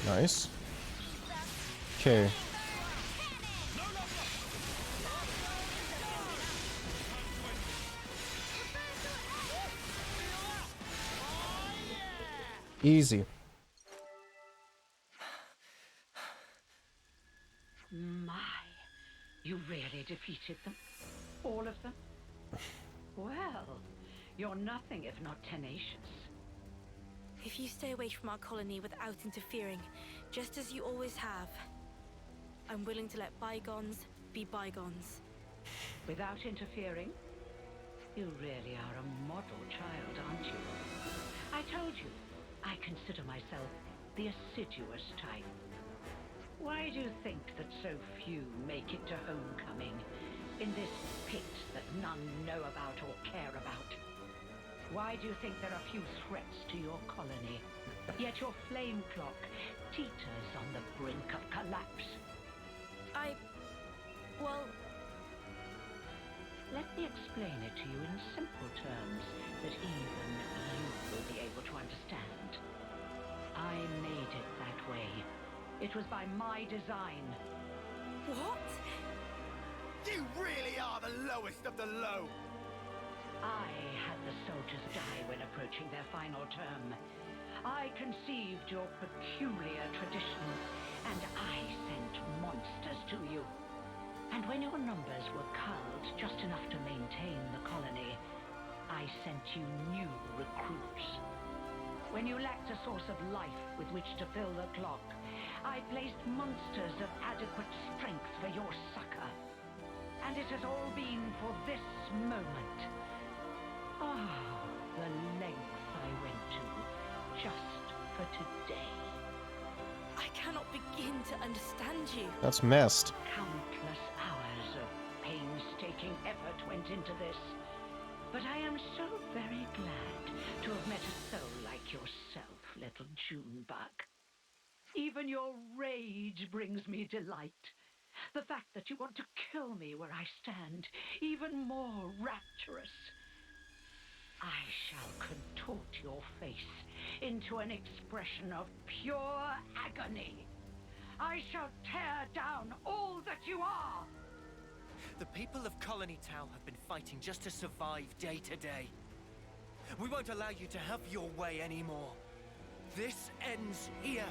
Nice. Okay. Easy. My, you really defeated them? All of them? Well, you're nothing if not tenacious. If you stay away from our colony without interfering, just as you always have, I'm willing to let bygones be bygones. Without interfering? You really are a model child, aren't you? I told you, I consider myself the assiduous type. Why do you think that so few make it to homecoming, in this pit that none know about or care about? Why do you think there are few threats to your colony, yet your flame clock teeters on the brink of collapse? Well... Let me explain it to you in simple terms that even you will be able to understand. I made it that way. It was by my design. What? You really are the lowest of the low! I had the soldiers die when approaching their final term. I conceived your peculiar traditions, and I sent monsters to you. And when your numbers were culled just enough to maintain the colony, I sent you new recruits. When you lacked a source of life with which to fill the clock, I placed monsters of adequate strength for your succor. And it has all been for this moment. Ah, the lengths I went to, just for today. I cannot begin to understand you. That's messed. Countless hours of painstaking effort went into this. But I am so very glad to have met a soul like yourself, little Junebug. Even your rage brings me delight. The fact that you want to kill me where I stand, even more rapturous. I shall contort your face into an expression of pure agony. I shall tear down all that you are. The people of Colony Town have been fighting just to survive day to day. We won't allow you to have your way anymore. This ends here.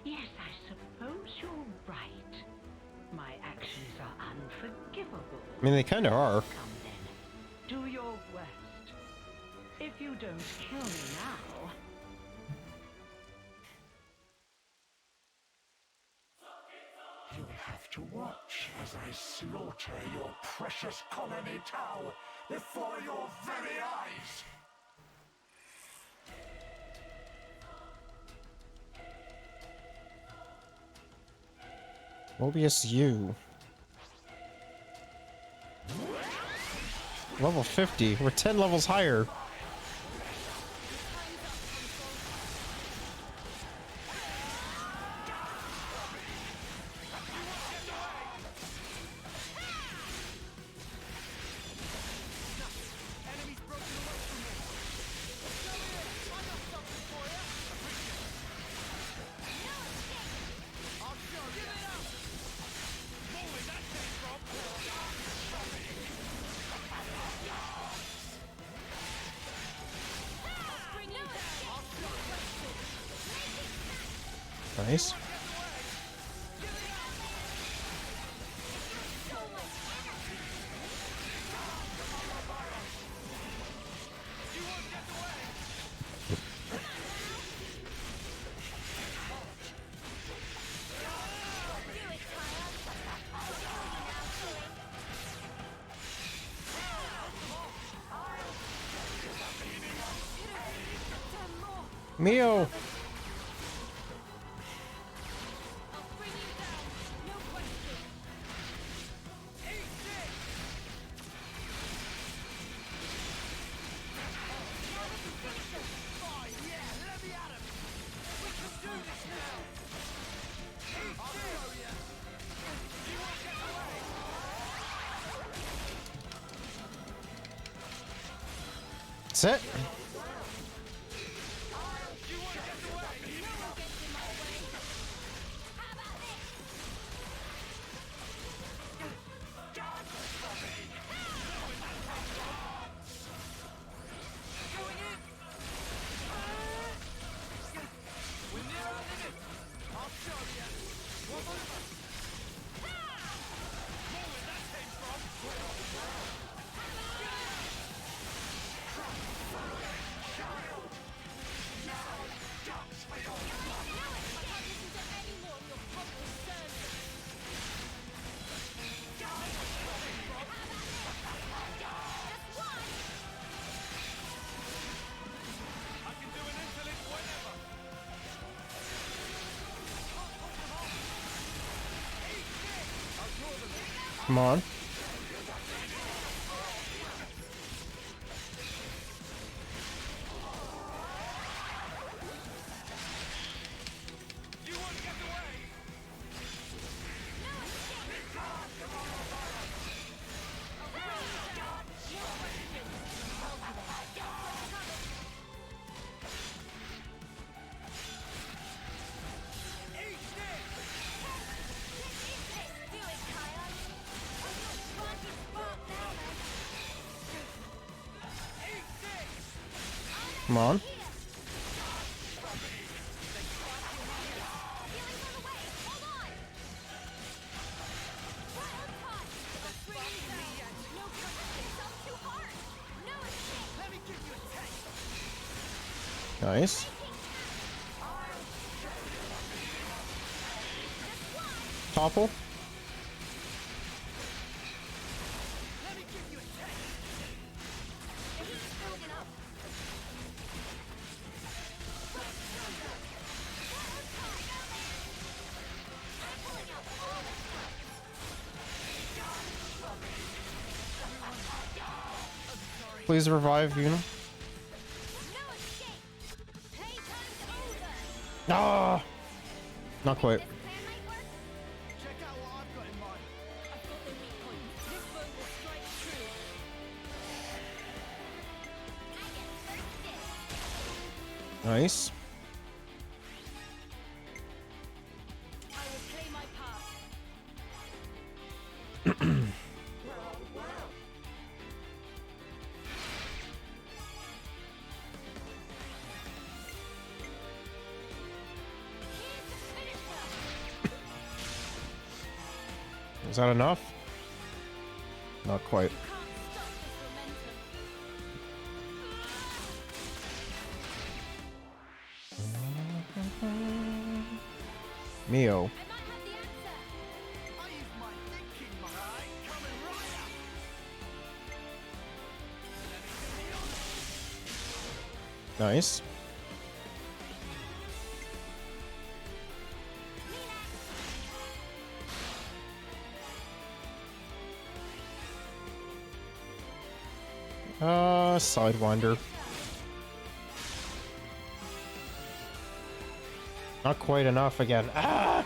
Yes, I suppose you're right. My actions are unforgivable. I mean, they kind of are. Come then, do your worst. If you don't kill me now... You'll have to watch as I slaughter your precious colony Tau before your very eyes. Mobius U. Level 50. We're 10 levels higher. Enemies broken Nice. Mio! That's it. Come on. Come on. Nice. Topple. Please revive Una. Ah, not quite. Nice. Is that enough? Not quite. Mio. Nice. Sidewinder. Not quite enough again. Ah!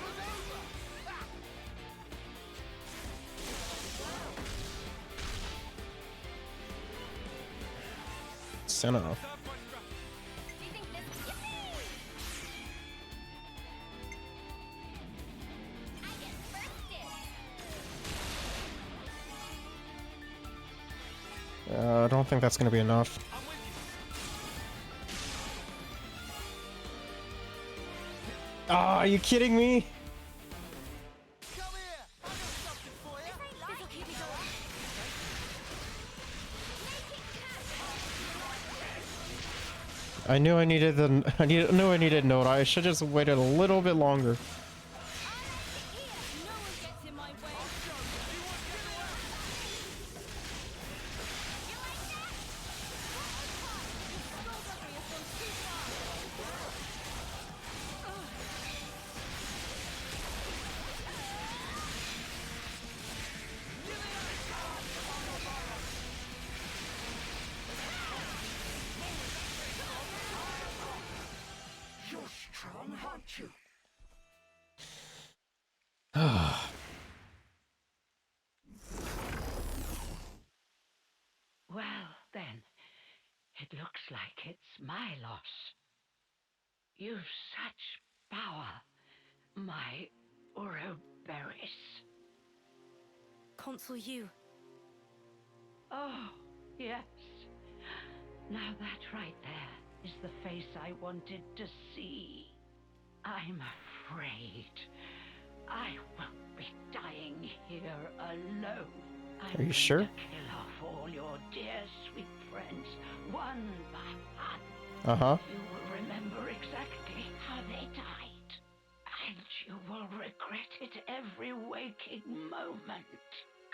It's enough. I don't think that's going to be enough. Ah, are you kidding me? I knew I needed the. Knew I needed note. I should just waited a little bit longer. Well, then, it looks like it's my loss. You've such power, my Ouroboros. Consul you. Oh, yes. Now that right there is the face I wanted to see. I'm afraid I will be dying here alone. I'm Are you sure? going to kill off all your dear sweet friends, one by one. Uh-huh. You will remember exactly how they died. And you will regret it every waking moment.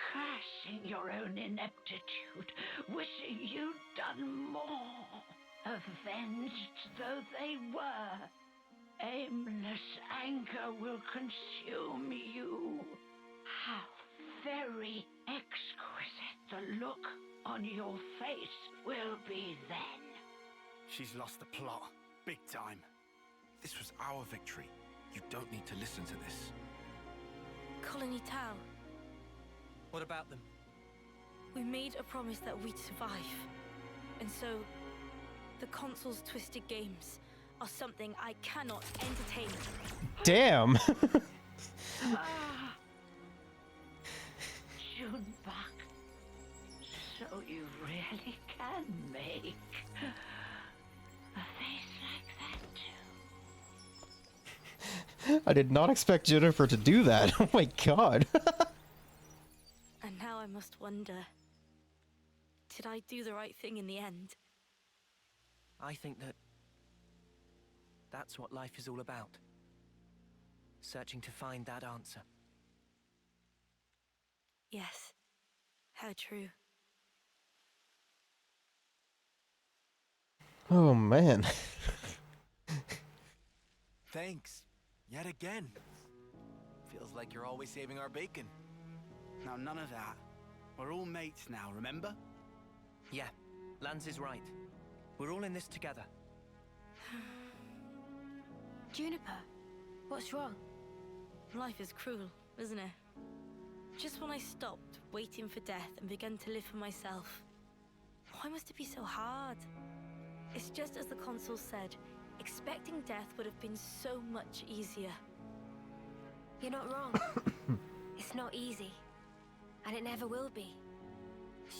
Cursing your own ineptitude, wishing you'd done more. Avenged though they were, aimless anger will consume you. How very exquisite the look on your face will be then. She's lost the plot. Big time. This was our victory. You don't need to listen to this. Colony Tau. What about them? We made a promise that we'd survive. And so, the Consul's twisted games are something I cannot entertain. Damn. Juniper. So you really can make a face like that too. I did not expect Juniper to do that. Oh my god. And now I must wonder, did I do the right thing in the end? I think that's what life is all about. Searching to find that answer. Yes. How true. Oh man. Thanks. Yet again. Feels like you're always saving our bacon. Now, none of that. We're all mates now, remember? Yeah, Lance is right. We're all in this together. Juniper, what's wrong? Life is cruel, isn't it? Just when I stopped waiting for death and began to live for myself. Why must it be so hard? It's just as the Consul said, expecting death would have been so much easier. You're not wrong. It's not easy. And it never will be.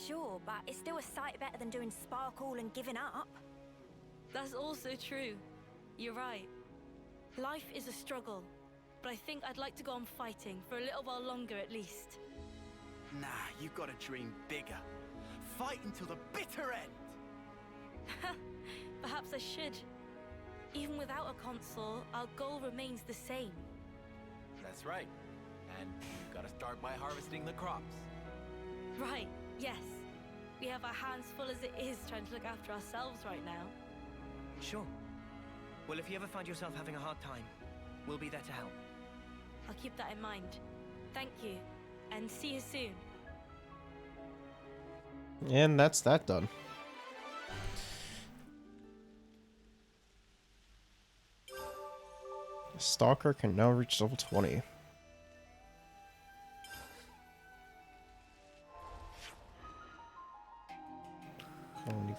Sure, but it's still a sight better than doing sparkle and giving up. That's also true. You're right. Life is a struggle, but I think I'd like to go on fighting for a little while longer at least. Nah, you've got to dream bigger. Fight until the bitter end. Perhaps I should. Even without a Consul, our goal remains the same. That's right. And we've got to start by harvesting the crops. Right, yes. We have our hands full as it is trying to look after ourselves right now. Sure. Well, if you ever find yourself having a hard time, we'll be there to help. I'll keep that in mind. Thank you, and see you soon. And that's that done. Stalker can now reach level 20. Colony.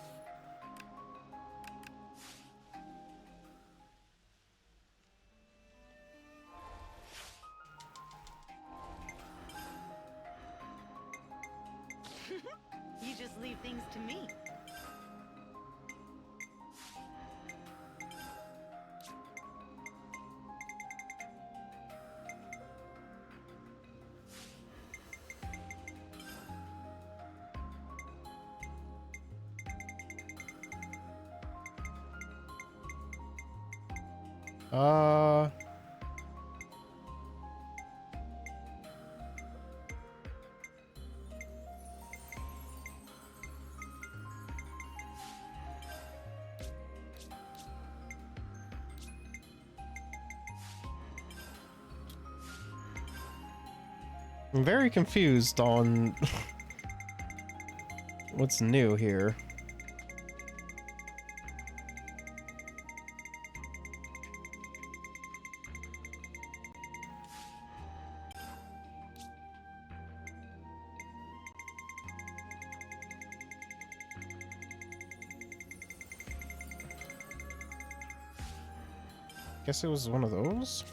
You just leave things to me. I'm very confused on what's new here. Guess it was one of those?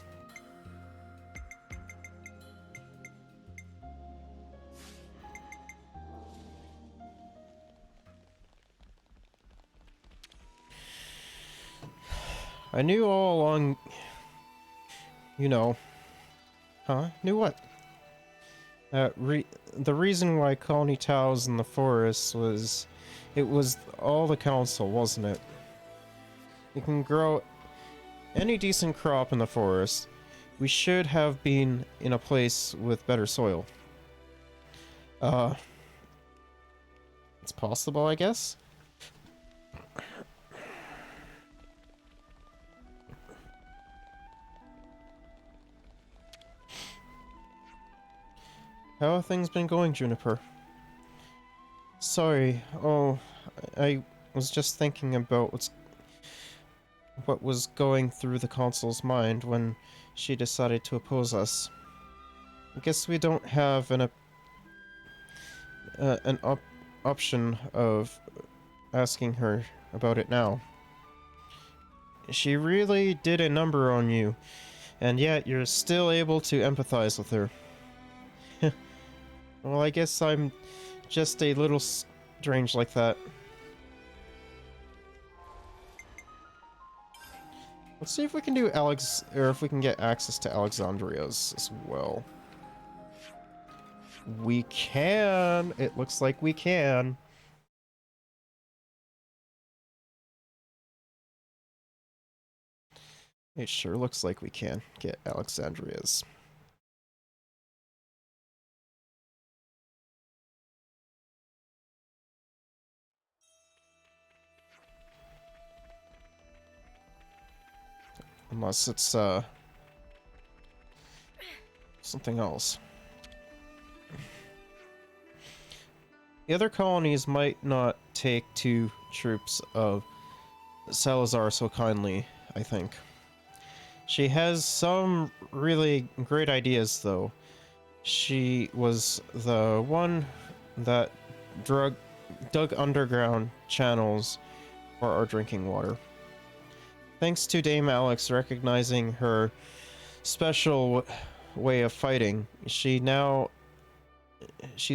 I knew all along, you know, Knew what? The reason why Colony Tau was in the forest was, it was all the council, wasn't it? You can grow any decent crop in the forest. We should have been in a place with better soil. It's possible, I guess? How have things been going, Juniper? Sorry, I was just thinking about what was going through the consul's mind when she decided to oppose us. I guess we don't have an option of asking her about it now. She really did a number on you, and yet you're still able to empathize with her. Well, I guess I'm just a little strange like that. Let's see if we can do if we can get access to Alexandria's as well. We can! It looks like we can. It sure looks like we can get Alexandria's. Unless it's, something else. The other colonies might not take to troops of Salazar so kindly, I think. She has some really great ideas, though. She was the one that dug underground channels for our drinking water. Thanks to Dame Alex recognizing her special way of fighting, she's now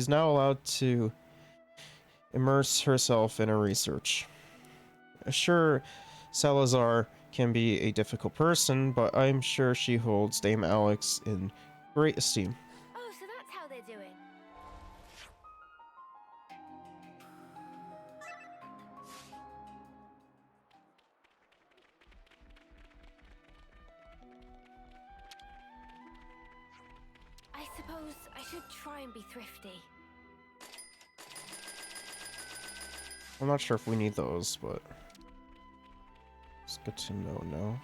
allowed to immerse herself in her research. Sure, Salazar can be a difficult person, but I'm sure she holds Dame Alex in great esteem. Oh, so that's how they're doing. I suppose I should try and be thrifty. I'm not sure if we need those, but it's good to know now.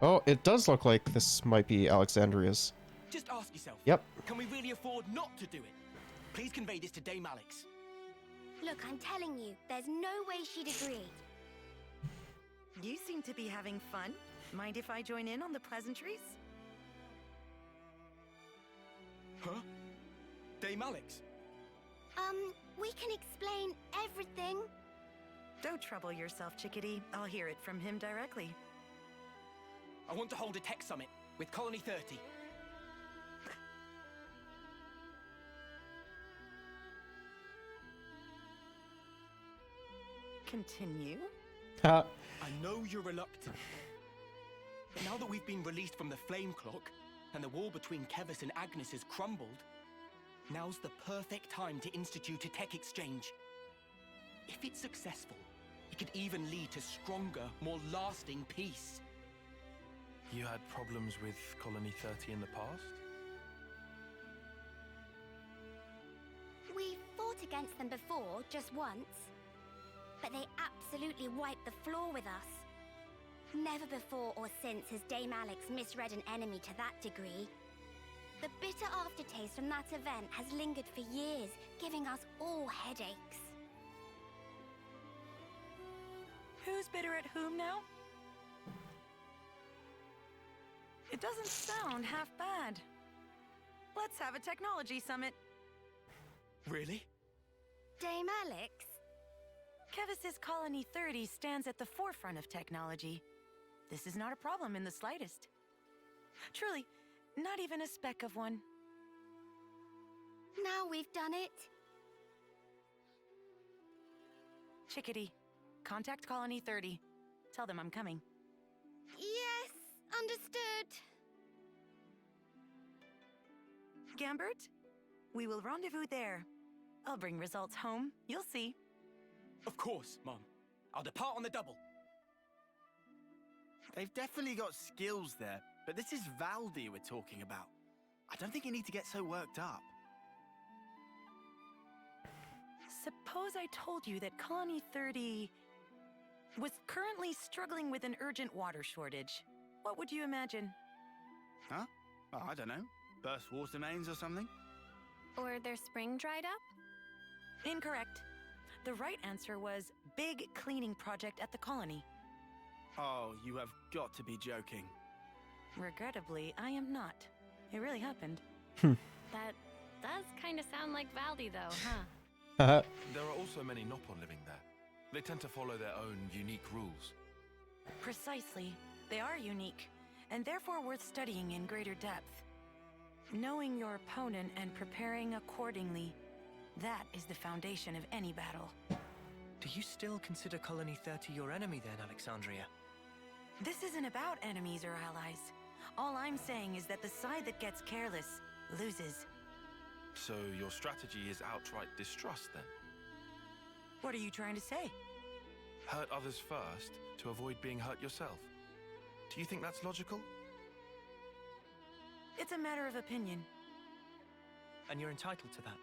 Oh, it does look like this might be Alexandria's. Just ask yourself. Yep. Can we really afford not to do it? Please convey this to Dame Alex. Look, I'm telling you, there's no way she'd agree. You seem to be having fun. Mind if I join in on the pleasantries? Huh? Dame Alex? We can explain everything. Don't trouble yourself, chickadee. I'll hear it from him directly. I want to hold a tech summit with Colony 30. Continue. I know you're reluctant. But now that we've been released from the Flame Clock, and the wall between Kevis and Agnes has crumbled, now's the perfect time to institute a tech exchange. If it's successful, It could even lead to stronger, more lasting peace. You had problems with Colony 30 in the past? We fought against them before, just once. But they absolutely wiped the floor with us. Never before or since has Dame Alex misread an enemy to that degree. The bitter aftertaste from that event has lingered for years, giving us all headaches. Who's bitter at whom now? It doesn't sound half bad. Let's have a technology summit. Really? Dame Alex? Kevis's Colony 30 stands at the forefront of technology. This is not a problem in the slightest. Truly, not even a speck of one. Now we've done it. Chickadee, contact Colony 30. Tell them I'm coming. Yes, understood. Gambert, we will rendezvous there. I'll bring results home. You'll see. Of course, Mom. I'll depart on the double. They've definitely got skills there, but this is Valdi we're talking about. I don't think you need to get so worked up. Suppose I told you that Colony 30 was currently struggling with an urgent water shortage. What would you imagine? Huh? Oh, I don't know. Burst water mains or something? Or their spring dried up? Incorrect. The right answer was big cleaning project at the colony. Oh, you have got to be joking. Regrettably, I am not. It really happened. That does kind of sound like Valdi, though, huh? There are also many Nopon living there. They tend to follow their own unique rules. Precisely. They are unique, and therefore worth studying in greater depth. Knowing your opponent and preparing accordingly, that is the foundation of any battle. Do you still consider Colony 30 your enemy then, Alexandria? This isn't about enemies or allies. All I'm saying is that the side that gets careless loses. So your strategy is outright distrust then? What are you trying to say? Hurt others first to avoid being hurt yourself. Do you think that's logical? It's a matter of opinion. And you're entitled to that.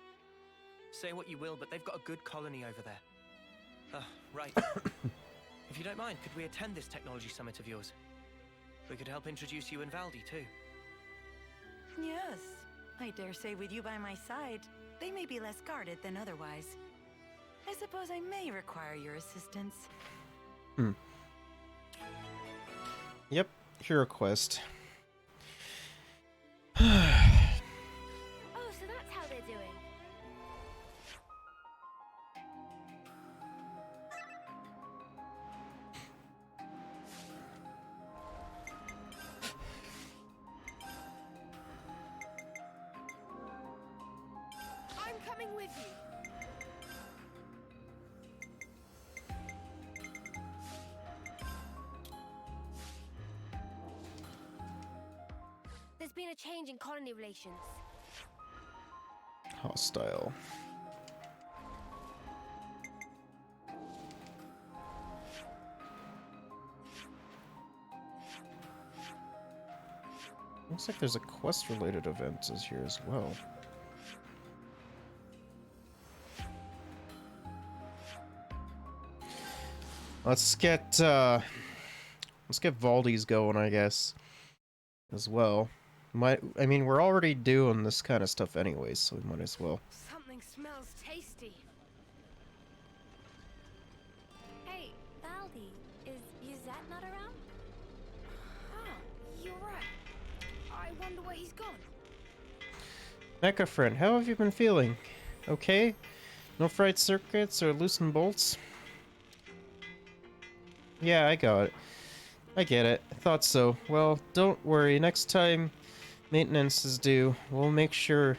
Say what you will, but they've got a good colony over there. Right. If you don't mind, could we attend this technology summit of yours? We could help introduce you and Valdi, too. Yes. I dare say with you by my side, they may be less guarded than otherwise. I suppose I may require your assistance. Yep, hero quest. Oh, so that's how they're doing. I'm coming with you. There's been a change in colony relations. Hostile. Looks like there's a quest-related event is here as well. Let's get Valdi's going, I guess, as well. I mean, we're already doing this kind of stuff anyways, so we might as well. Something smells tasty. Hey, Valdi, is Yuzette not around? Oh, you're right. I wonder where he's gone. Mecha friend, how have you been feeling? Okay? No fried circuits or loosened bolts? Yeah, I got it. I get it. I thought so. Well, don't worry. Next time maintenance is due, we'll make sure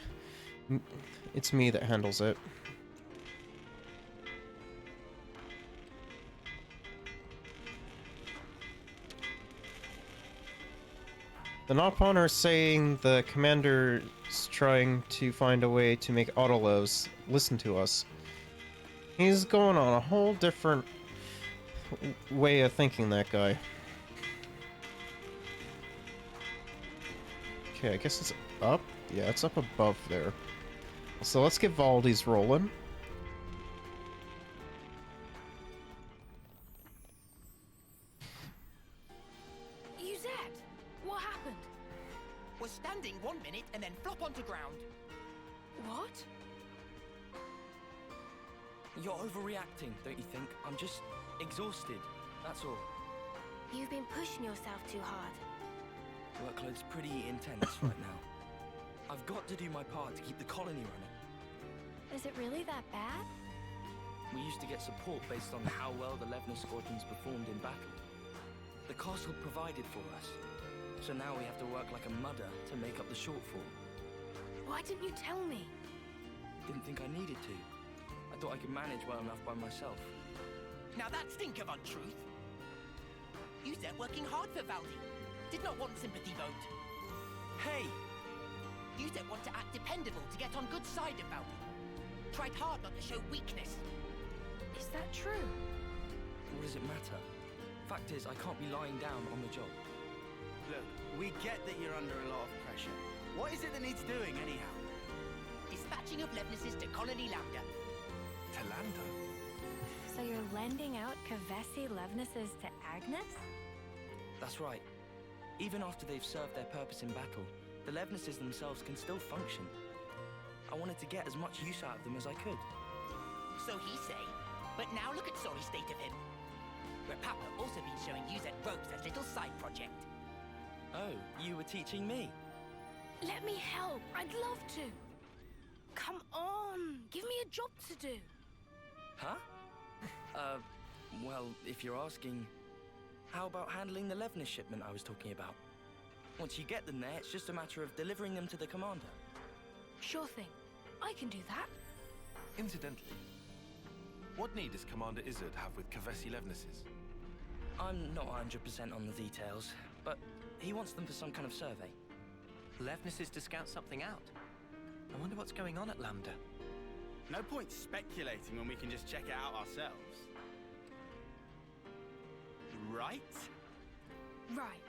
it's me that handles it. The Nopon are saying the commander's trying to find a way to make Autolos listen to us. He's going on a whole different way of thinking, that guy. Okay, I guess it's up? Yeah, it's up above there. So let's get Valdi's rolling. Yuzette, what happened? Was standing 1 minute and then flop onto ground. What? You're overreacting, don't you think? I'm just exhausted, that's all. You've been pushing yourself too hard. Workload's pretty intense right now. I've got to do my part to keep the colony running. Is it really that bad? We used to get support based on how well the Levner squadrons performed in battle. The castle provided for us, so now we have to work like a mudder to make up the shortfall. Why didn't you tell me? Didn't think I needed to. I thought I could manage well enough by myself. Now that stink of untruth. You said working hard for Valdi. Did not want sympathy vote. Hey! You said want to act dependable to get on good side of Valdi. Tried hard not to show weakness. Is that true? What does it matter? Fact is, I can't be lying down on the job. Look, we get that you're under a lot of pressure. What is it that needs doing, anyhow? Dispatching of Levnesses to Colony Lambda. To Lambda? So you're lending out Kavesi Levnesses to Agnes? That's right. Even after they've served their purpose in battle, the Levnesses themselves can still function. I wanted to get as much use out of them as I could. So he say. But now look at sorry state of him. Where Papa also been showing you that ropes as little side project. Oh, you were teaching me? Let me help. I'd love to. Come on. Give me a job to do. Huh? Well, if you're asking, how about handling the Levner shipment I was talking about? Once you get them there, it's just a matter of delivering them to the commander. Sure thing. I can do that. Incidentally, what need does Commander Izzard have with Kavesi Levnesses? I'm not 100% on the details, but he wants them for some kind of survey. Levnesses to scout something out. I wonder what's going on at Lambda. No point speculating when we can just check it out ourselves. Right? Right.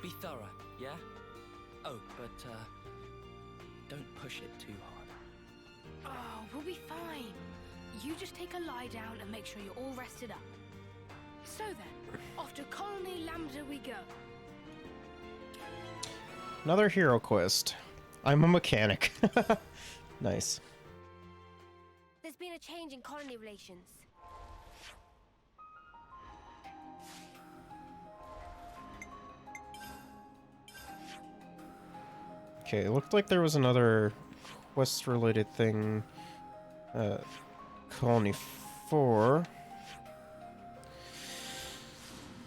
Be thorough, yeah? Oh, but, don't push it too hard. Oh, we'll be fine. You just take a lie down and make sure you're all rested up. So then, off to Colony Lambda we go. Another hero quest. I'm a mechanic. Nice. There's been a change in colony relations. Okay, it looked like there was another quest-related thing. Colony 4.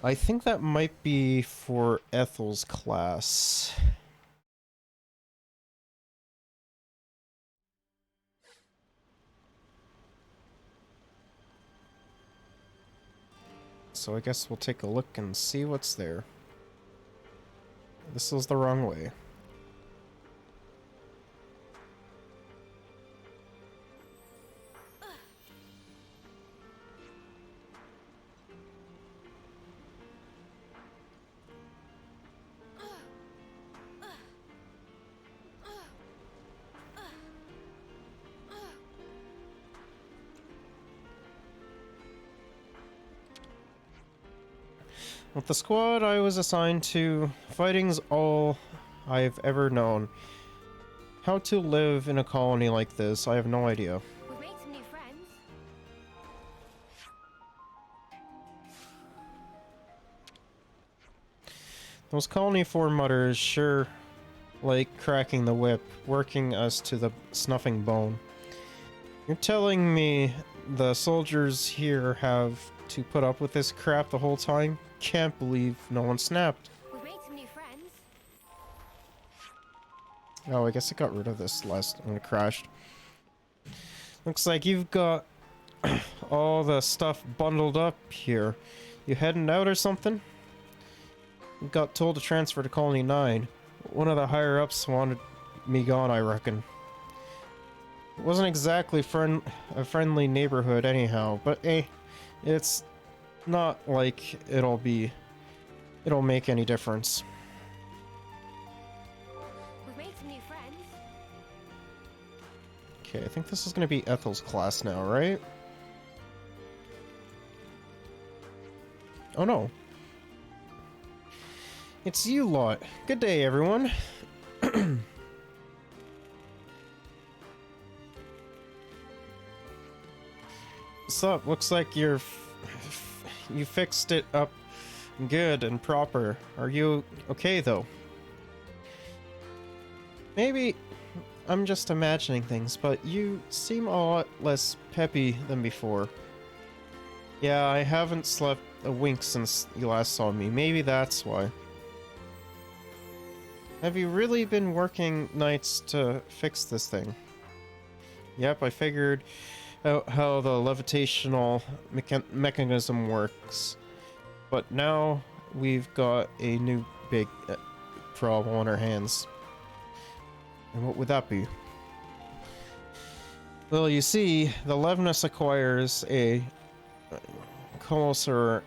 I think that might be for Ethel's class. So I guess we'll take a look and see what's there. This was the wrong way. With the squad I was assigned to, fighting's all I've ever known. How to live in a colony like this, I have no idea. We've made some new friends. Those Colony 4 mutters sure like cracking the whip, working us to the snuffing bone. You're telling me the soldiers here have to put up with this crap the whole time? Can't believe no one snapped. We've made some new friends. Oh, I guess I got rid of this last when it crashed. Looks like you've got all the stuff bundled up here. You heading out or something? Got told to transfer to Colony 9. One of the higher-ups wanted me gone, I reckon. It wasn't exactly a friendly neighborhood anyhow, but hey, It's not like it'll make any difference. We've made some new friends. Okay, I think this is gonna be Ethel's class now, right? Oh no. It's you lot. Good day, everyone. What's up? Looks like you fixed it up good and proper. Are you okay, though? Maybe I'm just imagining things, but you seem a lot less peppy than before. Yeah, I haven't slept a wink since you last saw me. Maybe that's why. Have you really been working nights to fix this thing? Yep, I figured out how the levitational mechanism works. But now we've got a new big problem on our hands. And what would that be? Well, you see, the Levnus acquires a colossal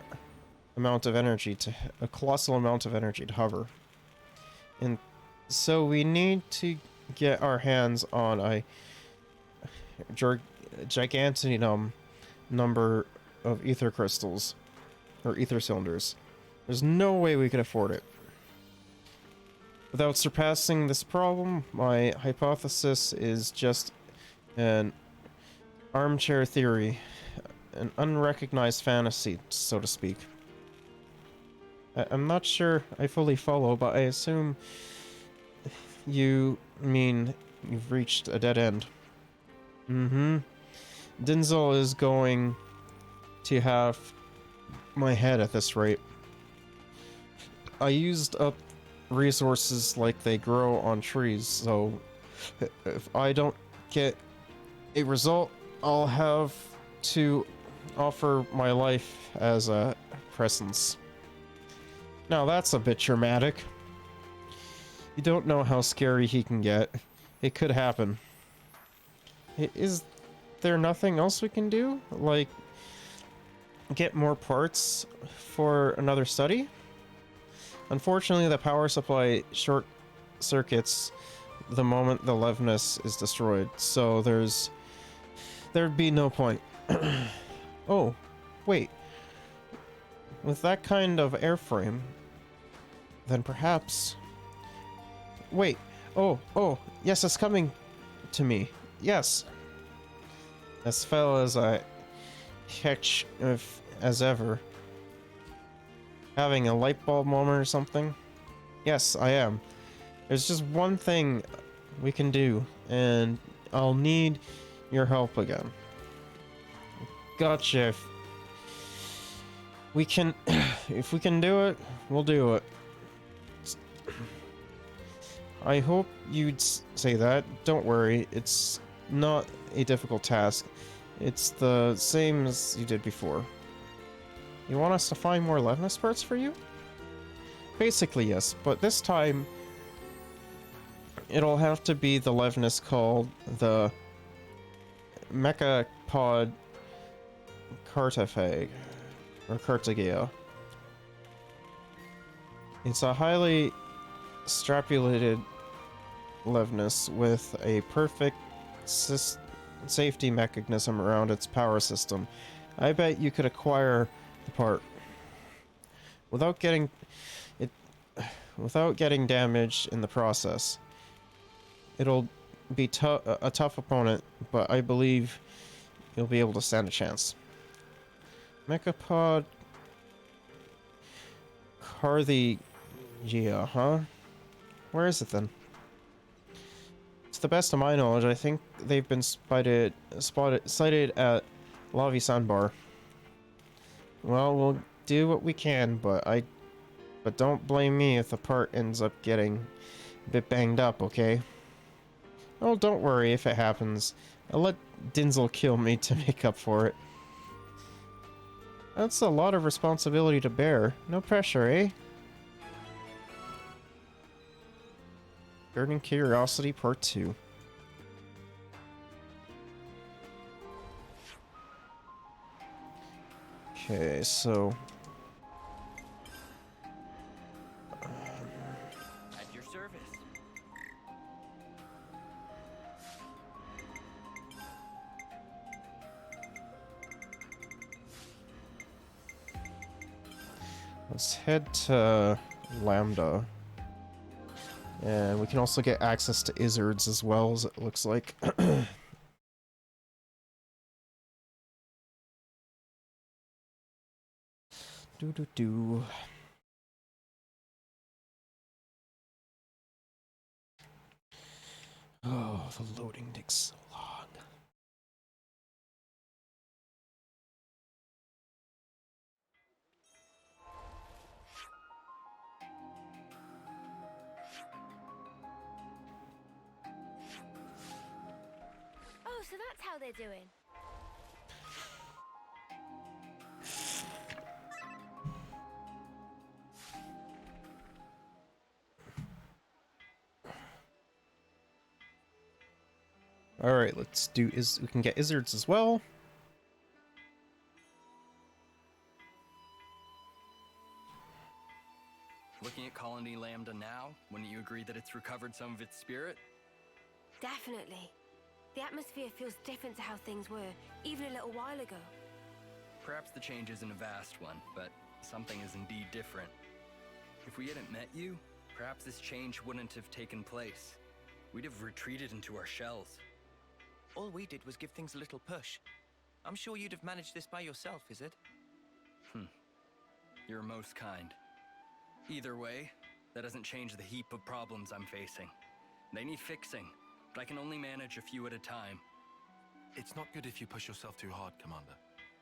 amount of energy to hover. And so we need to get our hands on a gigantic number of ether crystals, or ether cylinders. There's no way we could afford it. Without surpassing this problem, my hypothesis is just an armchair theory, an unrecognized fantasy, so to speak. I'm not sure I fully follow, but I assume you mean you've reached a dead end. Mm-hmm. Denzel is going to have my head at this rate. I used up resources like they grow on trees, so if I don't get a result, I'll have to offer my life as a presence. Now that's a bit dramatic. You don't know how scary he can get. It could happen. Is there nothing else we can do? Like, get more parts for another study? Unfortunately, the power supply short circuits the moment the Levnus is destroyed, so there'd be no point. Oh, wait. With that kind of airframe, then perhaps... Wait. Oh, yes, it's coming to me. Yes. As fell as I catch as ever. Having a light bulb moment or something? Yes, I am. There's just one thing we can do, and I'll need your help again. Gotcha. If we can do it, we'll do it. I hope you'd say that. Don't worry, it's not a difficult task. It's the same as you did before. You want us to find more Levnus parts for you? Basically, yes, but this time it'll have to be the Levnus called the Mechapod Cartaphage, or Cartagea. It's a highly strapulated Levnus with a perfect safety mechanism around its power system. I bet you could acquire the part without getting damaged in the process. It'll be a tough opponent, but I believe you'll be able to stand a chance. Mechapod Cartagea, huh? Where is it then? To the best of my knowledge, I think they've been sighted at Lavi Sandbar. Well, we'll do what we can, but don't blame me if the part ends up getting a bit banged up, okay? Oh, don't worry if it happens. I'll let Denzel kill me to make up for it. That's a lot of responsibility to bear. No pressure, eh? Burning Curiosity Part 2. Okay, so At your service. let's head to Lambda. And we can also get access to Izzards as well, as it looks like. Do. Oh, the loading takes so long. Oh, so that's how they're doing. All right, let's do we can get Izzards as well. Looking at Colony Lambda now, wouldn't you agree that it's recovered some of its spirit? Definitely. The atmosphere feels different to how things were, even a little while ago. Perhaps the change isn't a vast one, but something is indeed different. If we hadn't met you, perhaps this change wouldn't have taken place. We'd have retreated into our shells. All we did was give things a little push. I'm sure you'd have managed this by yourself, is it? You're most kind. Either way, that doesn't change the heap of problems I'm facing. They need fixing, but I can only manage a few at a time. It's not good if you push yourself too hard, Commander.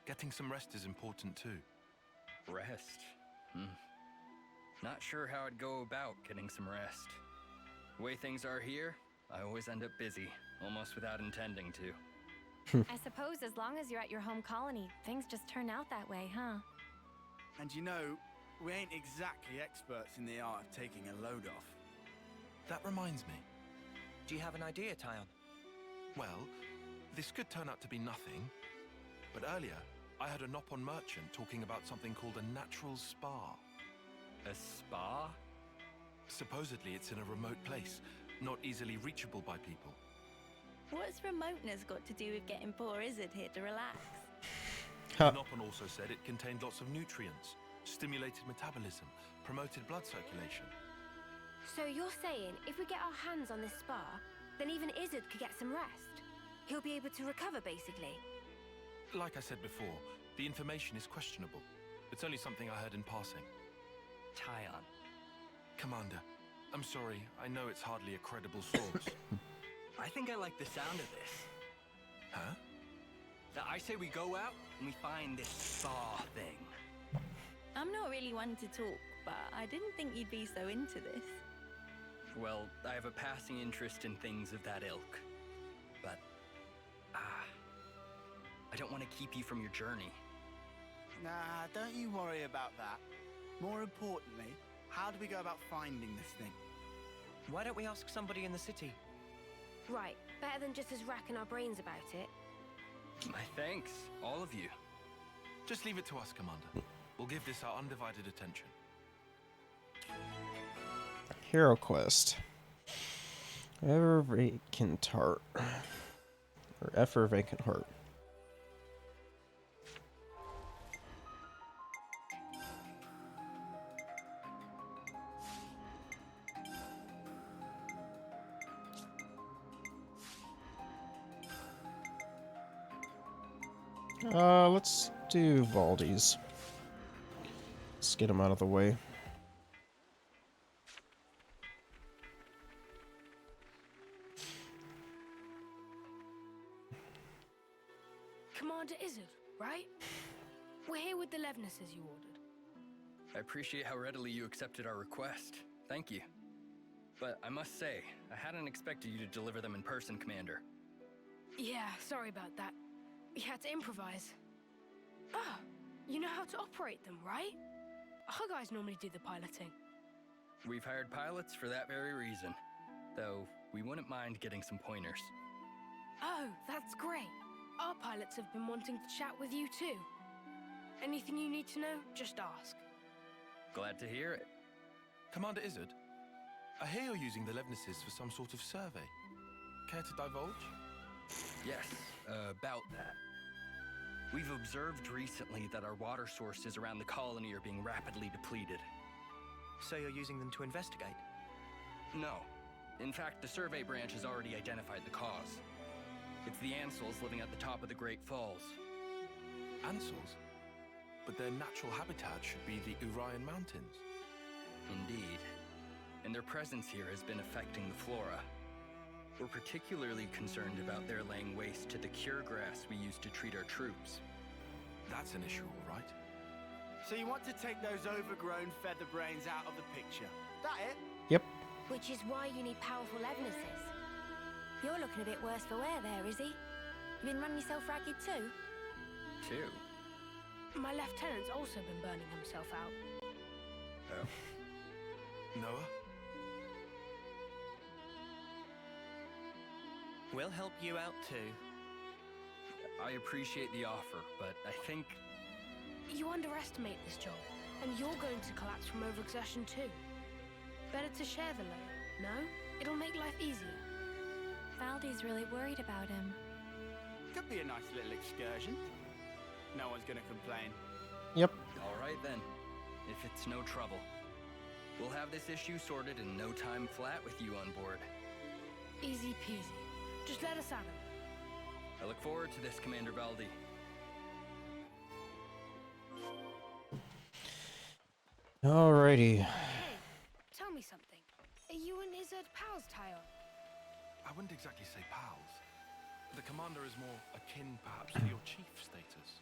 Getting some rest is important too. Rest? Not sure how I'd go about getting some rest. The way things are here, I always end up busy, almost without intending to. I suppose as long as you're at your home colony, things just turn out that way, huh? And you know, we ain't exactly experts in the art of taking a load off. That reminds me. Do you have an idea, Tyon? Well, this could turn out to be nothing, but earlier I heard a Nopon merchant talking about something called a natural spa. A spa? Supposedly it's in a remote place, not easily reachable by people. What's remoteness got to do with getting poor Izzard here to relax? Nopon also said it contained lots of nutrients, stimulated metabolism, promoted blood circulation. So you're saying if we get our hands on this spa, then even Izzard could get some rest? He'll be able to recover, basically? Like I said before, the information is questionable. It's only something I heard in passing. Tyon. Commander, I'm sorry, I know it's hardly a credible source. I think I like the sound of this. Huh? I say we go out and we find this spa thing. I'm not really one to talk, but I didn't think you'd be so into this. Well, I have a passing interest in things of that ilk. But, I don't want to keep you from your journey. Nah, don't you worry about that. More importantly, how do we go about finding this thing? Why don't we ask somebody in the city? Right, better than just us racking our brains about it. My thanks, all of you. Just leave it to us, Commander. We'll give this our undivided attention. Hero quest. Ever vacant heart. Or ever vacant heart. Let's do Valdi's. Let's get him out of the way. Commander Izzard, right? We're here with the Levnesses you ordered. I appreciate how readily you accepted our request. Thank you. But I must say, I hadn't expected you to deliver them in person, Commander. Yeah, sorry about that. We had to improvise. Ah, you know how to operate them, right? Our guys normally do the piloting. We've hired pilots for that very reason. Though, we wouldn't mind getting some pointers. Oh, that's great. Our pilots have been wanting to chat with you too. Anything you need to know, just ask. Glad to hear it. Commander Izzard, I hear you're using the Levnesses for some sort of survey. Care to divulge? Yes, about that. We've observed recently that our water sources around the colony are being rapidly depleted. So you're using them to investigate? No. In fact, the survey branch has already identified the cause. It's the Ansels living at the top of the Great Falls. Ansels? But their natural habitat should be the Urian Mountains. Indeed. And their presence here has been affecting the flora. We're particularly concerned about their laying waste to the cure grass we use to treat our troops. That's an issue, all right. So you want to take those overgrown feather brains out of the picture? That it? Yep. Which is why you need powerful Levnesses. You're looking a bit worse for wear there, Izzy. You been running yourself ragged too? Two? My lieutenant's also been burning himself out. Oh. Noah? We'll help you out too. I appreciate the offer, but I think... You underestimate this job, and you're going to collapse from overexertion too. Better to share the load, no? It'll make life easier. Valdi's really worried about him. Could be a nice little excursion. No one's gonna complain. Yep. All right then. If it's no trouble. We'll have this issue sorted in no time flat with you on board. Easy peasy. Just let us at him. I look forward to this, Commander Valdi. Alrighty. Hey, tell me something. Are you and Izzard pals, Tyle? I wouldn't exactly say pals. The commander is more akin, perhaps, to your chief status.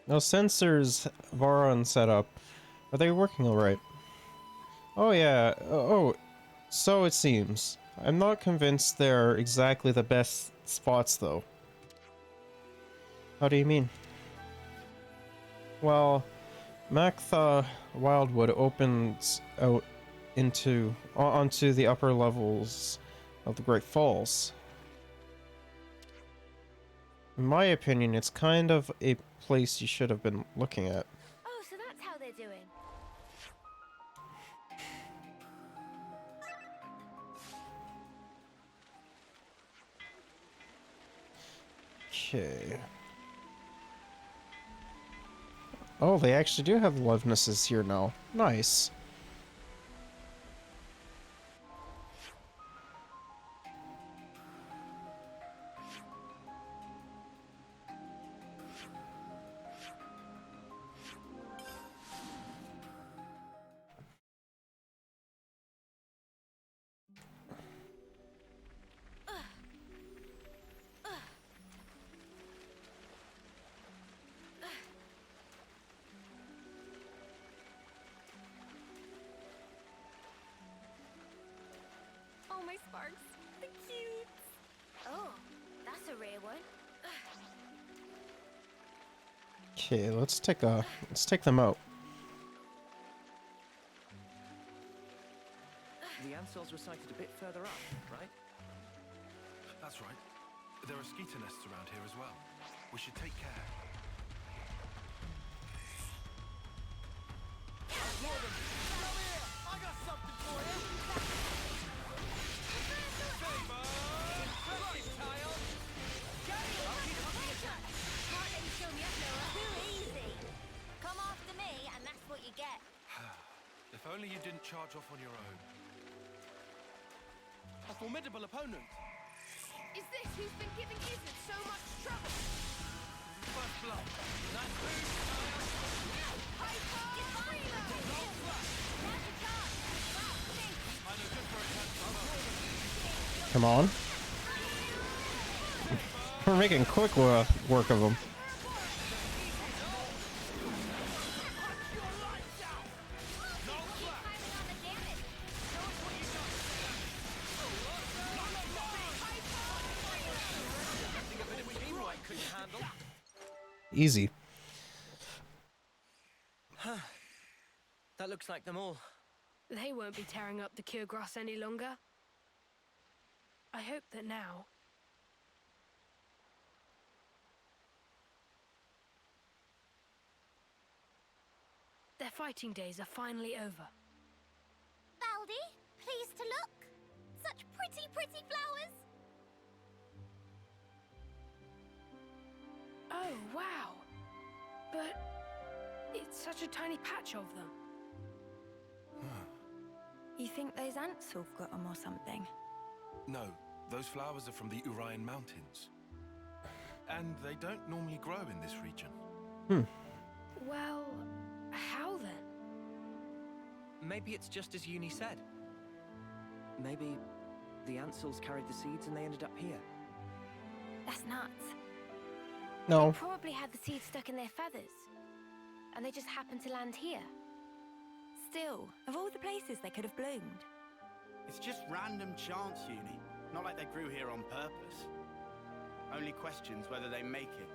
Now, sensors Varon set up. Are they working alright? Oh yeah. So it seems. I'm not convinced they're exactly the best spots, though. How do you mean? Well, Mactha Wildwood opens out onto the upper levels of the Great Falls. In my opinion, it's kind of a place you should have been looking at. Oh, so that's how they're doing. Okay. Oh, they actually do have Levnesses here now. Nice. Oh, my sparks. The cute. Oh, that's a rare one. Okay, let's take them out. The Ansels were sighted a bit further up, right? That's right. There are skeeter nests around here as well. We should take care. I got something for you! Too easy. Come after me, and that's what you get. If only you didn't charge off on your own. A formidable opponent. Is this who's been giving Izzard so much trouble? First blood. Nice move, High five! Come on. We're making quick work of them. Easy. Huh. That looks like them all. They won't be tearing up the cure grass any longer. I hope that now Their fighting days are finally over. Valdi, pleased to look. Such pretty, pretty flowers. Oh, wow. But it's such a tiny patch of them. You think those ants have got them or something? No, those flowers are from the Urian Mountains. And they don't normally grow in this region. Well, how then? Maybe it's just as Uni said. Maybe the Ansels carried the seeds and they ended up here. That's nuts. No. They probably had the seeds stuck in their feathers. And they just happened to land here. Still, of all the places they could have bloomed. It's just random chance, Uni. Not like they grew here on purpose. Only questions whether they make it.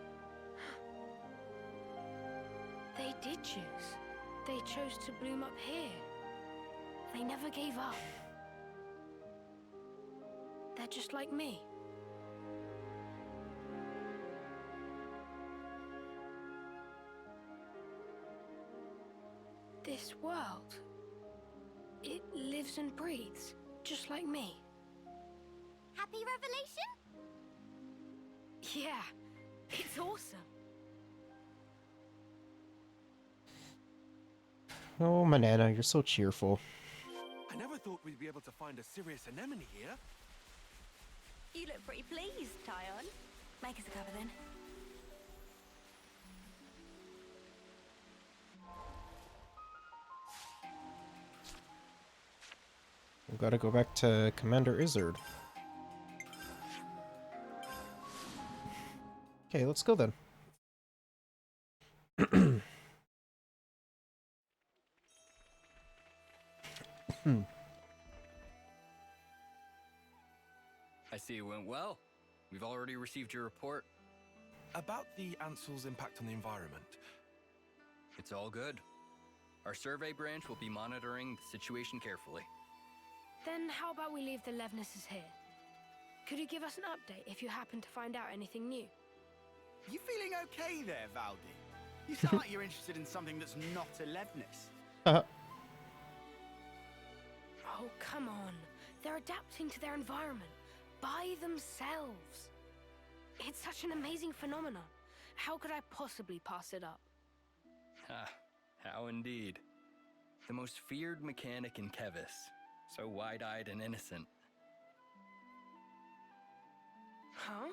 They did choose. They chose to bloom up here. They never gave up. They're just like me. This world, it lives and breathes, just like me. Happy revelation? Yeah, it's awesome. Oh, Manana, you're so cheerful. I never thought we'd be able to find a serious anemone here. You look pretty pleased, Tyon. Make us a cuppa then. We've got to go back to Commander Izzard. Okay, let's go then. I see it went well. We've already received your report. About the Ansel's impact on the environment. It's all good. Our survey branch will be monitoring the situation carefully. Then how about we leave the Levnesses here? Could you give us an update if you happen to find out anything new? You feeling okay there, Valdi? You sound like you're interested in something that's not a Levnis. Oh, come on. They're adapting to their environment by themselves. It's such an amazing phenomenon. How could I possibly pass it up? How indeed. The most feared mechanic in Kevis. So wide-eyed and innocent. Huh?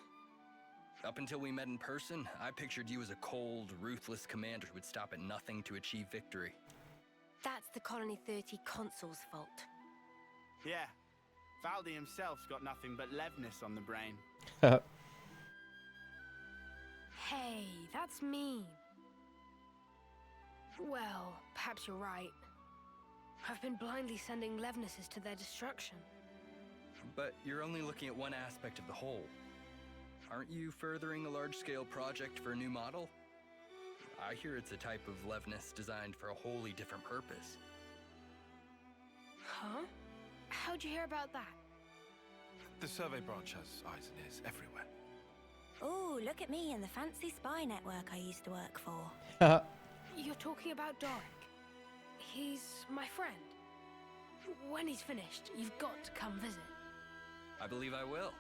Up until we met in person, I pictured you as a cold, ruthless commander who would stop at nothing to achieve victory. That's the Colony 30 Consul's fault. Yeah, Valdi himself's got nothing but Levnis on the brain. Hey, that's mean. Well, perhaps you're right. I've been blindly sending Levnesses to their destruction. But you're only looking at one aspect of the whole. Aren't you furthering a large-scale project for a new model? I hear it's a type of Levnis designed for a wholly different purpose. Huh? How'd you hear about that? The survey branch has eyes and ears everywhere. Oh, look at me and the fancy spy network I used to work for. You're talking about Doric. He's my friend. When he's finished, you've got to come visit. I believe I will.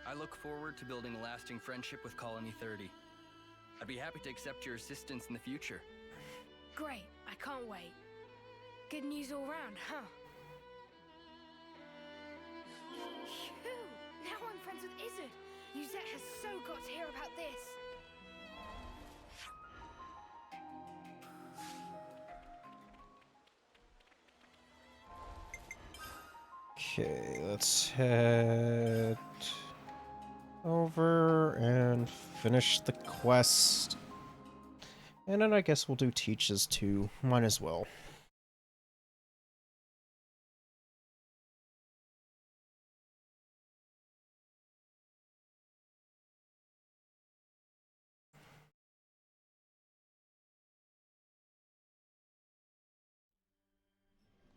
I look forward to building a lasting friendship with Colony 30. I'd be happy to accept your assistance in the future. Great, I can't wait. Good news all round, huh? Phew! Now I'm friends with Izzard. Yuzette has so got to hear about this. Okay, let's head over and finish the quest. And then I guess we'll do teaches too. Might as well.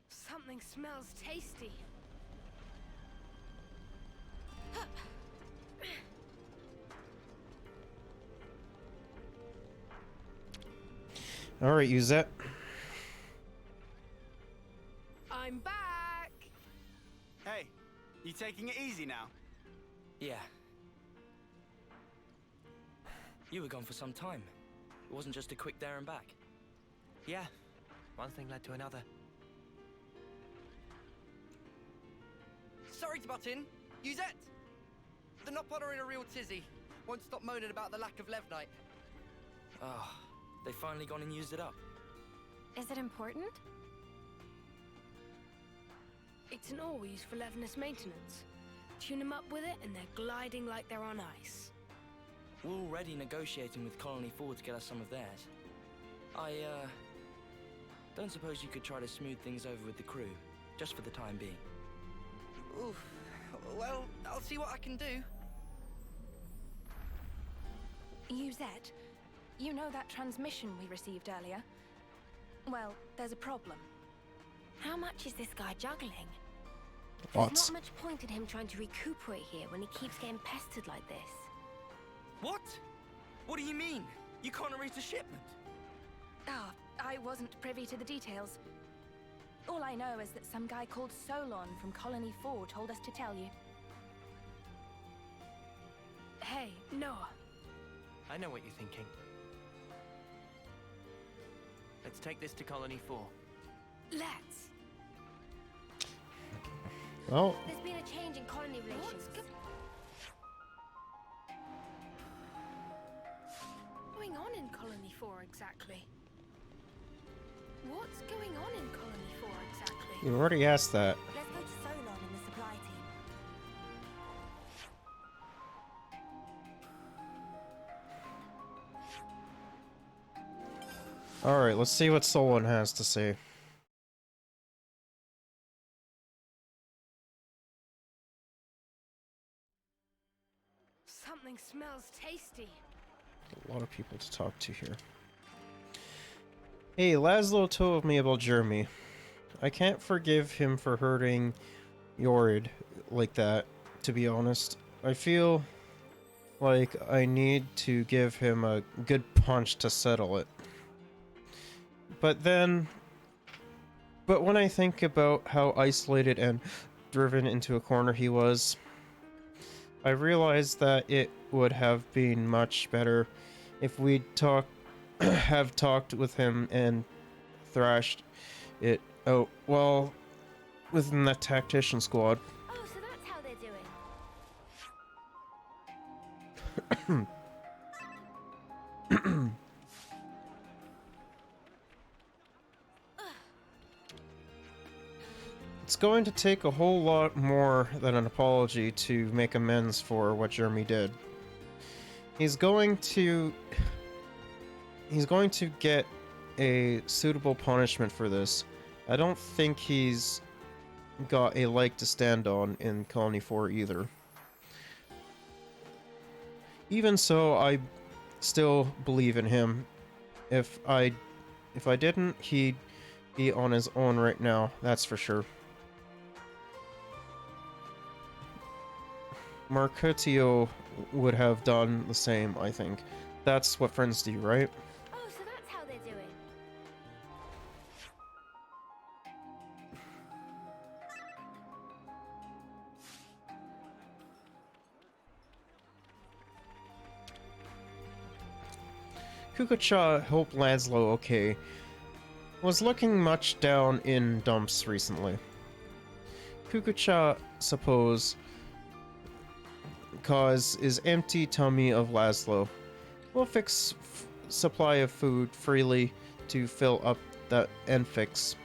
Something smells tasty. Alright, Yuzette. I'm back! Hey, you taking it easy now? Yeah. You were gone for some time. It wasn't just a quick there and back. Yeah, one thing led to another. Sorry to butt in. Yuzette! The Nopod are in a real tizzy. Won't stop moaning about the lack of Levnite. Oh, they finally gone and used it up. Is it important? It's an ore we use for Levinus maintenance. Tune them up with it and they're gliding like they're on ice. We're already negotiating with Colony 4 to get us some of theirs. I, don't suppose you could try to smooth things over with the crew, just for the time being. Oof. Well, I'll see what I can do. Yuzette, you know that transmission we received earlier? Well, there's a problem. How much is this guy juggling? Lots. There's not much point in him trying to recuperate here when he keeps getting pestered like this. What? What do you mean? You can't arrange the shipment? Ah, I wasn't privy to the details. All I know is that some guy called Solon from Colony 4 told us to tell you. Hey, Noah. I know what you're thinking. Let's take this to Colony 4. Let's. Well, There's been a change in colony relations. What's going on in Colony 4 exactly? What's going on in Colony 4 exactly? you already asked that. Let's go to Solon and the supply team. Alright, let's see what Solon has to say. Something smells tasty. A lot of people to talk to here. Hey, Laszlo told me about Jeremy. I can't forgive him for hurting Yorid like that, to be honest. I feel like I need to give him a good punch to settle it. But when I think about how isolated and driven into a corner he was, I realized that it would have been much better if we'd have talked with him and thrashed it out, well, within the tactician squad. Oh, so that's how they're doing. It's going to take a whole lot more than an apology to make amends for what Jeremy did. He's going to get a suitable punishment for this. I don't think he's got a leg to stand on in Colony 4 either. Even so, I still believe in him. If I didn't, he'd be on his own right now, that's for sure. Mercutio would have done the same, I think. That's what friends do, right? Oh, so that's how they're doing. Kukucha helped Laszlo okay. Was looking much down in dumps recently. Kukucha, suppose, cause is empty tummy of Laszlo. We'll fix supply of food freely to fill up that and fix.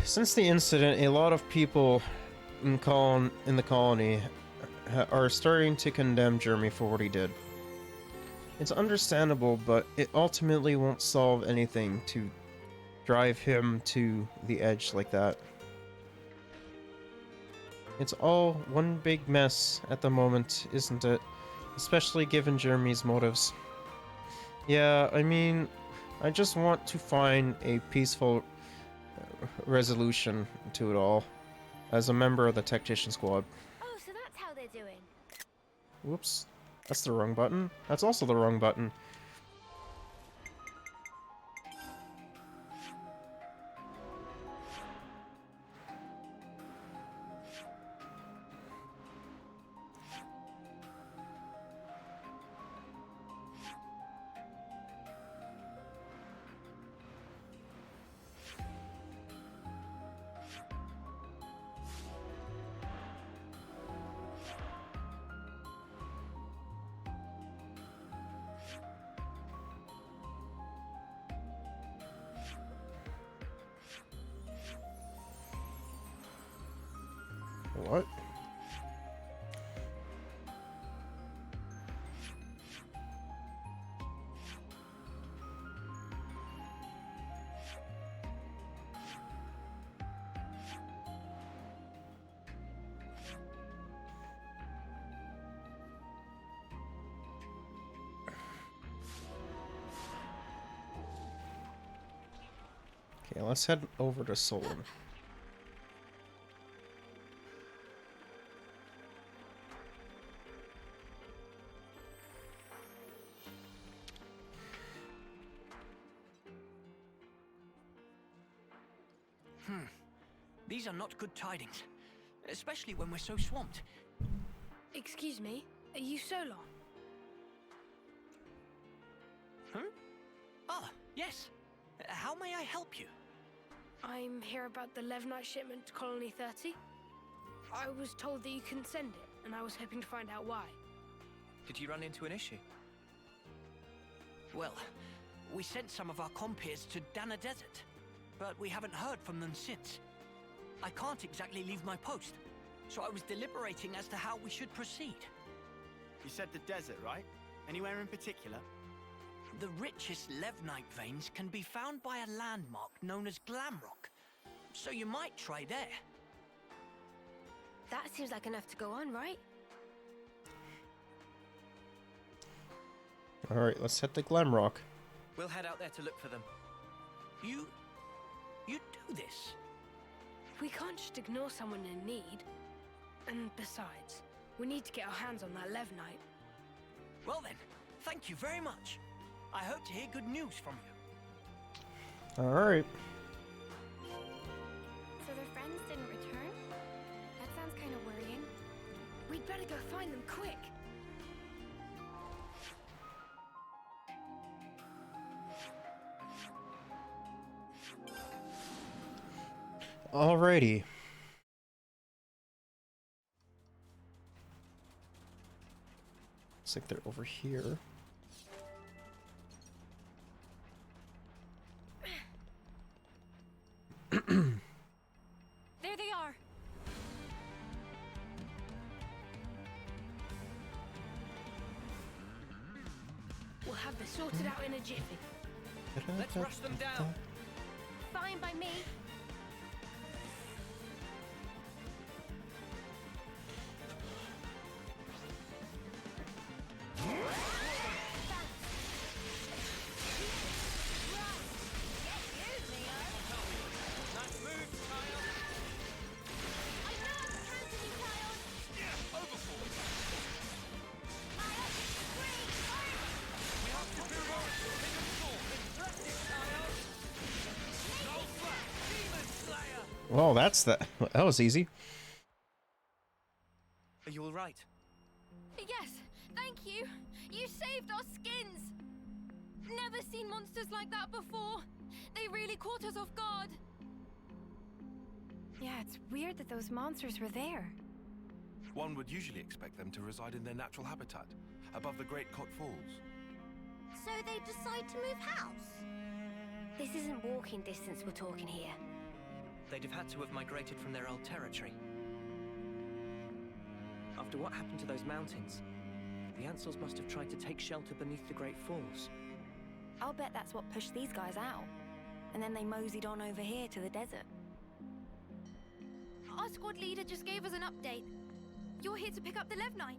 Since the incident, a lot of people in the colony are starting to condemn Jeremy for what he did. It's understandable, but it ultimately won't solve anything to drive him to the edge like that. It's all one big mess at the moment, isn't it? Especially given Jeremy's motives. Yeah, I mean, I just want to find a peaceful resolution to it all. as a member of the Tactician Squad. Oh, so that's how they're doing. Whoops. That's the wrong button. That's also the wrong button. What? Okay, let's head over to Solon. These are not good tidings, especially when we're so swamped. Excuse me, are you Solon? Ah, yes. How may I help you? I'm here about the Levnite shipment to Colony 30. I was told that you couldn't send it, and I was hoping to find out why. Did you run into an issue? Well, we sent some of our compeers to Dana Desert, but we haven't heard from them since. I can't exactly leave my post, so I was deliberating as to how we should proceed. You said the desert, right? Anywhere in particular? The richest Levnite veins can be found by a landmark known as Glamrock, so you might try there. That seems like enough to go on, right? Alright, let's head to Glamrock. We'll head out there to look for them. You do this? We can't just ignore someone in need. And besides, we need to get our hands on that Levnite. Well then, thank you very much. I hope to hear good news from you. Alright. So their friends didn't return? That sounds kind of worrying. We'd better go find them quick. Alrighty. Looks like they're over here. There they are. We'll have this sorted out in a jiffy. Let's rush them down. Fine by me. Well, that was easy. Are you all right? Yes, thank you. You saved our skins. Never seen monsters like that before. They really caught us off guard. Yeah, it's weird that those monsters were there. One would usually expect them to reside in their natural habitat, above the Great Cot Falls. So they decide to move house? This isn't walking distance we're talking here. They'd have had to have migrated from their old territory. After what happened to those mountains, the Ansels must have tried to take shelter beneath the Great Falls. I'll bet that's what pushed these guys out. And then they moseyed on over here to the desert. Our squad leader just gave us an update. You're here to pick up the Levnite.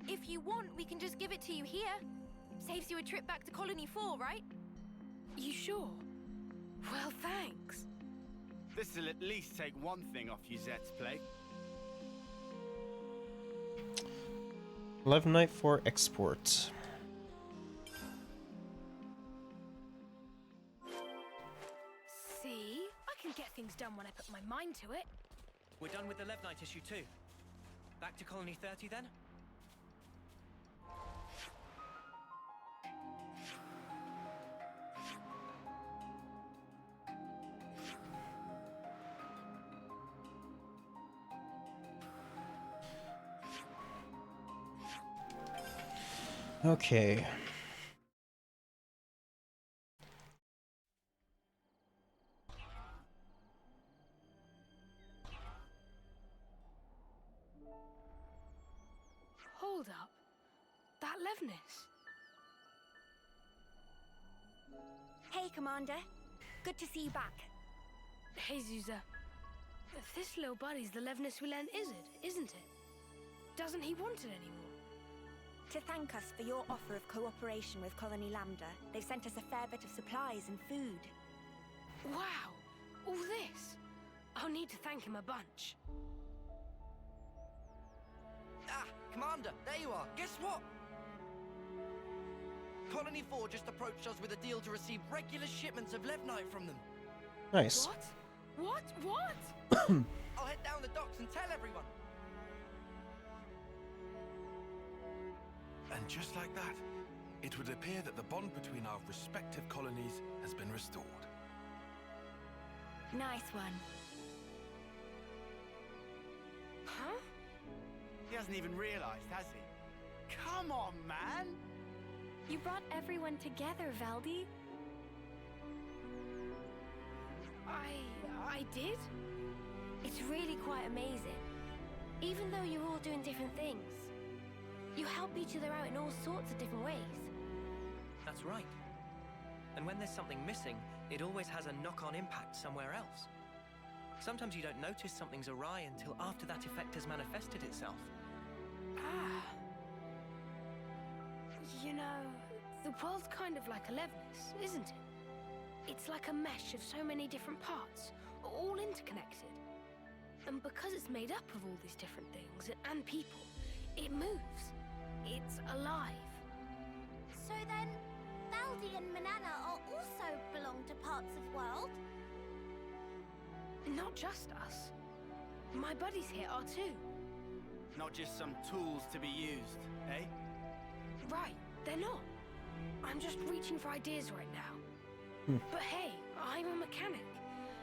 If you want, we can just give it to you here. Saves you a trip back to Colony 4, right? You sure? Well, thanks. This'll at least take one thing off Yuzette's plate. Levenite for export. See? I can get things done when I put my mind to it. We're done with the Levnite issue too. Back to Colony 30 then? Okay. Hold up. That Levnis. Hey, Commander. Good to see you back. Hey, Zuza. This little buddy's the Levnis we lent Izzard, isn't it? Doesn't he want it anymore? To thank us for your offer of cooperation with Colony Lambda, they've sent us a fair bit of supplies and food. Wow! All this? I'll need to thank him a bunch. Ah, Commander, there you are. Guess what? Colony 4 just approached us with a deal to receive regular shipments of Levnite from them. Nice. What? I'll head down the docks and tell everyone. And just like that, it would appear that the bond between our respective colonies has been restored. Nice one. Huh? He hasn't even realized, has he? Come on, man! You brought everyone together, Valdi. I did? It's really quite amazing. Even though you're all doing different things, you help each other out in all sorts of different ways. That's right. And when there's something missing, it always has a knock-on impact somewhere else. Sometimes you don't notice something's awry until after that effect has manifested itself. Ah. You know, the world's kind of like a Levnis, isn't it? It's like a mesh of so many different parts, all interconnected. And because it's made up of all these different things and people, it moves. It's alive. So then, Valdi and Manana are also belong to parts of world? Not just us. My buddies here are too. Not just some tools to be used, eh? Right, they're not. I'm just reaching for ideas right now. But hey, I'm a mechanic.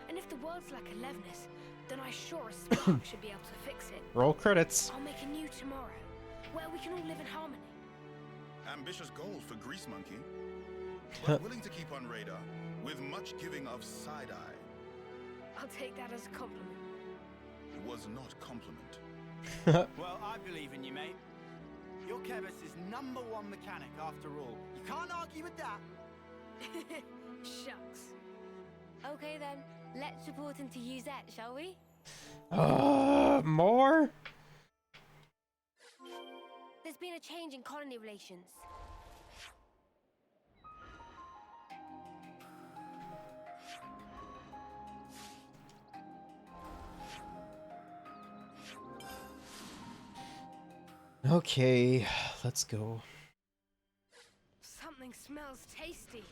And if the world's like a Levnis, then I sure as spark should be able to fix it. Roll credits. I'll make a new tomorrow, where we can all live in harmony. Ambitious goals for Grease Monkey. But willing to keep on radar, with much giving of side-eye. I'll take that as a compliment. Was not compliment. Well, I believe in you, mate. You're Kevis's #1 mechanic, after all. You can't argue with that. Shucks. Okay then, let's report into Uzette, shall we? More? There's been a change in colony relations. Okay, let's go. Something smells tasty.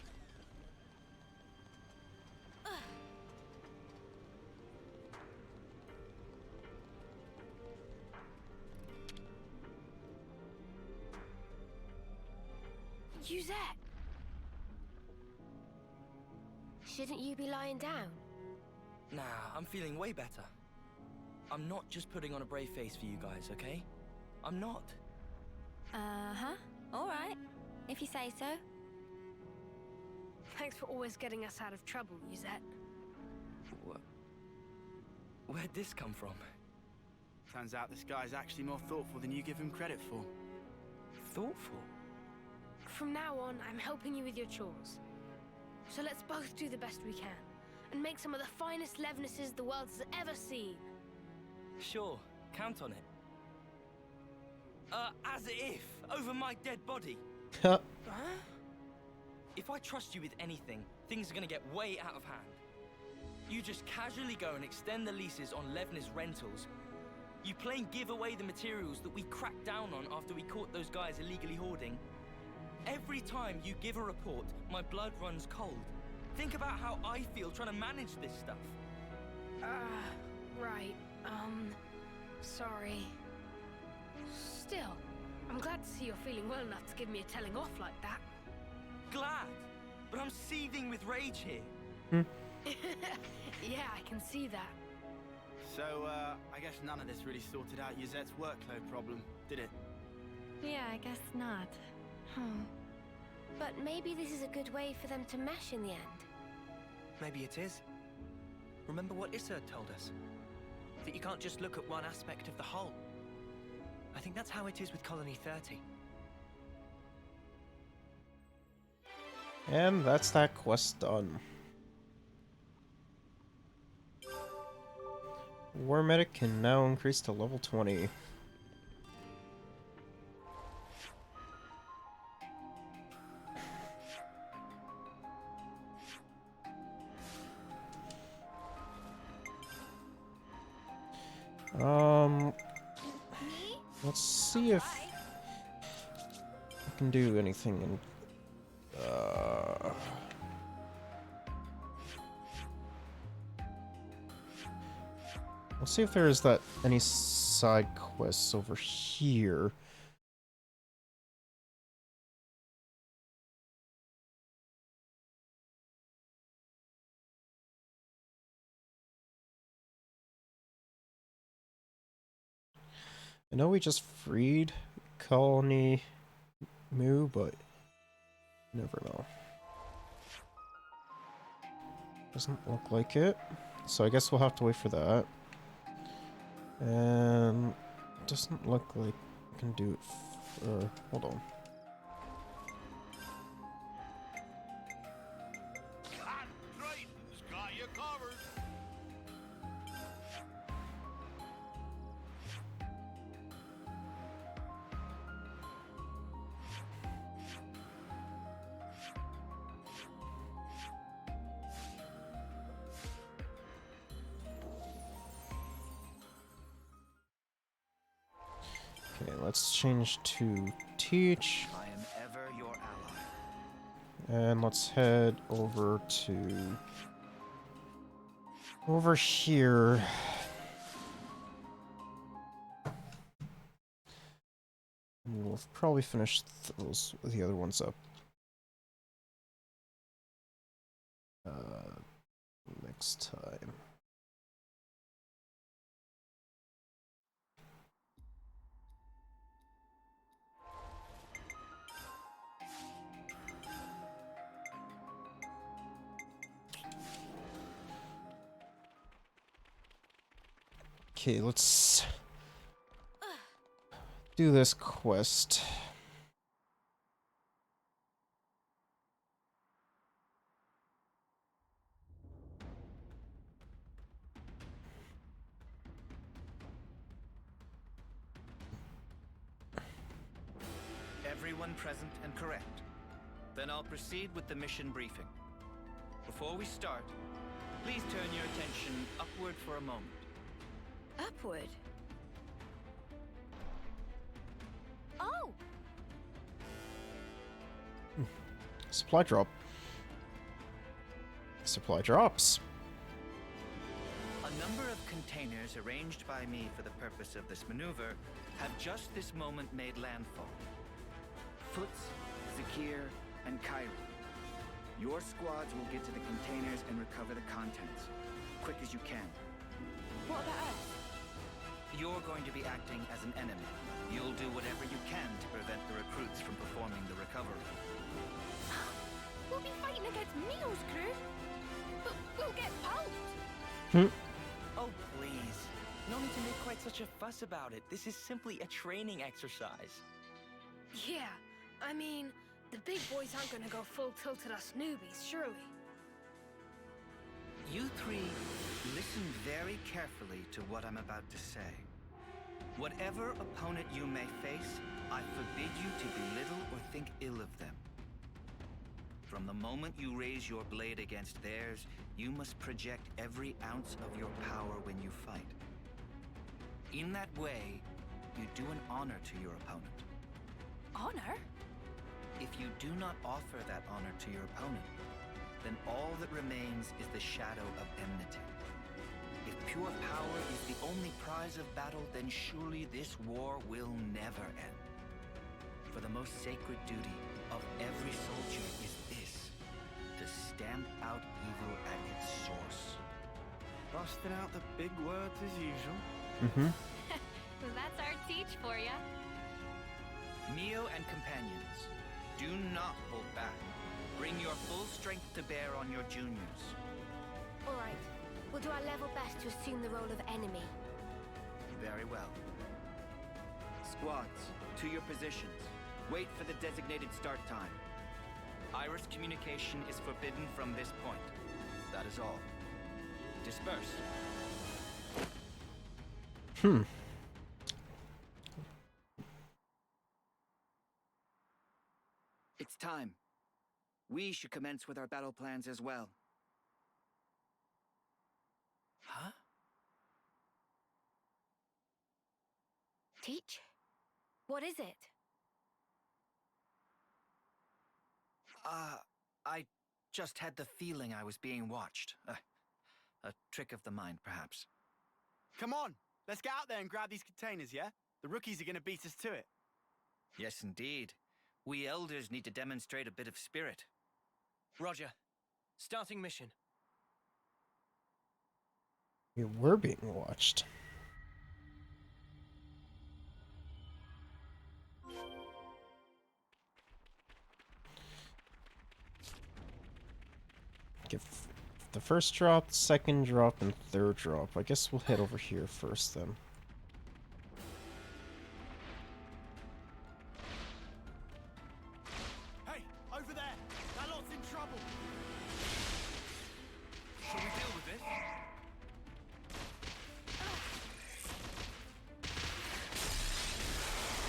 Uzette! Shouldn't you be lying down? Nah, I'm feeling way better. I'm not just putting on a brave face for you guys, okay? I'm not. Uh-huh. Alright. If you say so. Thanks for always getting us out of trouble, Uzette. Where'd this come from? Turns out this guy's actually more thoughtful than you give him credit for. Thoughtful? From now on, I'm helping you with your chores. So let's both do the best we can, and make some of the finest Levnises the world has ever seen. Sure, count on it. As if, over my dead body. Huh? If I trust you with anything, things are gonna get way out of hand. You just casually go and extend the leases on Levner's rentals. You plain give away the materials that we cracked down on after we caught those guys illegally hoarding. Every time you give a report, my blood runs cold. Think about how I feel trying to manage this stuff. Right. Sorry. Still, I'm glad to see you're feeling well enough to give me a telling off like that. Glad, but I'm seething with rage here. Yeah, I can see that. So, I guess none of this really sorted out Yuzette's workload problem, did it? Yeah, I guess not. But maybe this is a good way for them to mesh in the end. Maybe it is. Remember what Issa told us? That you can't just look at one aspect of the whole. I think that's how it is with Colony 30. And that's that quest done. War Medic can now increase to level 20. Let's see if I can do anything in let's see if there is any side quests over here. I know we just freed Colony Moo, but you never know. Doesn't look like it. So I guess we'll have to wait for that. And it doesn't look like I can do it hold on. Okay, let's change to teach. I am ever your ally. And let's head over to over here. And we'll probably finish the other ones up next time. Okay, let's do this quest. Everyone present and correct. Then I'll proceed with the mission briefing. Before we start, please turn your attention upward for a moment. Upward? Oh! Supply drop. Supply drops. A number of containers arranged by me for the purpose of this maneuver have just this moment made landfall. Foots, Zakir, and Cairo. Your squads will get to the containers and recover the contents. Quick as you can. What about us? You're going to be acting as an enemy. You'll do whatever you can to prevent the recruits from performing the recovery. We'll be fighting against Neo's crew. But we'll get pulped. Oh, please. No need to make quite such a fuss about it. This is simply a training exercise. Yeah, I mean, the big boys aren't gonna go full tilt at us newbies, surely. You three, listen very carefully to what I'm about to say. Whatever opponent you may face, I forbid you to belittle or think ill of them. From the moment you raise your blade against theirs, you must project every ounce of your power when you fight. In that way, you do an honor to your opponent. Honor? If you do not offer that honor to your opponent, then all that remains is the shadow of enmity. If pure power is the only prize of battle, then surely this war will never end. For the most sacred duty of every soldier is this: to stamp out evil at its source. Busting out the big words as usual. Mm-hmm. That's our teach for ya. Mio and companions, do not hold back. Bring your full strength to bear on your juniors. All right. We'll do our level best to assume the role of enemy. Very well. Squads, to your positions. Wait for the designated start time. Iris communication is forbidden from this point. That is all. Disperse. It's time. We should commence with our battle plans as well. Huh? Teach? What is it? I just had the feeling I was being watched. A trick of the mind, perhaps. Come on, let's get out there and grab these containers, yeah? The rookies are gonna beat us to it. Yes, indeed. We elders need to demonstrate a bit of spirit. Roger. Starting mission. We were being watched. Give the first drop, second drop, and third drop. I guess we'll head over here first then. Hey, over there! That lot's in trouble! Shall we deal with this?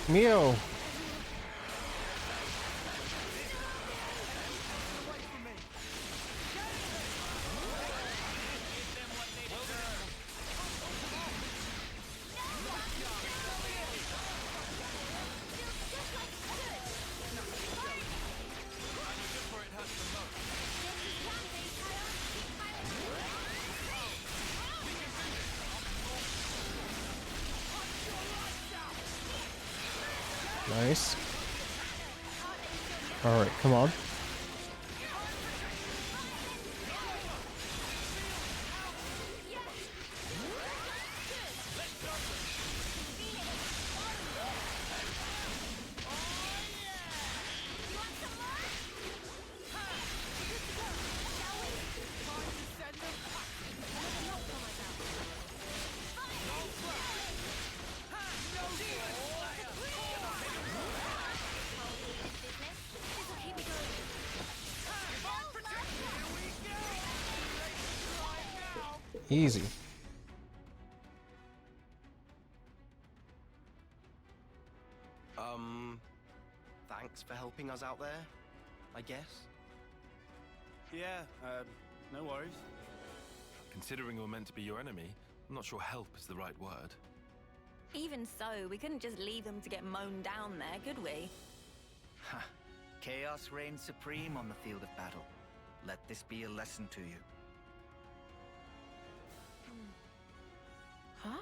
Mio! Nice. Alright, come on. Easy. Thanks for helping us out there, I guess. Yeah, no worries. Considering we're meant to be your enemy, I'm not sure help is the right word. Even so, we couldn't just leave them to get mown down there, could we? Ha! Chaos reigns supreme on the field of battle. Let this be a lesson to you. Huh?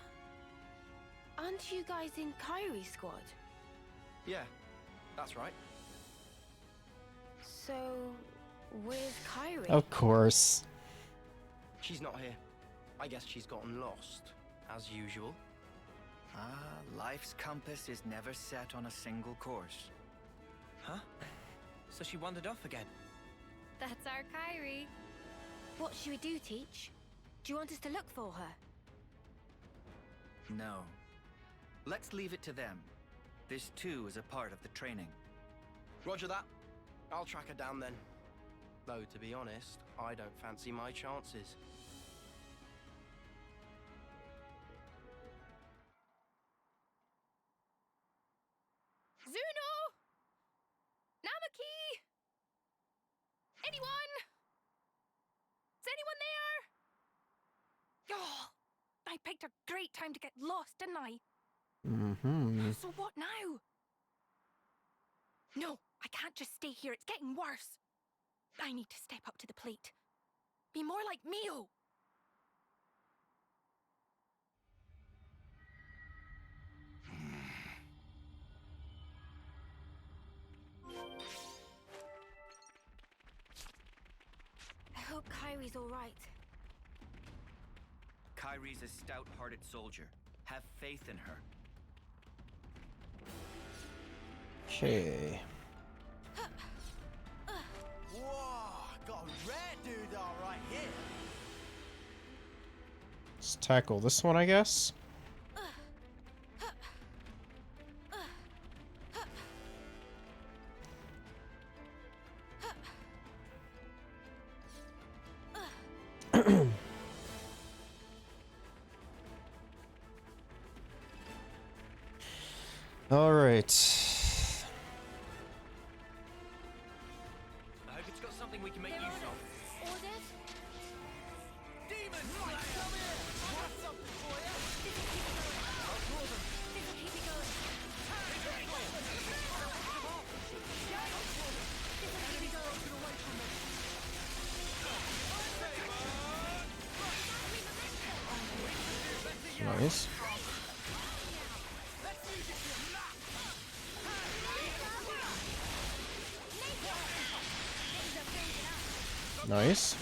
Aren't you guys in Kyrie's squad? Yeah, that's right. So, where's Kyrie? Of course. She's not here. I guess she's gotten lost, as usual. Life's compass is never set on a single course. Huh? So she wandered off again? That's our Kyrie. What should we do, Teach? Do you want us to look for her? No. Let's leave it to them. This too is a part of the training. Roger that. I'll track her down then. Though, to be honest, I don't fancy my chances. Zuno! Namaki! picked a great time to get lost, didn't I? Mm-hmm. So what now? No, I can't just stay here. It's getting worse. I need to step up to the plate. Be more like Mio. I hope Kyrie's all right. Kyrie's a stout-hearted soldier. Have faith in her. Okay. Whoa, got a rare dude all right here. Let's tackle this one, I guess. All right. I hope it's got something we can make use of. Orders? Demon! Right, come here! I got something for you! This'll keep me going. This'll keep me going. Nice. Nice.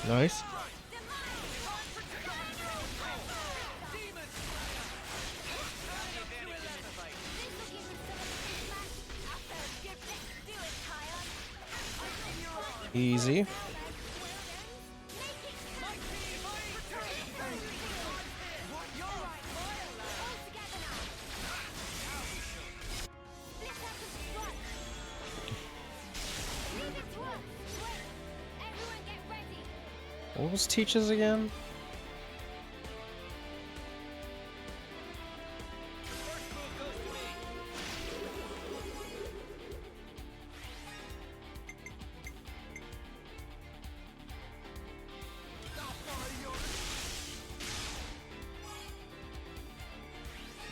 Nice. Easy. What was Teach's again?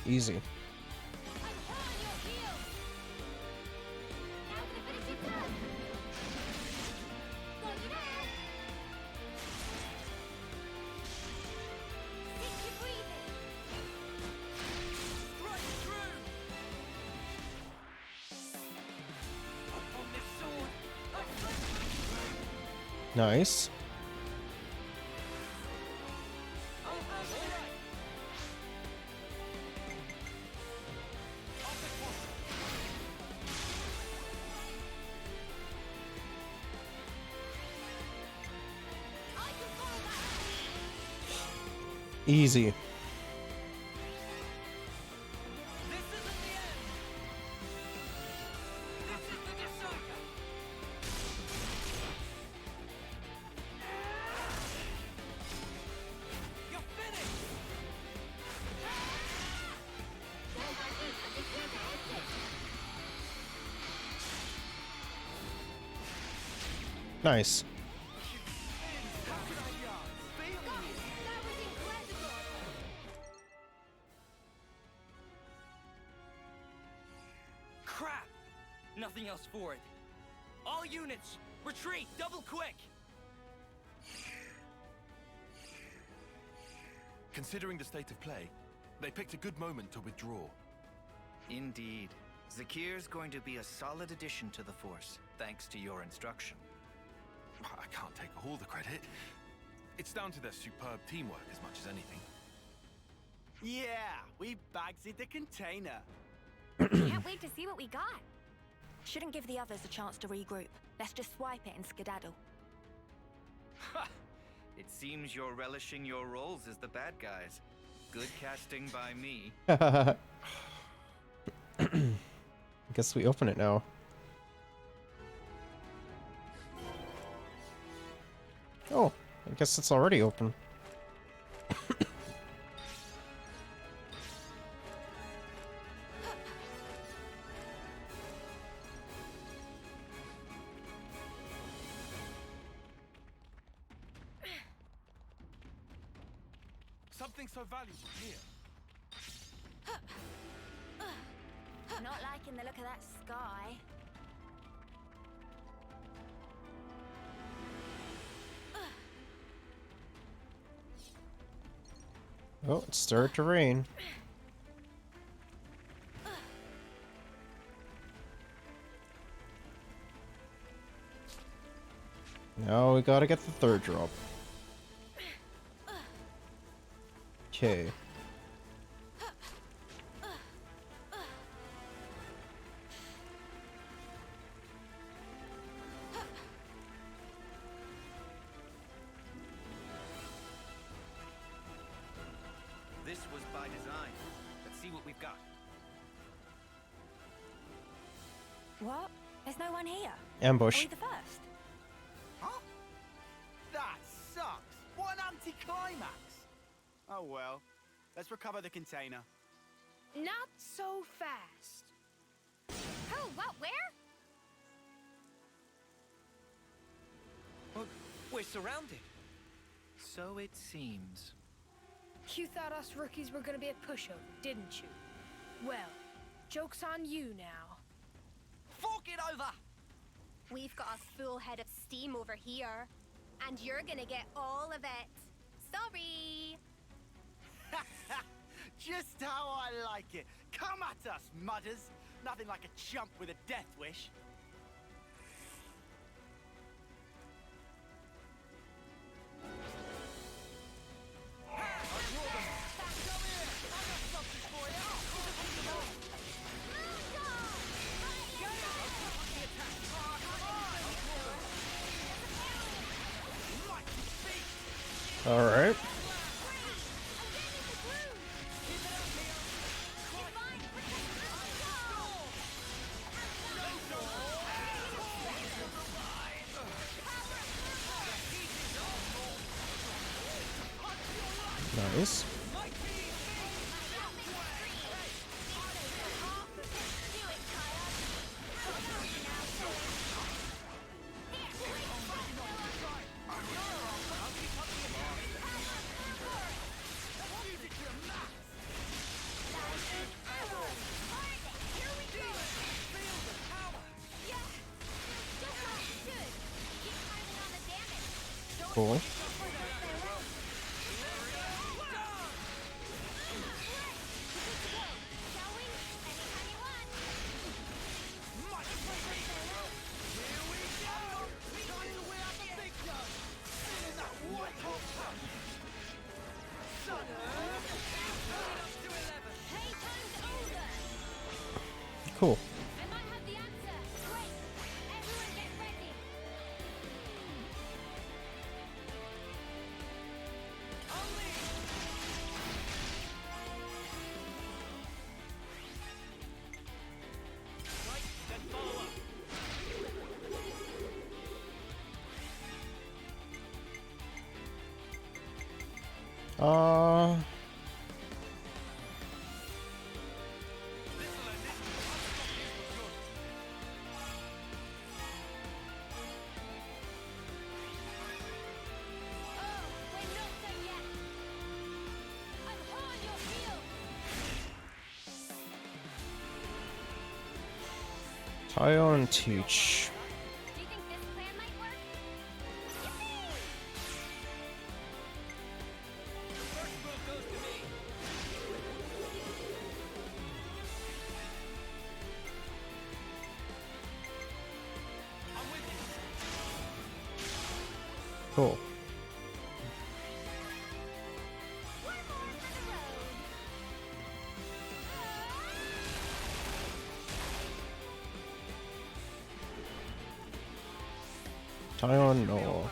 Easy. Nice. Easy. Nice. Crap! Nothing else for it. All units, retreat, double quick! Considering the state of play, they picked a good moment to withdraw. Indeed. Zakir's going to be a solid addition to the Force, thanks to your instruction. I can't take all the credit. It's down to their superb teamwork as much as anything. Yeah, we bagsy the container. Can't wait to see what we got. Shouldn't give the others a chance to regroup. Let's just swipe it and skedaddle. Ha! It seems you're relishing your roles as the bad guys. Good casting by me. Guess we open it now. Oh, I guess it's already open. Something so valuable here. Not liking the look of that sky. Oh, it started to rain. Now we gotta get the third drop. Okay. This was by design. Let's see what we've got. What? There's no one here. Ambush. Are we the first? Huh? That sucks. What an anticlimax. Oh well. Let's recover the container. Not so fast. Oh, what? Where? Well, we're surrounded. So it seems. You thought us rookies were gonna be a pushover, didn't you? Well, joke's on you now. Fork it over! We've got a full head of steam over here. And you're gonna get all of it. Sorry! Just how I like it. Come at us, mudders. Nothing like a chump with a death wish. All right. Nice. Cool. Cool. Tie on teach. Cool. Tie on no.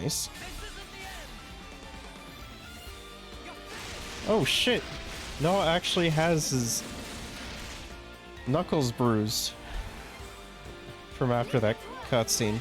Nice. Oh shit! Noah actually has his knuckles bruised from after that cutscene.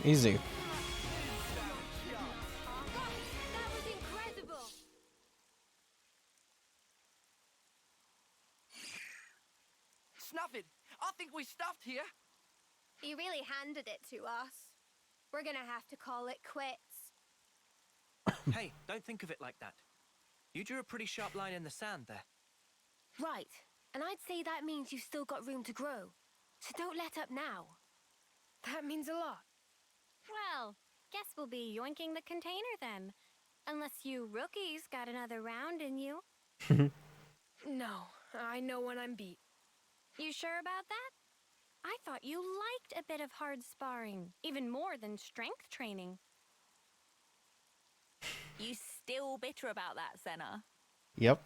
Easy. Snuff it! I think we stuffed here. You really handed it to us. We're gonna have to call it quits. Hey, don't think of it like that. You drew a pretty sharp line in the sand there. Right, and I'd say that means you've still got room to grow. So don't let up now. That means a lot. Well, guess we'll be yoinking the container then. Unless you rookies got another round in you. No, I know when I'm beat. You sure about that? I thought you liked a bit of hard sparring, even more than strength training. You still bitter about that, Senna? Yep.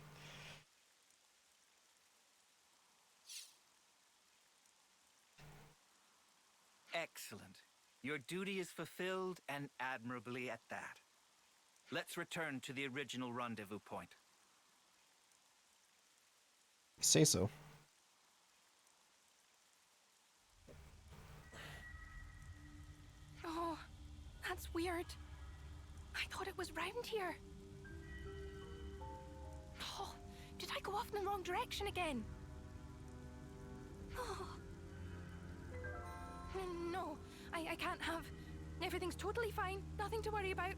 Excellent. Your duty is fulfilled, and admirably at that. Let's return to the original rendezvous point. Say so. Oh, that's weird. I thought it was round here. Oh, did I go off in the wrong direction again? Oh. No, I can't have. Everything's totally fine. Nothing to worry about.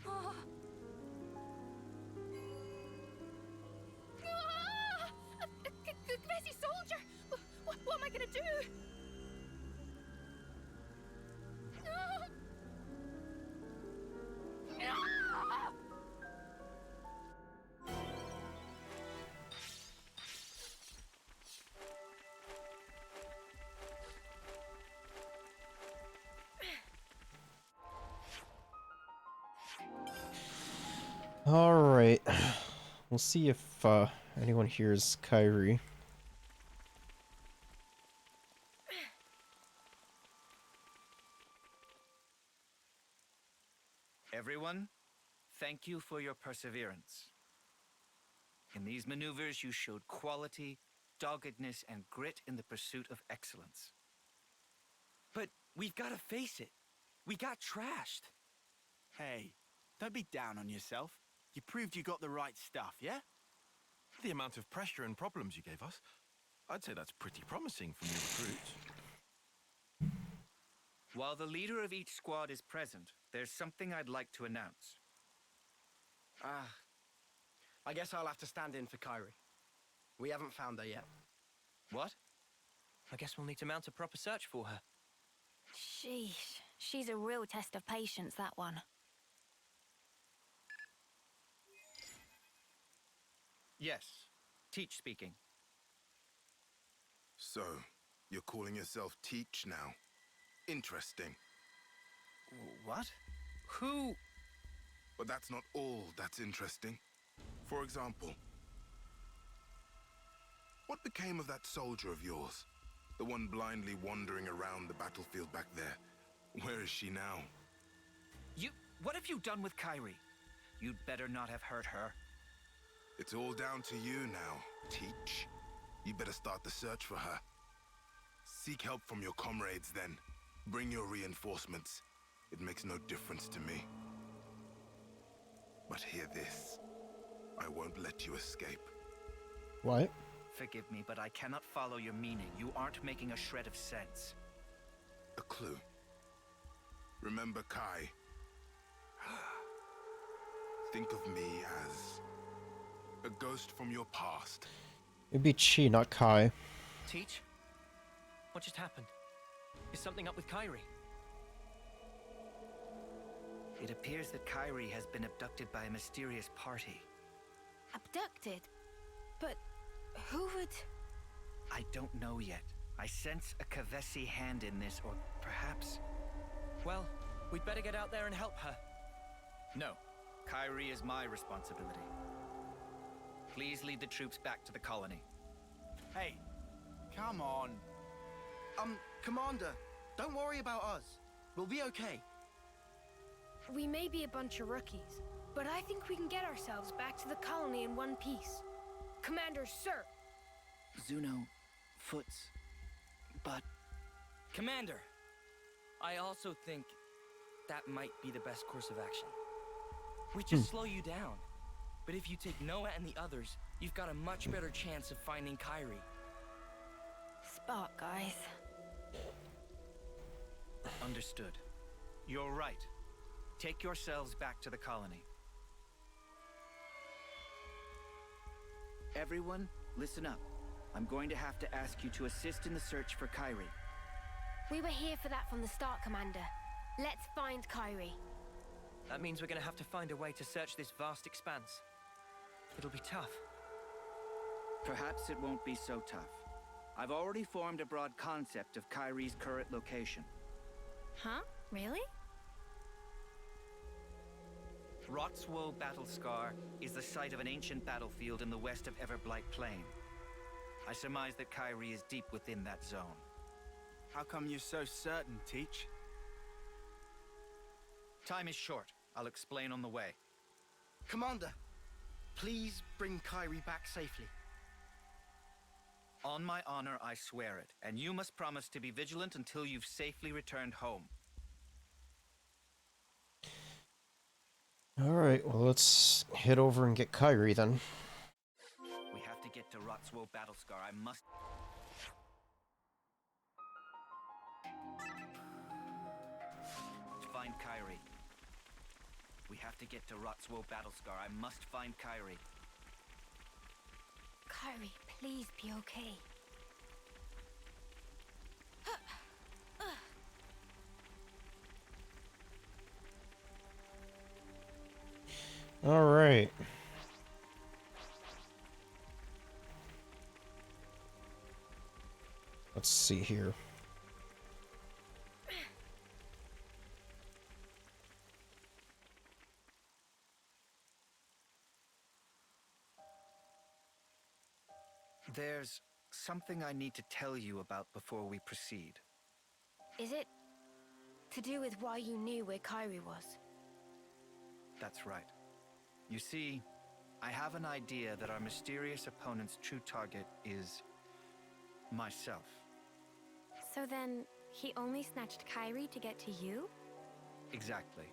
Oh. Ah! A crazy soldier! What am I gonna do? No! No! Alright. We'll see if anyone hears Kyrie. Everyone, thank you for your perseverance. In these maneuvers, you showed quality, doggedness, and grit in the pursuit of excellence. But we've got to face it. We got trashed. Hey, don't be down on yourself. You proved you got the right stuff, yeah? The amount of pressure and problems you gave us, I'd say that's pretty promising from your recruits. While the leader of each squad is present, there's something I'd like to announce. I guess I'll have to stand in for Kyrie. We haven't found her yet. What? I guess we'll need to mount a proper search for her. Sheesh, she's a real test of patience, that one. Yes, Teach speaking. So, you're calling yourself Teach now? Interesting. What? Who? But that's not all that's interesting. For example, what became of that soldier of yours? The one blindly wandering around the battlefield back there. Where is she now? What have you done with Kyrie? You'd better not have hurt her. It's all down to you now, Teach. You better start the search for her. Seek help from your comrades then. Bring your reinforcements. It makes no difference to me. But hear this. I won't let you escape. What? Forgive me, but I cannot follow your meaning. You aren't making a shred of sense. A clue. Remember Kai. Think of me as a ghost from your past. It'd be Chi, not Kai. Teach? What just happened? Is something up with Kyrie? It appears that Kyrie has been abducted by a mysterious party. Abducted? But who would... I don't know yet. I sense a Kavesi hand in this, or perhaps... Well, we'd better get out there and help her. No. Kyrie is my responsibility. Please lead the troops back to the colony. Hey, come on. Commander, don't worry about us. We'll be okay. We may be a bunch of rookies, but I think we can get ourselves back to the colony in one piece. Commander, sir! Zuno, Foots, but... Commander! I also think that might be the best course of action. We just slow you down. But if you take Noah and the others, you've got a much better chance of finding Kyrie. Spark, guys. Understood. You're right. Take yourselves back to the colony. Everyone, listen up. I'm going to have to ask you to assist in the search for Kyrie. We were here for that from the start, Commander. Let's find Kyrie. That means we're gonna have to find a way to search this vast expanse. It'll be tough. Perhaps it won't be so tough. I've already formed a broad concept of Kyrie's current location. Huh? Really? Rotswoe Battlescar is the site of an ancient battlefield in the west of Everblight Plain. I surmise that Kyrie is deep within that zone. How come you're so certain, Teach? Time is short. I'll explain on the way. Commander, please bring Kyrie back safely. On my honor, I swear it, and you must promise to be vigilant until you've safely returned home. Alright, well, let's head over and get Kyrie then. We have to get to Rotswoe Battlescar. I must... find Kyrie. We have to get to Rotswoe Battlescar. I must find Kyrie. Kyrie, please be okay. Alright. Let's see here. There's something I need to tell you about before we proceed. Is it to do with why you knew where Kyrie was? That's right. You see, I have an idea that our mysterious opponent's true target is... myself. So then, he only snatched Kyrie to get to you? Exactly.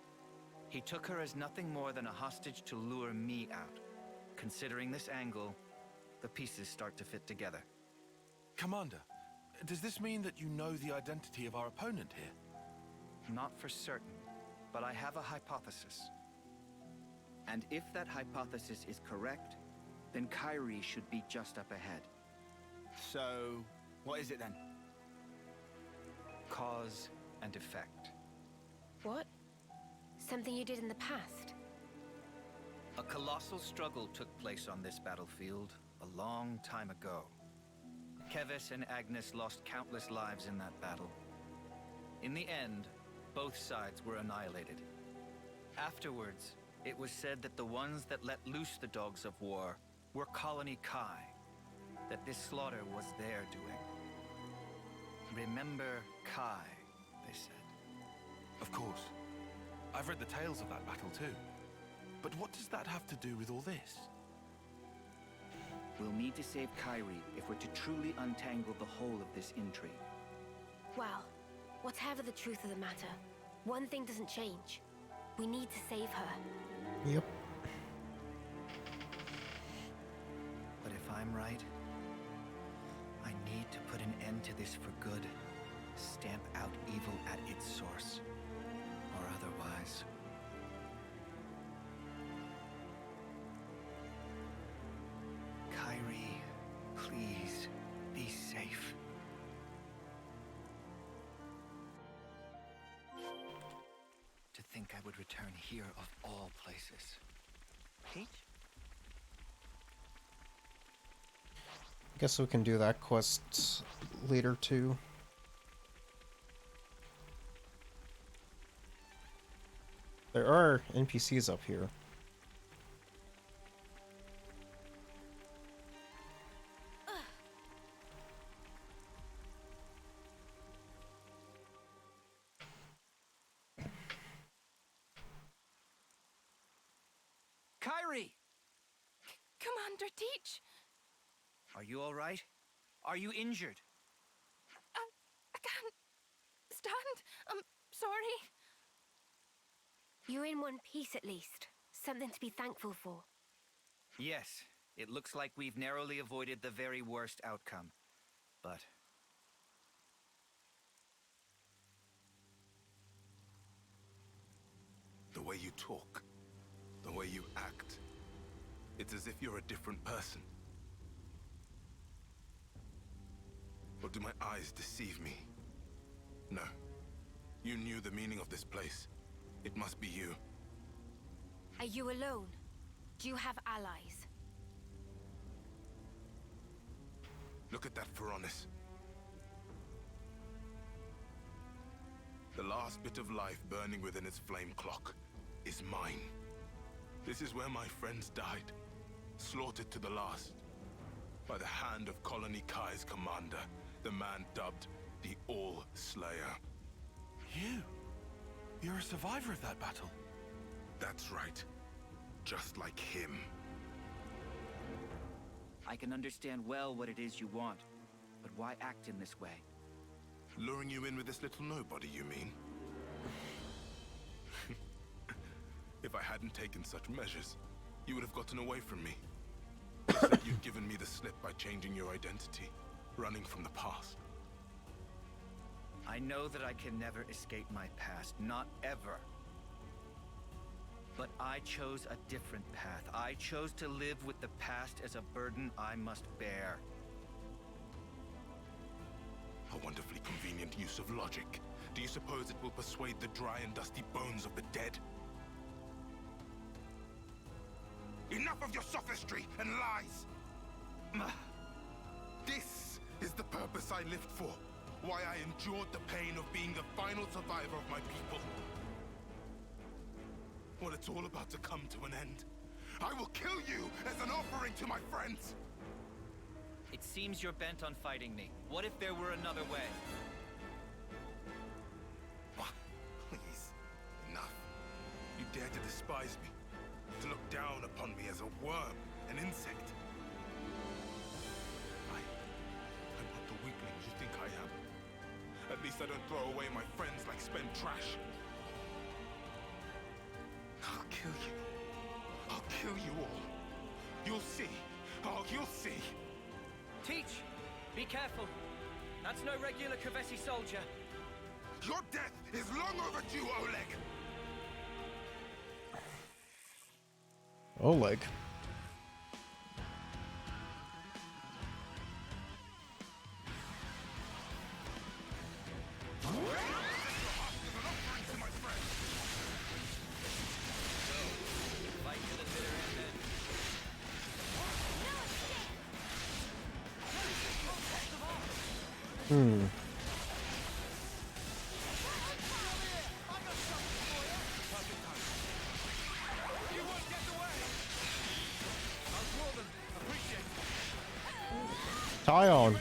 He took her as nothing more than a hostage to lure me out. Considering this angle, the pieces start to fit together. Commander, does this mean that you know the identity of our opponent here? Not for certain, but I have a hypothesis. And if that hypothesis is correct, then Kyrie should be just up ahead. So, what is it then? Cause and effect. What? Something you did in the past? A colossal struggle took place on this battlefield a long time ago. Keves and Agnes lost countless lives in that battle. In the end, both sides were annihilated. Afterwards, it was said that the ones that let loose the dogs of war were Colony Kai, that this slaughter was their doing. Remember Kai, they said. Of course. I've read the tales of that battle too. But what does that have to do with all this? We'll need to save Kyrie if we're to truly untangle the whole of this intrigue. Well, whatever the truth of the matter, one thing doesn't change. We need to save her. Yep. But if I'm right, I need to put an end to this for good. Stamp out evil at its source. Or otherwise... Kyrie, please, be safe. would return here of all places. Peach? Guess we can do that quest later too. There are NPCs up here. Kyrie! Commander Teach! Are you all right? Are you injured? I can't stand. I'm sorry. You're in one piece at least. Something to be thankful for. Yes, it looks like we've narrowly avoided the very worst outcome. But... The way you talk, the way you act, it's as if you're a different person. Or do my eyes deceive me? No. You knew the meaning of this place. It must be you. Are you alone? Do you have allies? Look at that Pharaonis. The last bit of life burning within its flame clock is mine. This is where my friends died, slaughtered to the last, by the hand of Colony Kai's commander, the man dubbed the All-Slayer. You're a survivor of that battle? That's right. Just like him. I can understand well what it is you want, but why act in this way? Luring you in with this little nobody, you mean? If I hadn't taken such measures, you would have gotten away from me. Instead, you'd given me the slip by changing your identity, running from the past. I know that I can never escape my past, not ever. But I chose a different path. I chose to live with the past as a burden I must bear. A wonderfully convenient use of logic. Do you suppose it will persuade the dry and dusty bones of the dead? Enough of your sophistry and lies! This is the purpose I lived for. Why I endured the pain of being the final survivor of my people. Well, it's all about to come to an end. I will kill you as an offering to my friends! It seems you're bent on fighting me. What if there were another way? Please, enough. You dare to despise me, to look down upon me as a worm, an insect. I'm not the weakling you think I am. At least I don't throw away my friends like spent trash. I'll kill you. I'll kill you all. You'll see. Oh, you'll see. Teach! Be careful. That's no regular Kavesi soldier. Your death is long overdue, Oleg! Oleg. Tie on.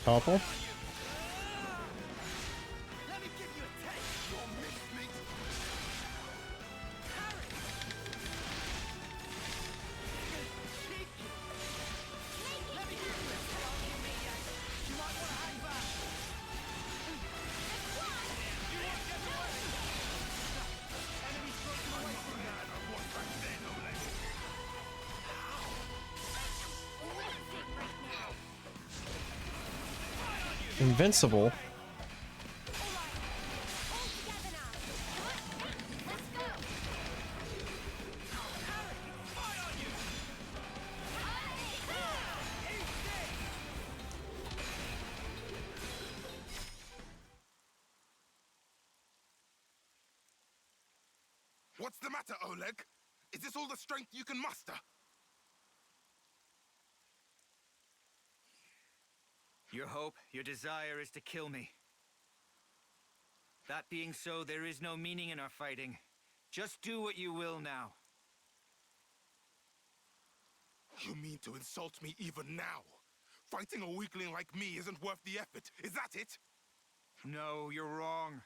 Topple. invincible. What's the matter, Oleg? Is this all the strength you can muster? Your hope, your desire is to kill me. That being so, there is no meaning in our fighting. Just do what you will now. You mean to insult me even now? Fighting a weakling like me isn't worth the effort, is that it? No, you're wrong.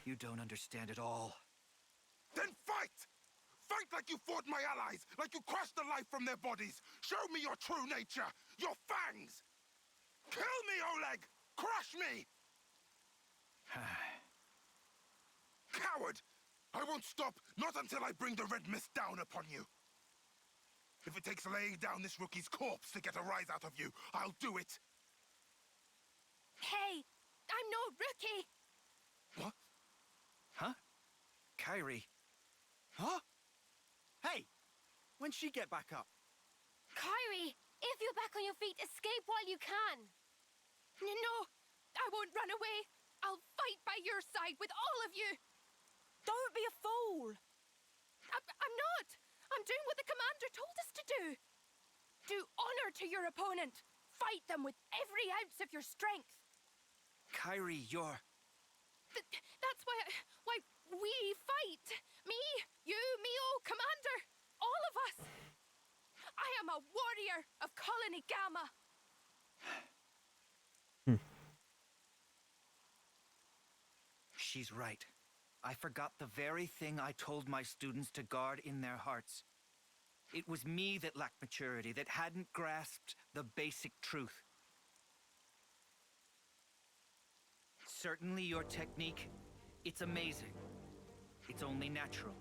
You don't understand at all. Then fight! Fight like you fought my allies, like you crushed the life from their bodies. Show me your true nature, your fangs! Kill me, Oleg! Crush me! Coward! I won't stop, not until I bring the red mist down upon you. If it takes laying down this rookie's corpse to get a rise out of you, I'll do it. Hey, I'm no rookie. What? Huh? Kyrie? Huh? Hey! When'd she get back up? Kyrie, if you're back on your feet, escape while you can. No, I won't run away. I'll fight by your side with all of you. Don't be a fool. I'm not. I'm doing what the commander told us to do. Do honor to your opponent. Fight them with every ounce of your strength. Kyrie, you're... That's why we fight. Me, you, Mio, Commander, all of us. I am a warrior of Colony Gamma. She's right. I forgot the very thing I told my students to guard in their hearts. It was me that lacked maturity, that hadn't grasped the basic truth. Certainly your technique, it's amazing. It's only natural.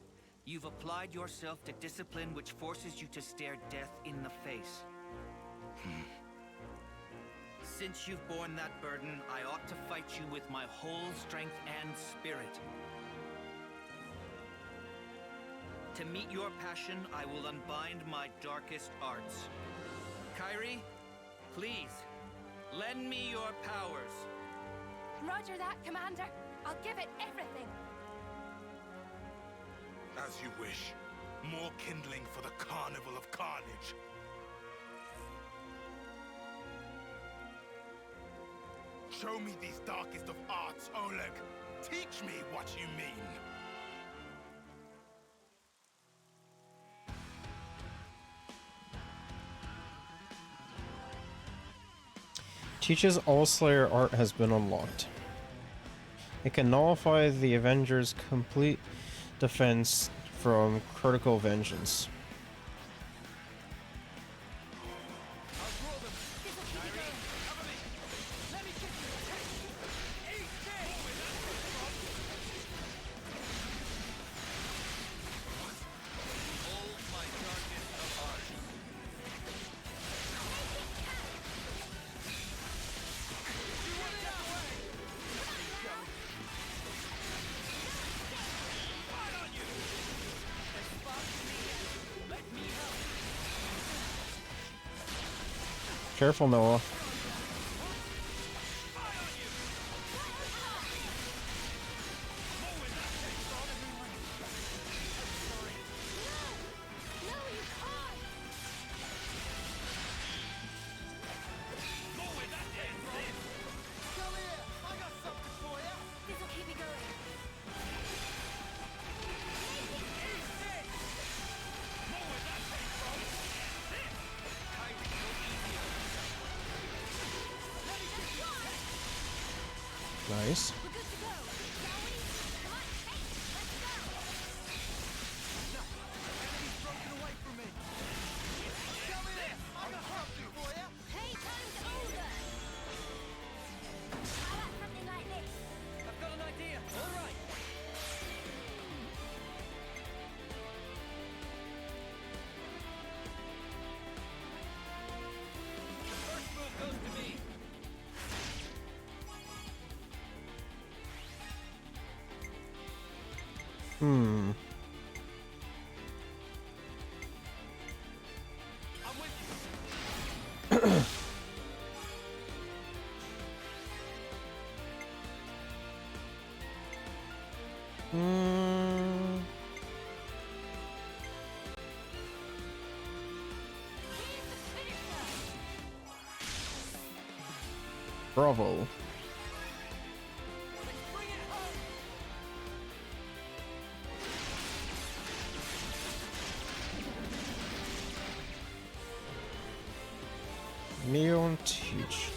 You've applied yourself to discipline which forces you to stare death in the face. Since you've borne that burden, I ought to fight you with my whole strength and spirit. To meet your passion, I will unbind my darkest arts. Kyrie, please, lend me your powers. Roger that, Commander. I'll give it everything. As you wish. More kindling for the Carnival of Carnage. Show me these darkest of arts, Oleg. Teach me what you mean. Teaches All Slayer art has been unlocked. It can nullify the Avenger's complete defense from critical vengeance. Careful, Noah. Nice. I've got an idea. All right. The first move goes to me. Hmm. Hmm. Bravo. Neo and Teach.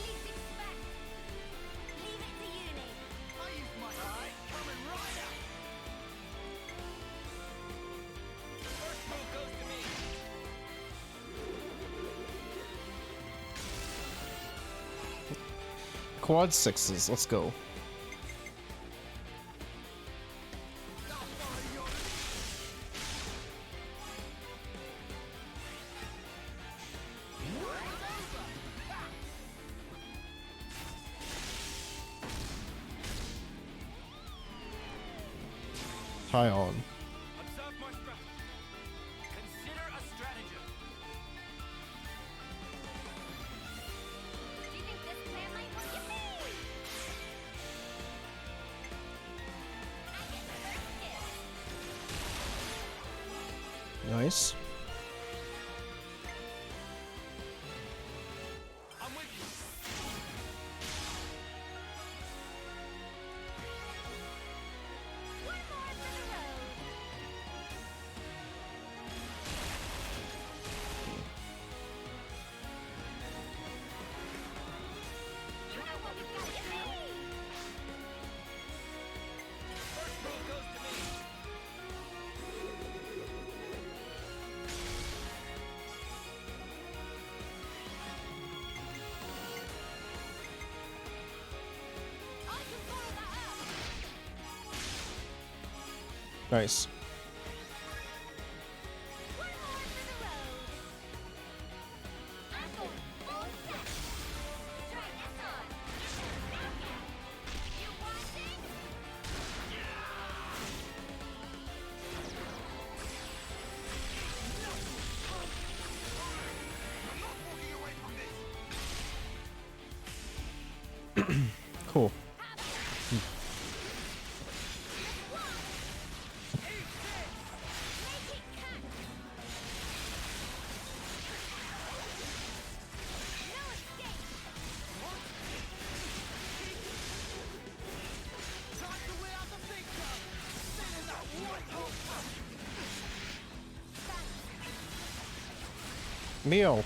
Quad sixes, let's go. Tie on. Nice. Nice. Cool. Neo.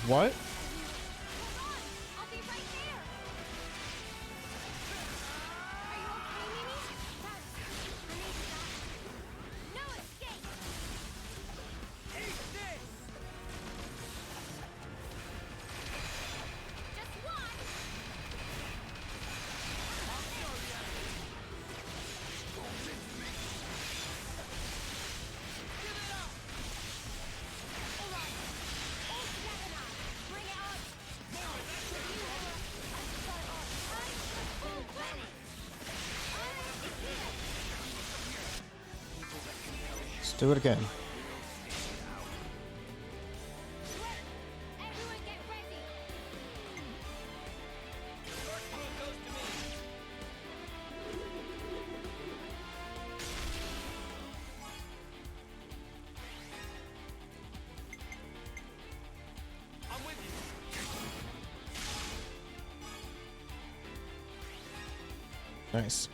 What? Let's do it again. Nice.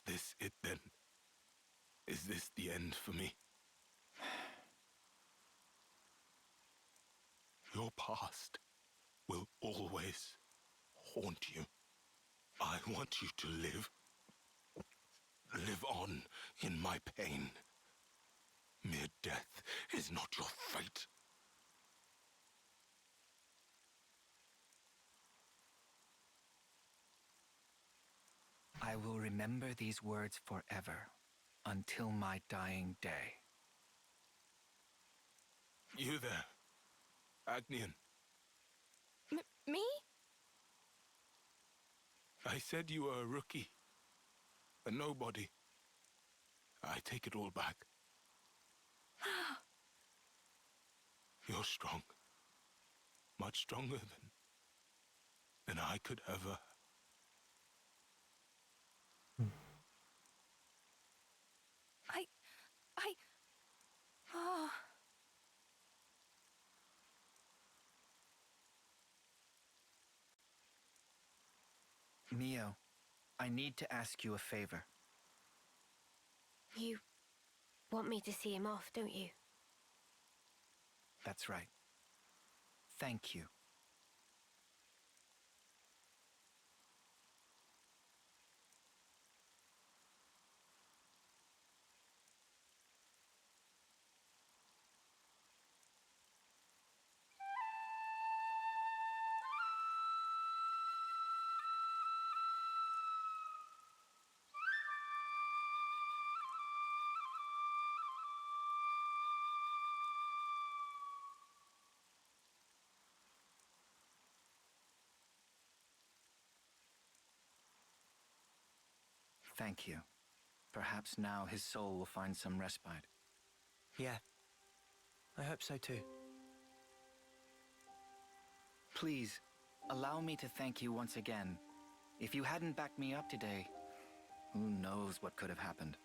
this it then? Is this the end for me? Your past will always haunt you. I want you to live on in my pain. Mere death is not your fate. I will remember these words forever, until my dying day. You there, Agnian. Me? I said you were a rookie. A nobody. I take it all back. You're strong. Much stronger than I could ever. Oh. Mio, I need to ask you a favor. You want me to see him off, don't you? That's right. Thank you. Thank you. Perhaps now his soul will find some respite. Yeah. I hope so too. Please, allow me to thank you once again. If you hadn't backed me up today, who knows what could have happened.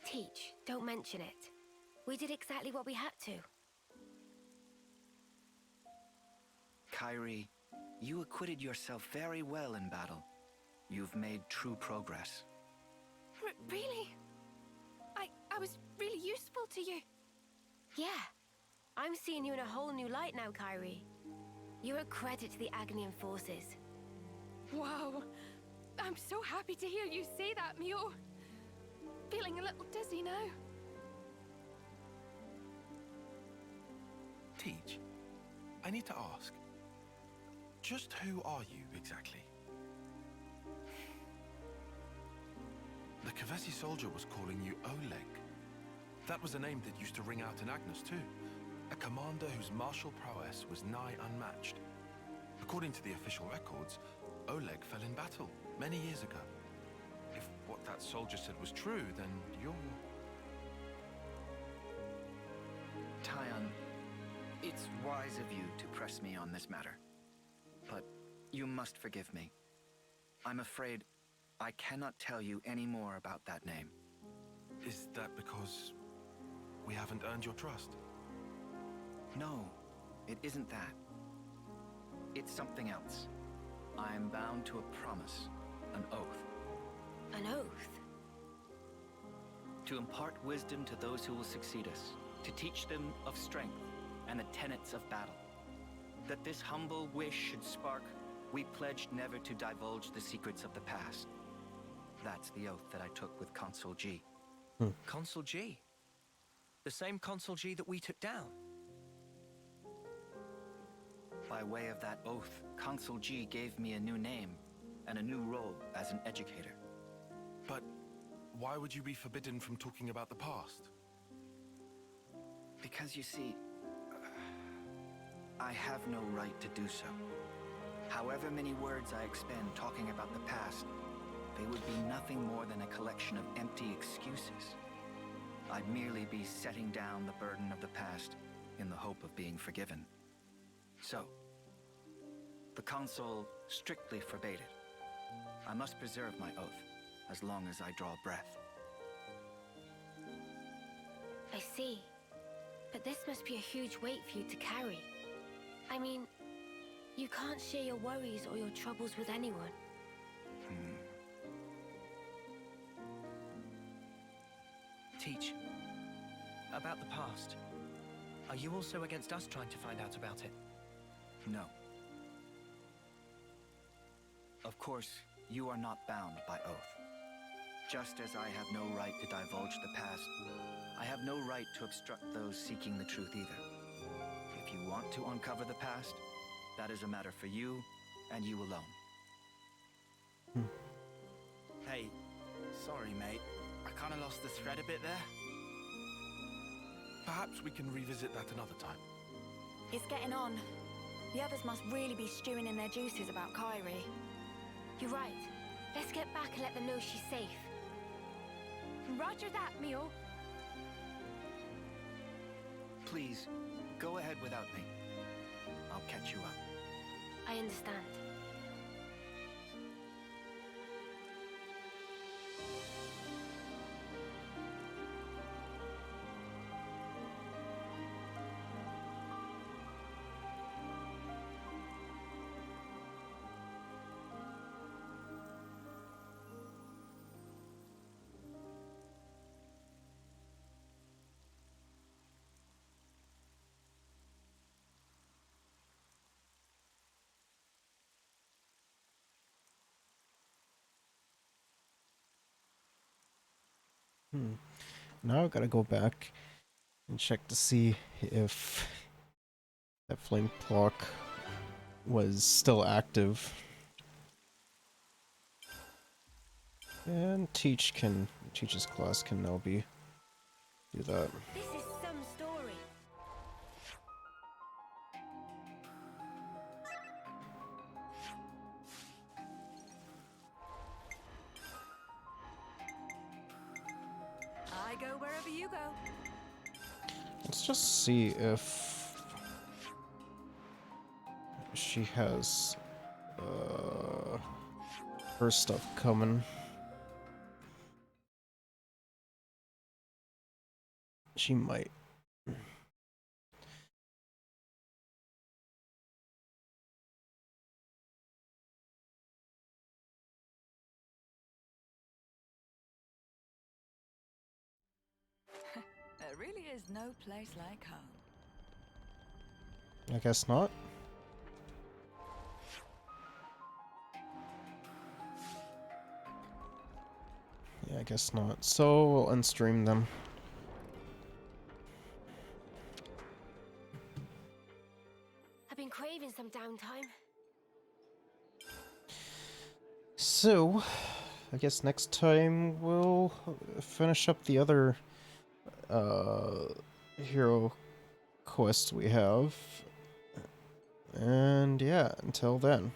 Teach, don't mention it. We did exactly what we had to. Kyrie, you acquitted yourself very well in battle. You've made true progress. Really? I was really useful to you. Yeah. I'm seeing you in a whole new light now, Kyrie. You're a credit to the Agnian forces. Wow. I'm so happy to hear you say that, Mio. Feeling a little dizzy now. Teach, I need to ask. Just who are you, exactly? The Kavesi soldier was calling you Oleg. That was a name that used to ring out in Agnes, too. A commander whose martial prowess was nigh unmatched. According to the official records, Oleg fell in battle many years ago. If what that soldier said was true, then you're... Tyon, it's wise of you to press me on this matter. But you must forgive me. I'm afraid I cannot tell you any more about that name. Is that because we haven't earned your trust? No, it isn't that. It's something else. I am bound to a promise, an oath. An oath? To impart wisdom to those who will succeed us, to teach them of strength and the tenets of battle. That this humble wish should spark, we pledged never to divulge the secrets of the past. That's the oath that I took with Consul G. Consul G? The same Consul G that we took down? By way of that oath, Consul G gave me a new name and a new role as an educator. But why would you be forbidden from talking about the past? Because you see, I have no right to do so. However many words I expend talking about the past, they would be nothing more than a collection of empty excuses. I'd merely be setting down the burden of the past in the hope of being forgiven. So, the Consul strictly forbade it. I must preserve my oath, as long as I draw breath. I see. But this must be a huge weight for you to carry. I mean, you can't share your worries or your troubles with anyone. Teach. About the past. Are you also against us trying to find out about it? No. Of course, you are not bound by oath. Just as I have no right to divulge the past, I have no right to obstruct those seeking the truth either. If you want to uncover the past, that is a matter for you and you alone. Hey, sorry mate. I kinda lost the thread a bit there. Perhaps we can revisit that another time. It's getting on. The others must really be stewing in their juices about Kyrie. You're right. Let's get back and let them know she's safe. Roger that, Mio. Please, go ahead without me. I'll catch you up. I understand. Now I've got to go back and check to see if that flame clock was still active. And Teach's class can now do that. This is some story. I go wherever you go. Let's just see if she has her stuff coming. She might. There really is no place like home. I guess not. Yeah, I guess not. So we'll unstream them. I've been craving some downtime. So, I guess next time we'll finish up the other hero quest we have. And yeah, until then.